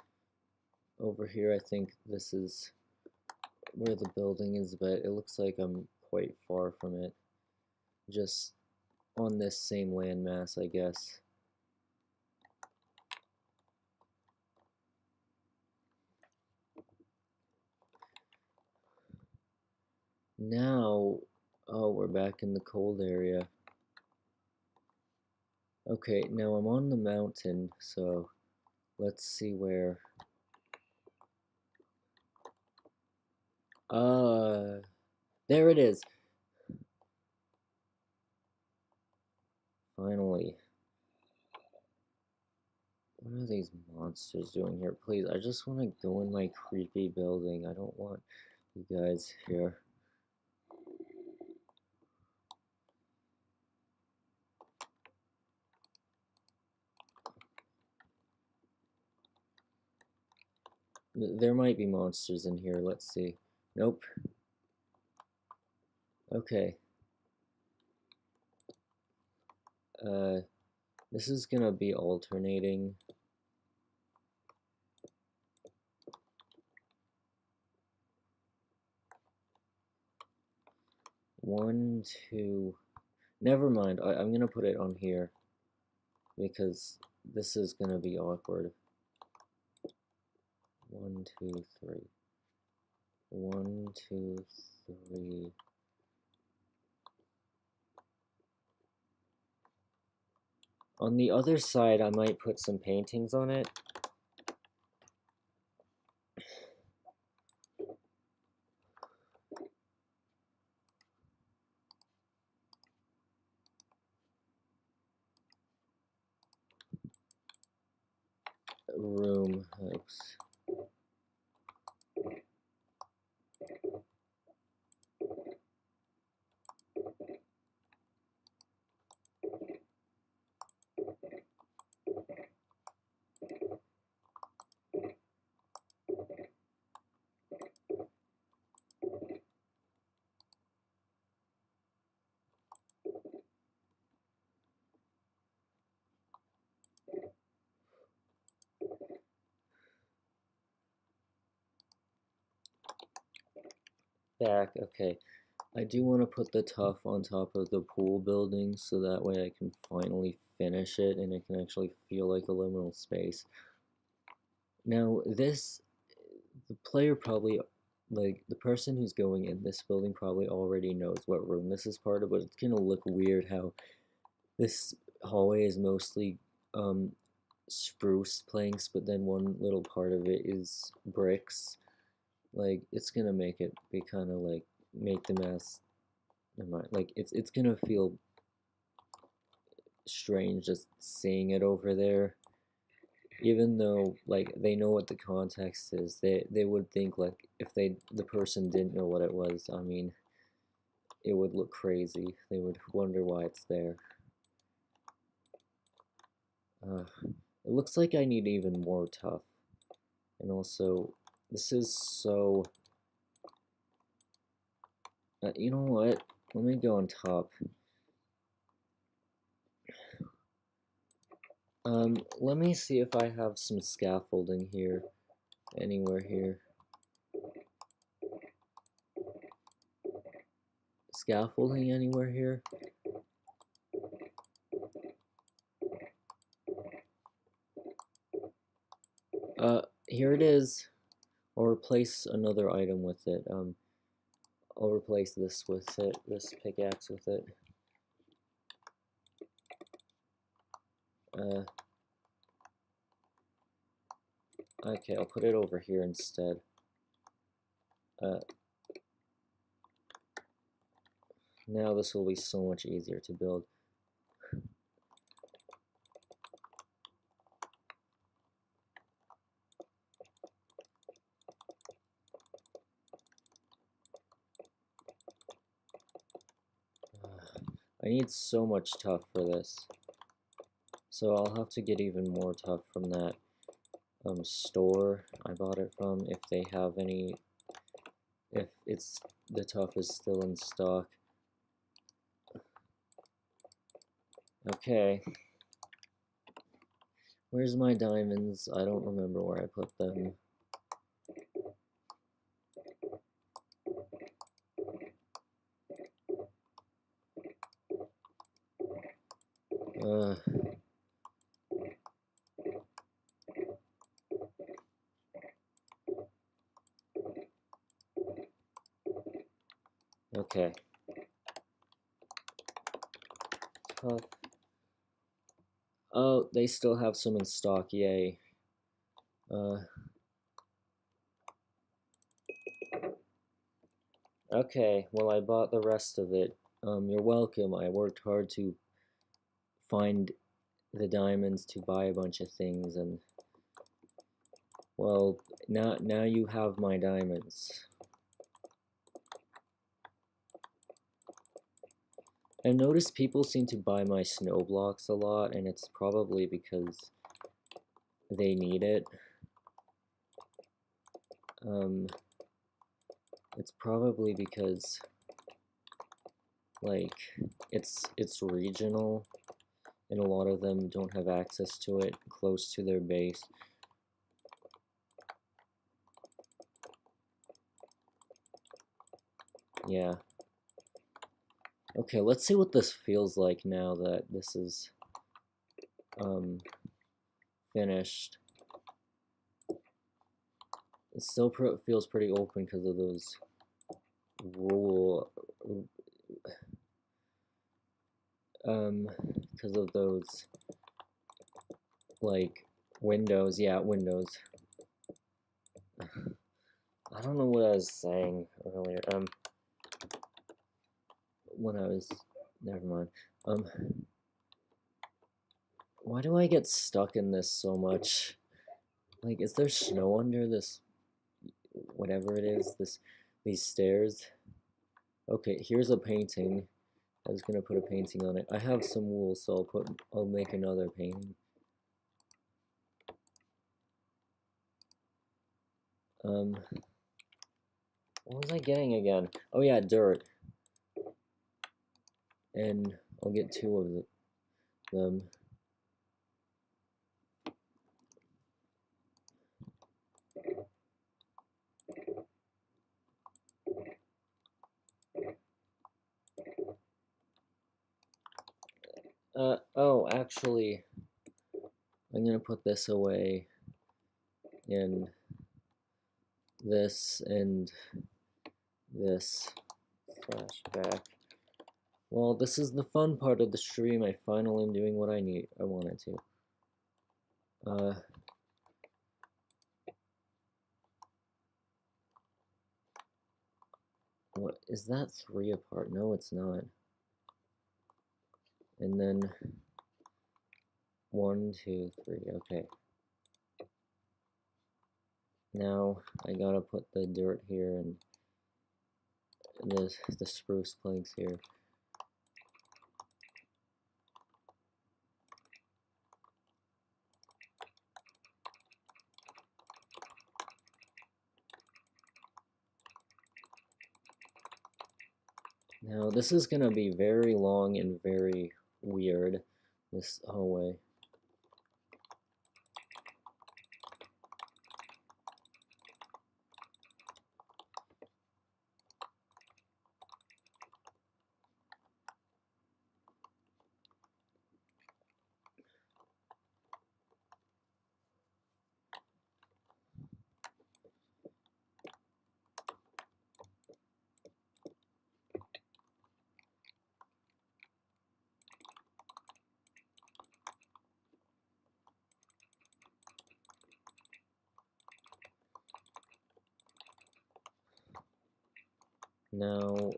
Over here, I think this is where the building is, but it looks like I'm quite far from it. Just on this same landmass, I guess. Now, oh, we're back in the cold area. Okay, now I'm on the mountain, so let's see where. Uh, there it is. Finally. What are these monsters doing here? Please, I just want to go in my creepy building. I don't want you guys here. There might be monsters in here. Let's see. Nope. Okay. This is gonna be alternating. One, two. Never mind. I'm gonna put it on here because this is gonna be awkward. 1, 2, 3. 1, 2, 3. On the other side, I might put some paintings on it. Room. Oops. Back. Okay. I do want to put the tuff on top of the pool building so that way I can finally finish it and it can actually feel like a liminal space. Now, the player probably, like, the person who's going in this building probably already knows what room this is part of, but it's gonna look weird how this hallway is mostly spruce planks, but then one little part of it is bricks. Like, it's gonna make it be kind of like, make the mess, never mind, like, it's gonna feel strange just seeing it over there. Even though like they know what the context is, they would think like if the person didn't know what it was, I mean, it would look crazy. They would wonder why it's there. It looks like I need even more tuff, and also this is so. You know what? Let me go on top. Let me see if I have some scaffolding here, anywhere here. Scaffolding anywhere here? Here it is. I'll replace another item with it. I'll replace this with it, this pickaxe with it. Okay, I'll put it over here instead. Now this will be so much easier to build. I need so much tuff for this. So I'll have to get even more tuff from that store I bought it from, if they have any, if the tuff is still in stock. Okay. Where's my diamonds? I don't remember where I put them. Okay. Tough. Oh, they still have some in stock, yay. Okay, well I bought the rest of it. You're welcome. I worked hard to find the diamonds to buy a bunch of things, and well, now you have my diamonds. I noticed people seem to buy my snow blocks a lot, and it's probably because they need it. It's probably because like it's regional and a lot of them don't have access to it close to their base. Yeah. Okay, let's see what this feels like now that this is finished. It still feels pretty open because of those rule because of those like windows. Yeah, windows. I don't know what I was saying earlier. When I was, never mind. Why do I get stuck in this so much? Like, is there snow under this, whatever it is, these stairs? Okay, here's a painting. I was gonna put a painting on it. I have some wool, so I'll make another painting. What was I getting again? Oh yeah, dirt. And I'll get two of them. Oh, actually, I'm gonna put this away in this and this flashback. Well, this is the fun part of the stream. I finally am doing what I wanted to. What is that 3 apart? No, it's not. And then 1, 2, 3. Okay. Now I gotta put the dirt here and the spruce planks here. Now this is gonna be very long and very weird, this hallway. Now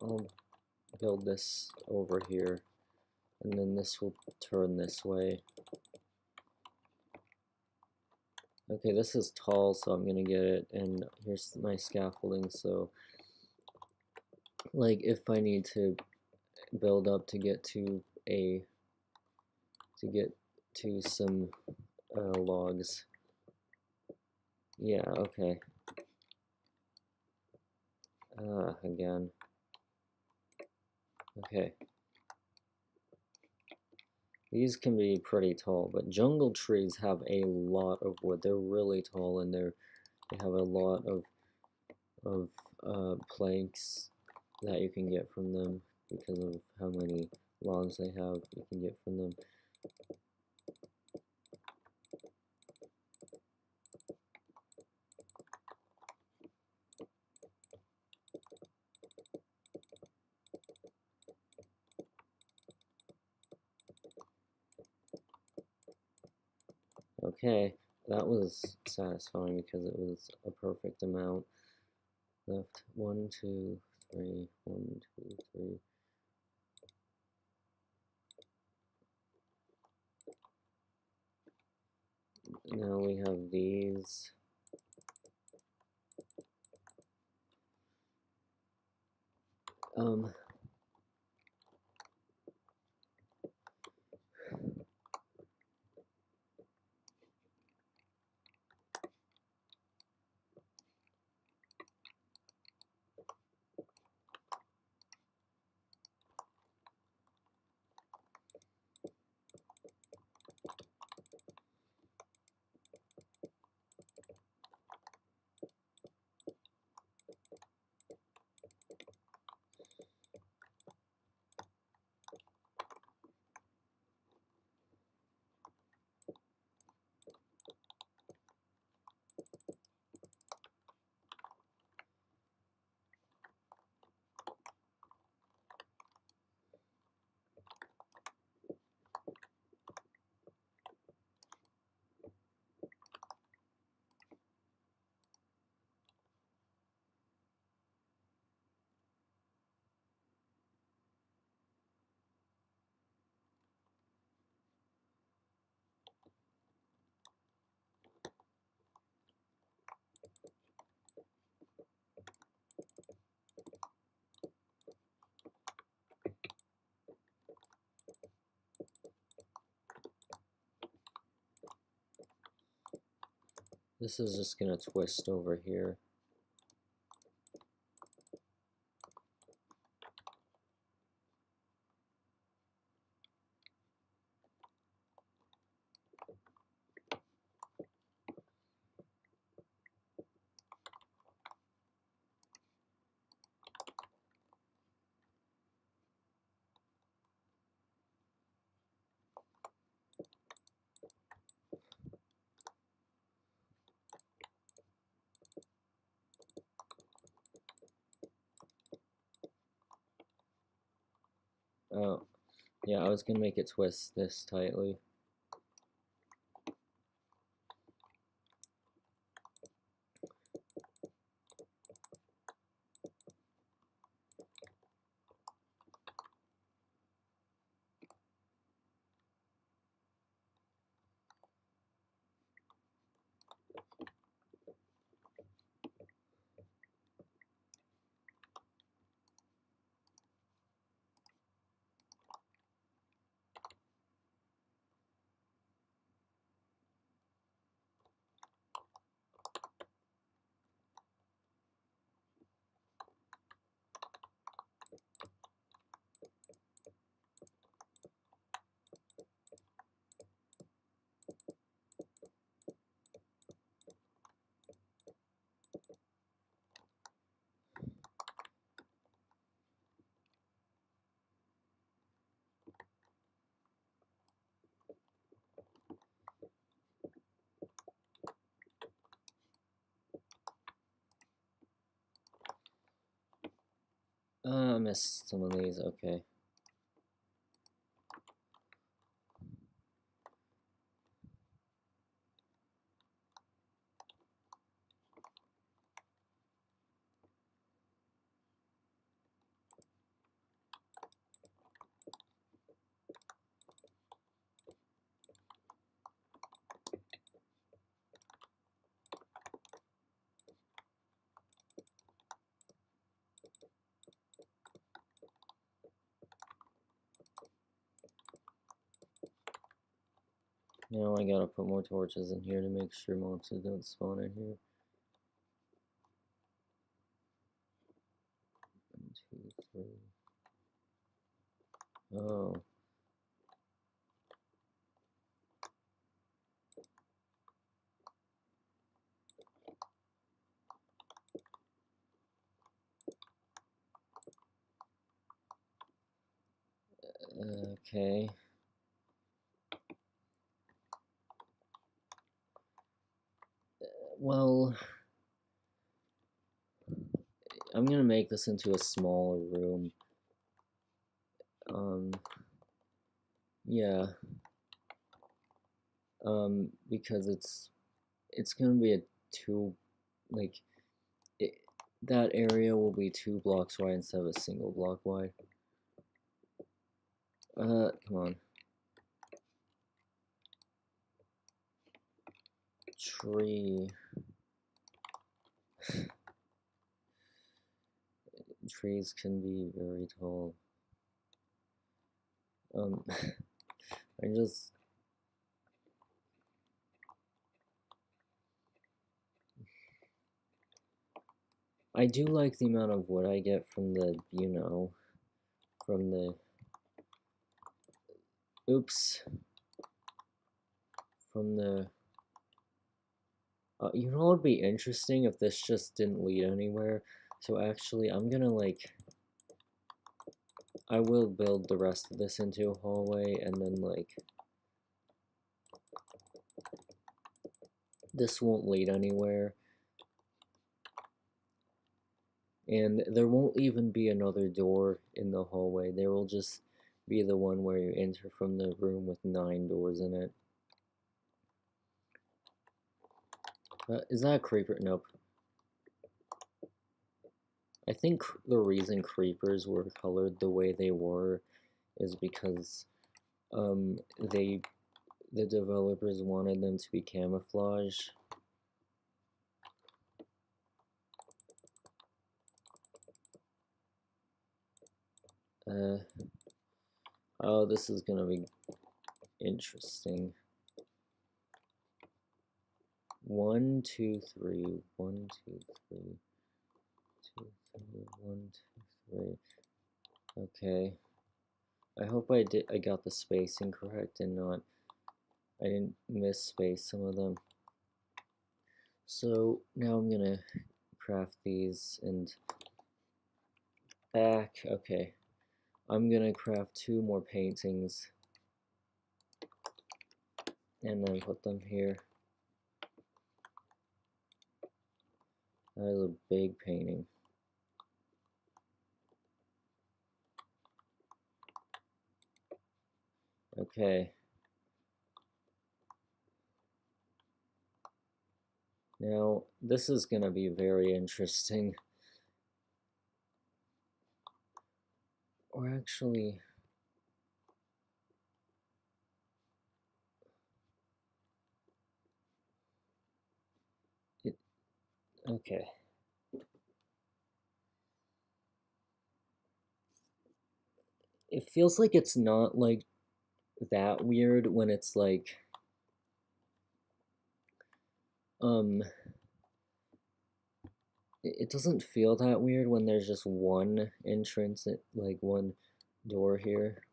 I'll build this over here, and then this will turn this way. Okay, this is tall, so I'm gonna get it, and here's my scaffolding, so like if I need to build up to get to some logs. Yeah, okay. Again. Okay. These can be pretty tall, but jungle trees have a lot of wood. They're really tall, and they have a lot of planks that you can get from them because of how many logs they have. You can get from them. Okay, that was satisfying because it was a perfect amount. left. 1, 2, 3, 1, 2, 3. Now we have these. This is just going to twist over here. Oh, yeah, I was going to make it twist this tightly. I missed some of these, okay. Now I gotta put more torches in here to make sure monsters don't spawn in here. 1, 2, 3. Oh. Okay. Well, I'm gonna make this into a smaller room. Yeah. Because it's gonna be a too, like, that area will be 2 blocks wide instead of a single block wide. Come on. Tree. Trees can be very tall. I just... I do like the amount of wood I get from the, you know, from the... Oops. From the... you know what would be interesting if this just didn't lead anywhere? So actually, I'm gonna, like... I will build the rest of this into a hallway, and then, like... This won't lead anywhere. And there won't even be another door in the hallway. There will just be the one where you enter from the room with 9 doors in it. Is that a creeper? Nope. I think the reason creepers were colored the way they were is because the developers wanted them to be camouflage. Oh, this is gonna be interesting. 1, 2, 3. 1, 2, 3. 2, 3. 1, 2, 3. Okay. I hope I got the spacing correct and I didn't misspace some of them. So now I'm gonna craft these and back. Okay. I'm gonna craft 2 more paintings and then put them here. That is a big painting. Okay. Now, this is gonna be very interesting. Or actually... Okay. It feels like it's not, like, that weird when it's, like... It doesn't feel that weird when there's just one entrance, like, one door here.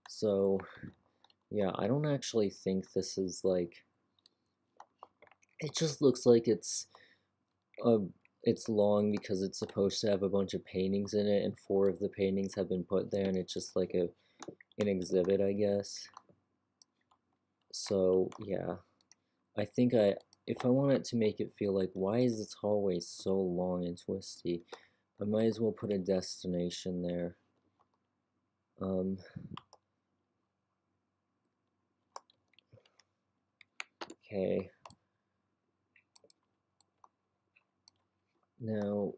So, yeah, I don't actually think this is, like... It just looks like it's long because it's supposed to have a bunch of paintings in it, and 4 of the paintings have been put there, and it's just like an exhibit, I guess. So, yeah. I think if I wanted to make it feel like, why is this hallway so long and twisty, I might as well put a destination there. Okay. Now,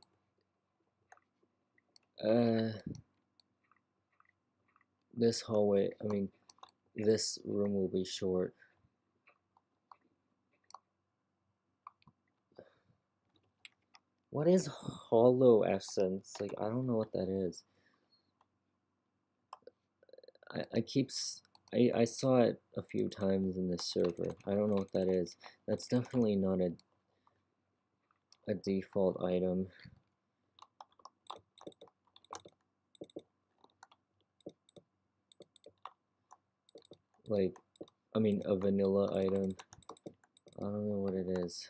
this hallway, I mean, this room will be short. What is hollow essence? Like, I don't know what that is. I saw it a few times in this server. I don't know what that is. That's definitely not a default item. Like, I mean, a vanilla item. I don't know what it is.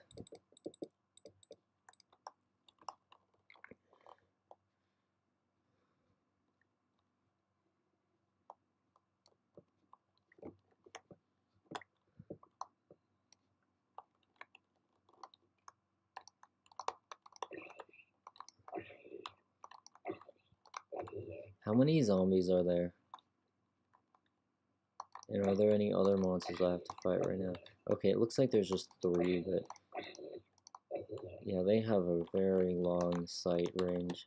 How many zombies are there? And are there any other monsters I have to fight right now? Okay, it looks like there's just 3, but... Yeah, they have a very long sight range.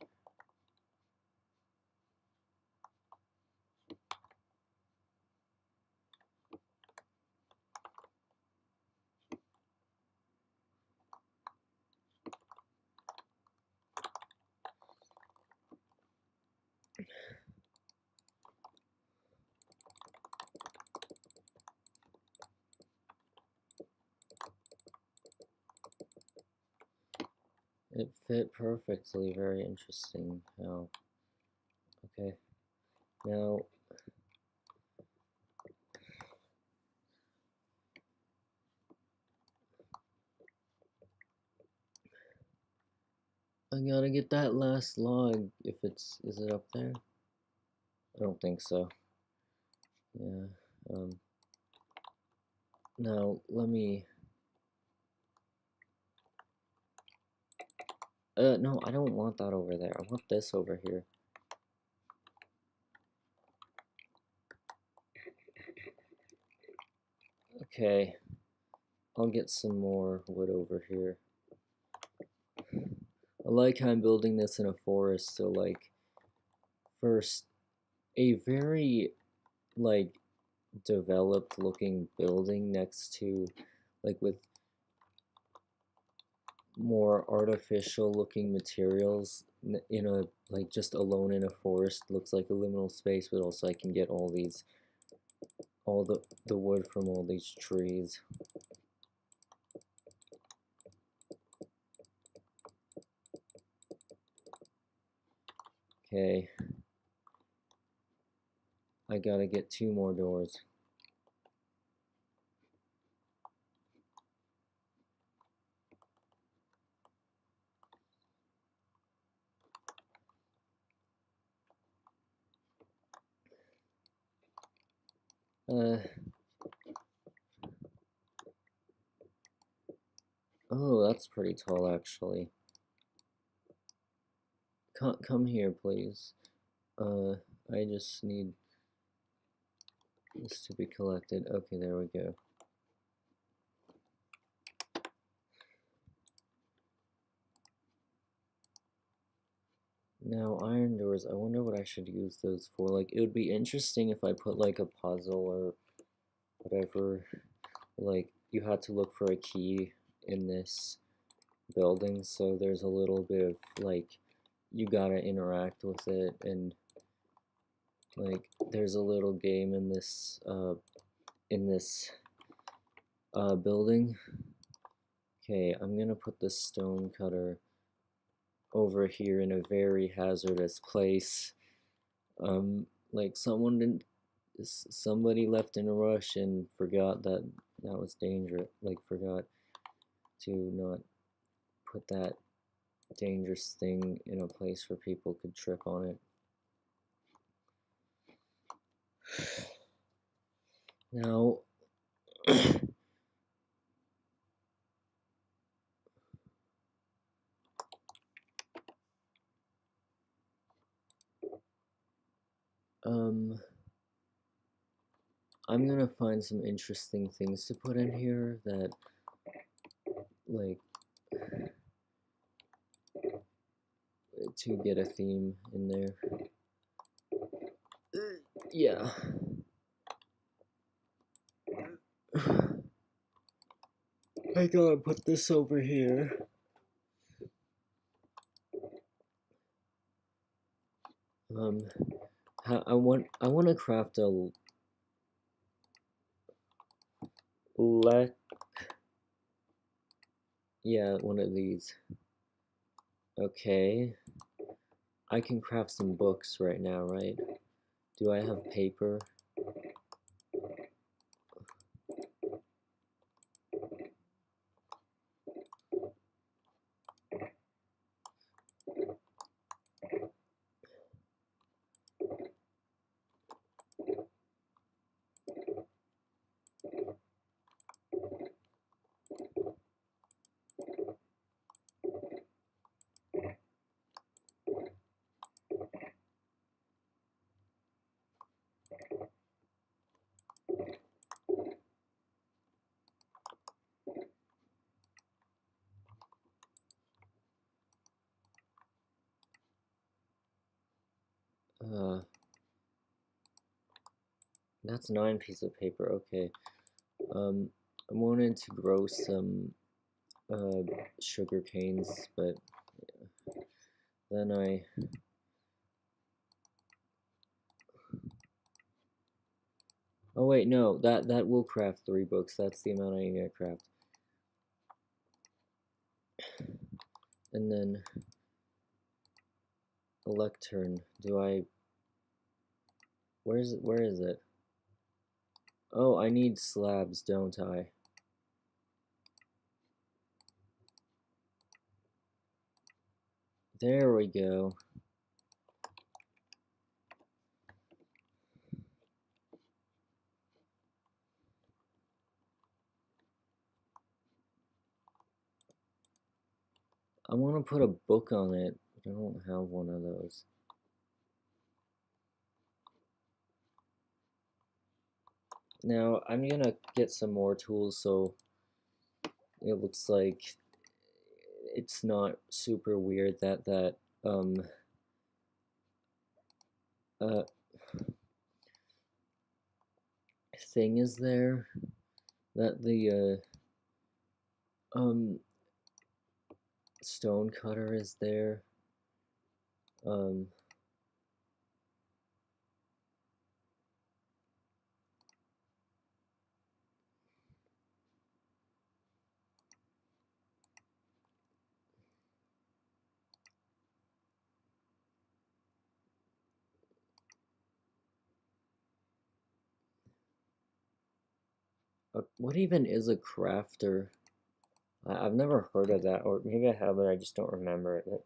It fit perfectly, very interesting how. Okay, now I gotta get that last log if is it up there? I don't think so. Yeah, now let me, no, I don't want that over there. I want this over here. Okay, I'll get some more wood over here. I like how I'm building this in a forest, so like, first, a very, like, developed looking building next to, like, with more artificial looking materials in a, like, just alone in a forest looks like a liminal space, but also I can get all the wood from all these trees. Okay, I gotta get 2 more doors. Uh, oh, that's pretty tall actually. Come here, please. I just need this to be collected. Okay, there we go. Now, iron doors, I wonder what I should use those for. Like, it would be interesting if I put, like, a puzzle or whatever. Like, you had to look for a key in this building, so there's a little bit of, like, you gotta interact with it, and, like, there's a little game in this, building. Okay, I'm gonna put this stone cutter over here in a very hazardous place. Like somebody left in a rush and forgot that that was dangerous. Like forgot to not put that dangerous thing in a place where people could trip on it. Now, um, I'm gonna find some interesting things to put in here that, like, to get a theme in there. Yeah. I gotta put this over here. Um, I want to craft a le yeah, one of these. Okay. I can craft some books right now, right? Do I have paper? That's 9 pieces of paper. Okay. I wanted to grow some sugar canes, but then oh wait, no, that will craft 3 books. That's the amount I need to craft. And then a lectern. Where is it? Oh, I need slabs, don't I? There we go. I want to put a book on it, but I don't have one of those. Now, I'm gonna get some more tools so it looks like it's not super weird that uh thing is there, that the stone cutter is there. Um what even is a crafter? I've never heard of that, or maybe I have, but I just don't remember it.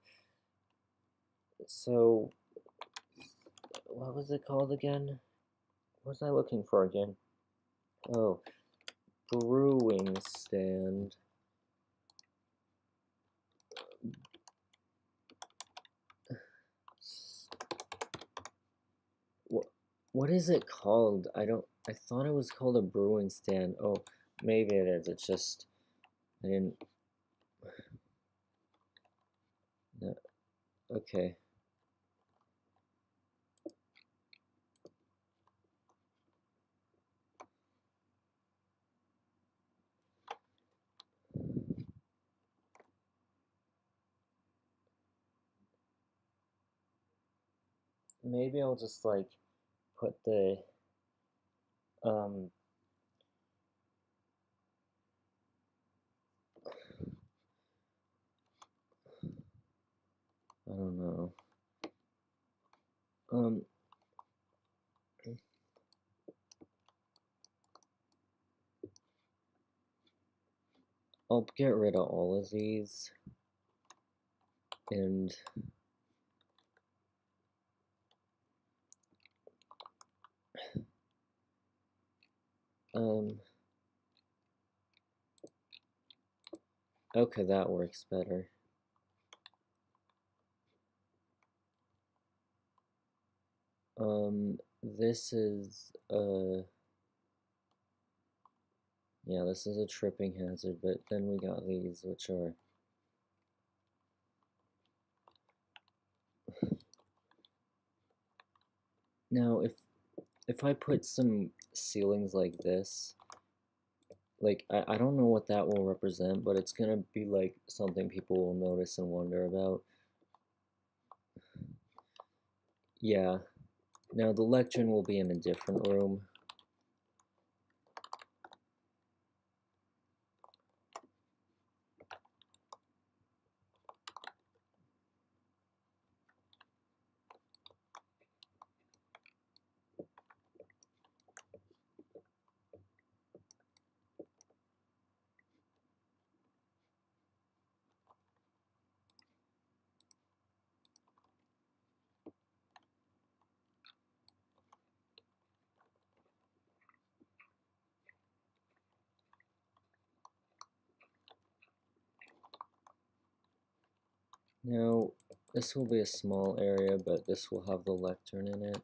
So, what was it called again? What was I looking for again? Oh, brewing stand. What is it called? I thought it was called a brewing stand. Oh, maybe it is. It's just I didn't. No, okay. Maybe I'll just like put the um I don't know. Um I'll get rid of all of these and um okay, that works better. This is yeah, this is a tripping hazard, but then we got these which are now if I put some ceilings like this, like I don't know what that will represent, but it's gonna be like something people will notice and wonder about. Yeah. Now the lectern will be in a different room. Now this will be a small area, but this will have the lectern in it.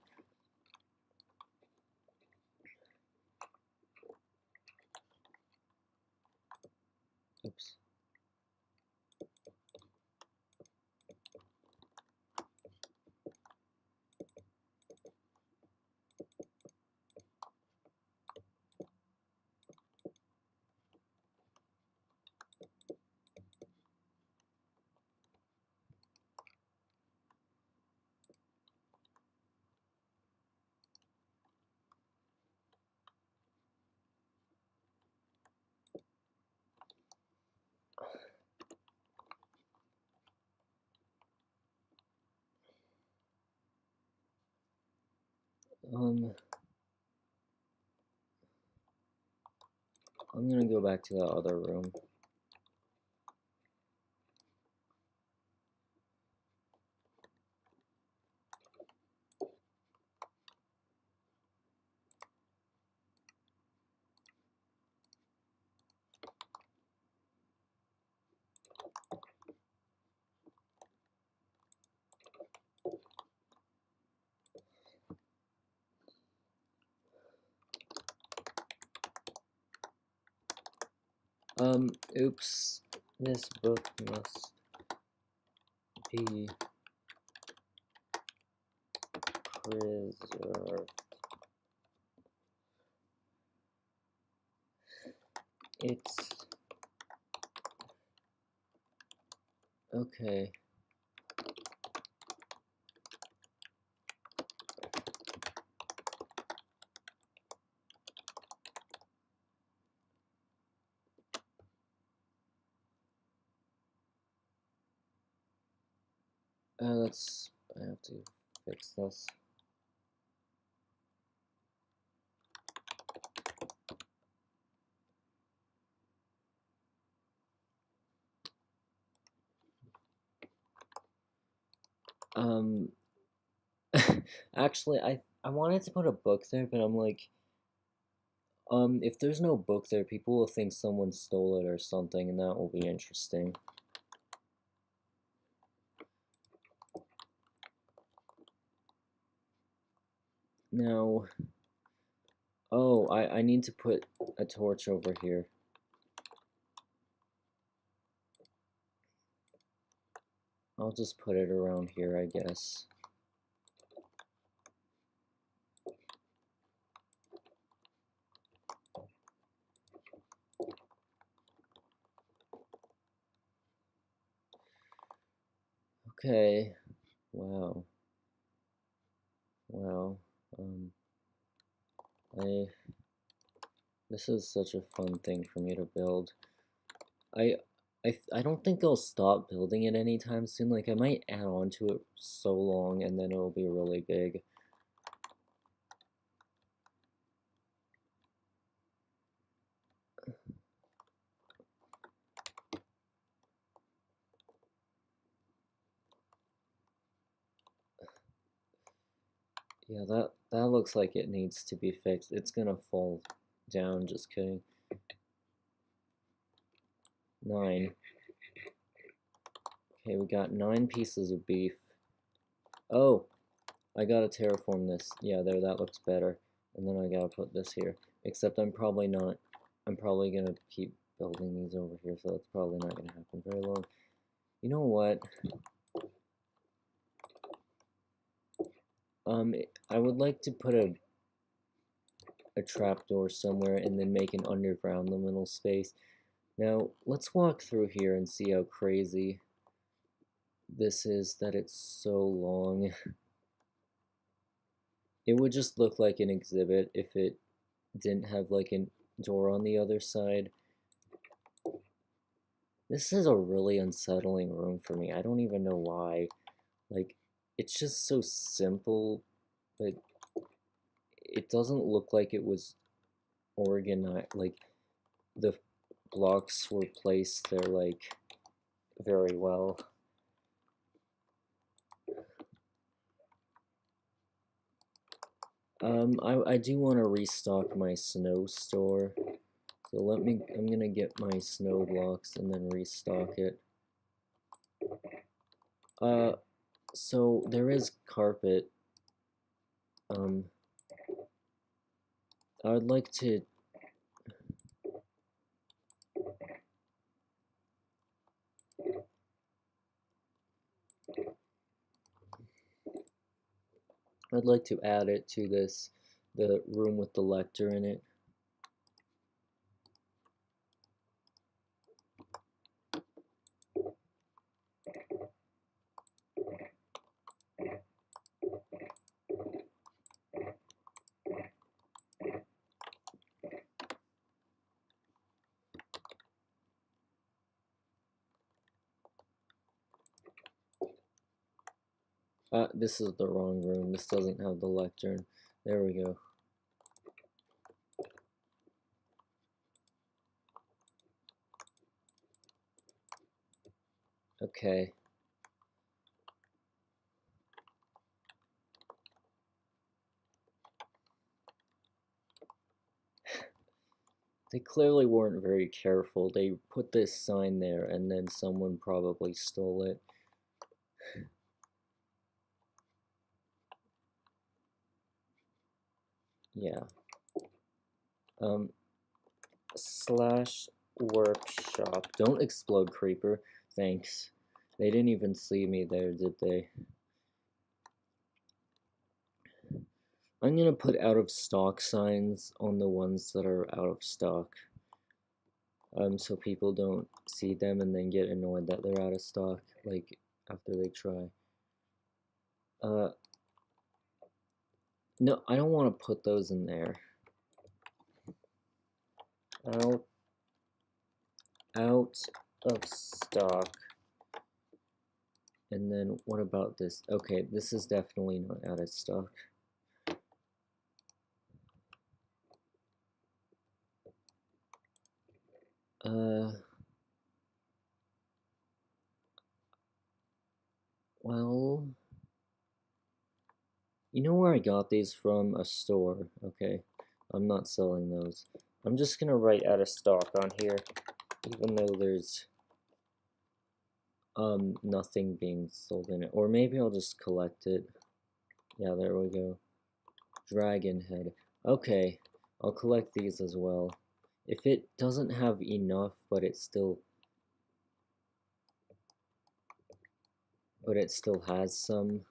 Oops. I'm gonna go back to the other room. Oops. This book must be preserved. It's okay. I have to fix this. Um, actually, I wanted to put a book there, but I'm like, if there's no book there, people will think someone stole it or something, and that will be interesting. Now, oh, I need to put a torch over here. I'll just put it around here, I guess. Okay. Wow. Wow. I this is such a fun thing for me to build. I I don't think I'll stop building it anytime soon. Like I might add on to it so long and then it'll be really big. Yeah, that looks like it needs to be fixed. It's gonna fall down, just kidding. 9. Okay, we got 9 pieces of beef. Oh, I gotta terraform this. Yeah, there, that looks better. And then I gotta put this here. Except I'm probably not. I'm probably gonna keep building these over here, so that's probably not gonna happen very long. You know what? I would like to put a trapdoor somewhere and then make an underground liminal space. Now, let's walk through here and see how crazy this is that it's so long. It would just look like an exhibit if it didn't have like a door on the other side. This is a really unsettling room for me. I don't even know why. Like, it's just so simple, but it doesn't look like it was organized. Like, the blocks were placed there, like, very well. I do want to restock my snow store. So I'm gonna get my snow blocks and then restock it. So there is carpet. Um, I would like to. I'd like to add it to the room with the lector in it. This is the wrong room. This doesn't have the lectern. There we go. Okay. They clearly weren't very careful. They put this sign there and then someone probably stole it. Yeah. Slash workshop. Don't explode, creeper. Thanks. They didn't even see me there, did they? I'm gonna put out of stock signs on the ones that are out of stock. So people don't see them and then get annoyed that they're out of stock, like, after they try. No, I don't want to put those in there. Out of stock. And then what about this? Okay, this is definitely not out of stock. Well, you know where I got these from? A store. Okay, I'm not selling those. I'm just gonna write out of stock on here, even though there's nothing being sold in it. Or maybe I'll just collect it. Yeah, there we go. Dragon head. Okay, I'll collect these as well. If it doesn't have enough, but it still has some,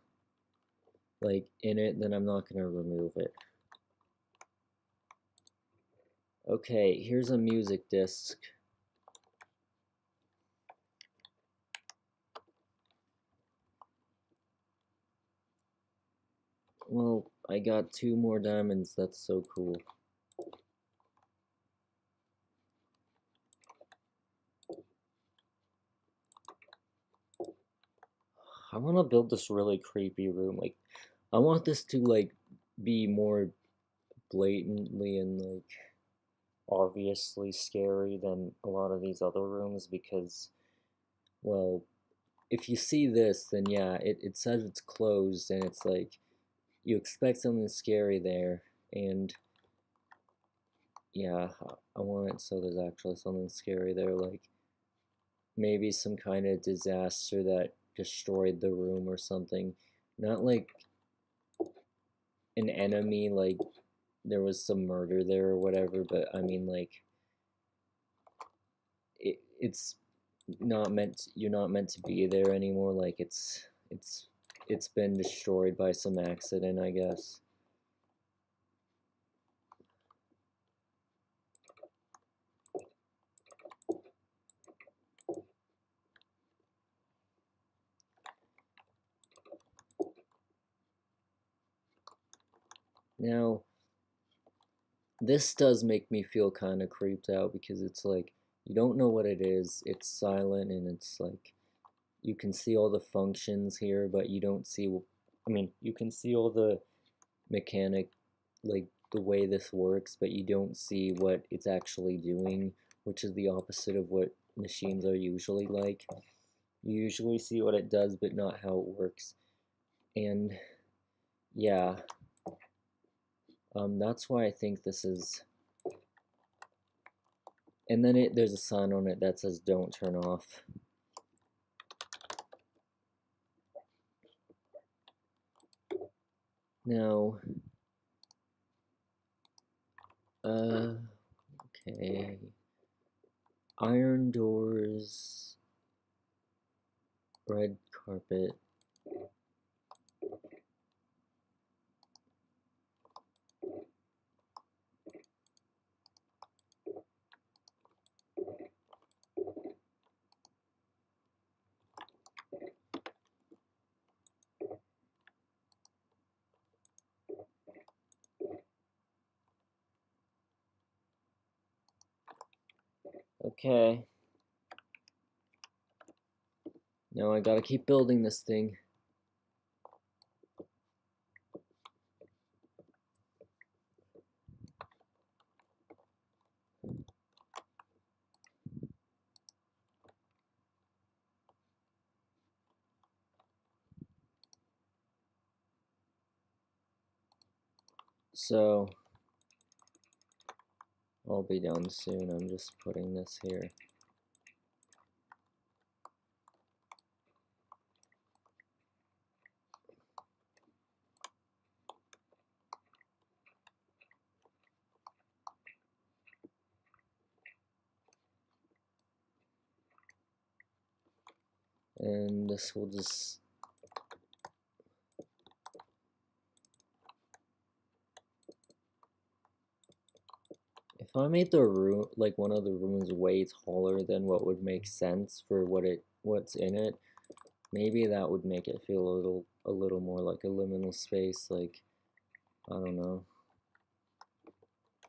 like, in it, then I'm not gonna remove it. Okay, here's a music disc. Well, I got 2 more diamonds. That's so cool. I want to build this really creepy room. Like, I want this to, like, be more blatantly and, like, obviously scary than a lot of these other rooms because, well, if you see this, then yeah, it says it's closed and it's like, you expect something scary there, and yeah, I want it so there's actually something scary there, like maybe some kind of disaster that destroyed the room or something. Not like an enemy, like there was some murder there or whatever, but I mean, like, it's not meant, you're not meant to be there anymore, like it's been destroyed by some accident, I guess. Now, this does make me feel kind of creeped out because it's like you don't know what it is. It's silent and it's like you can see all the functions here, but you don't see. I mean, you can see all the mechanic, like the way this works, but you don't see what it's actually doing, which is the opposite of what machines are usually like. You usually see what it does, but not how it works. And yeah, that's why I think this is. And then there's a sign on it that says "Don't turn off." Now, okay, iron doors, red carpet. Okay. Now I gotta keep building this thing. So I'll be done soon. I'm just putting this here. And this will just, if I made the room, like one of the rooms way taller than what would make sense for what's in it, maybe that would make it feel a little more like a liminal space, like, I don't know.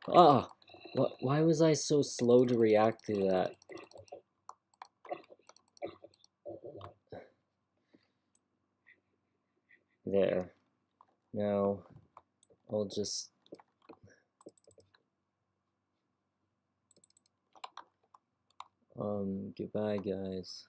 Ah! Why was I so slow to react to that? There. Now, I'll just... goodbye, guys.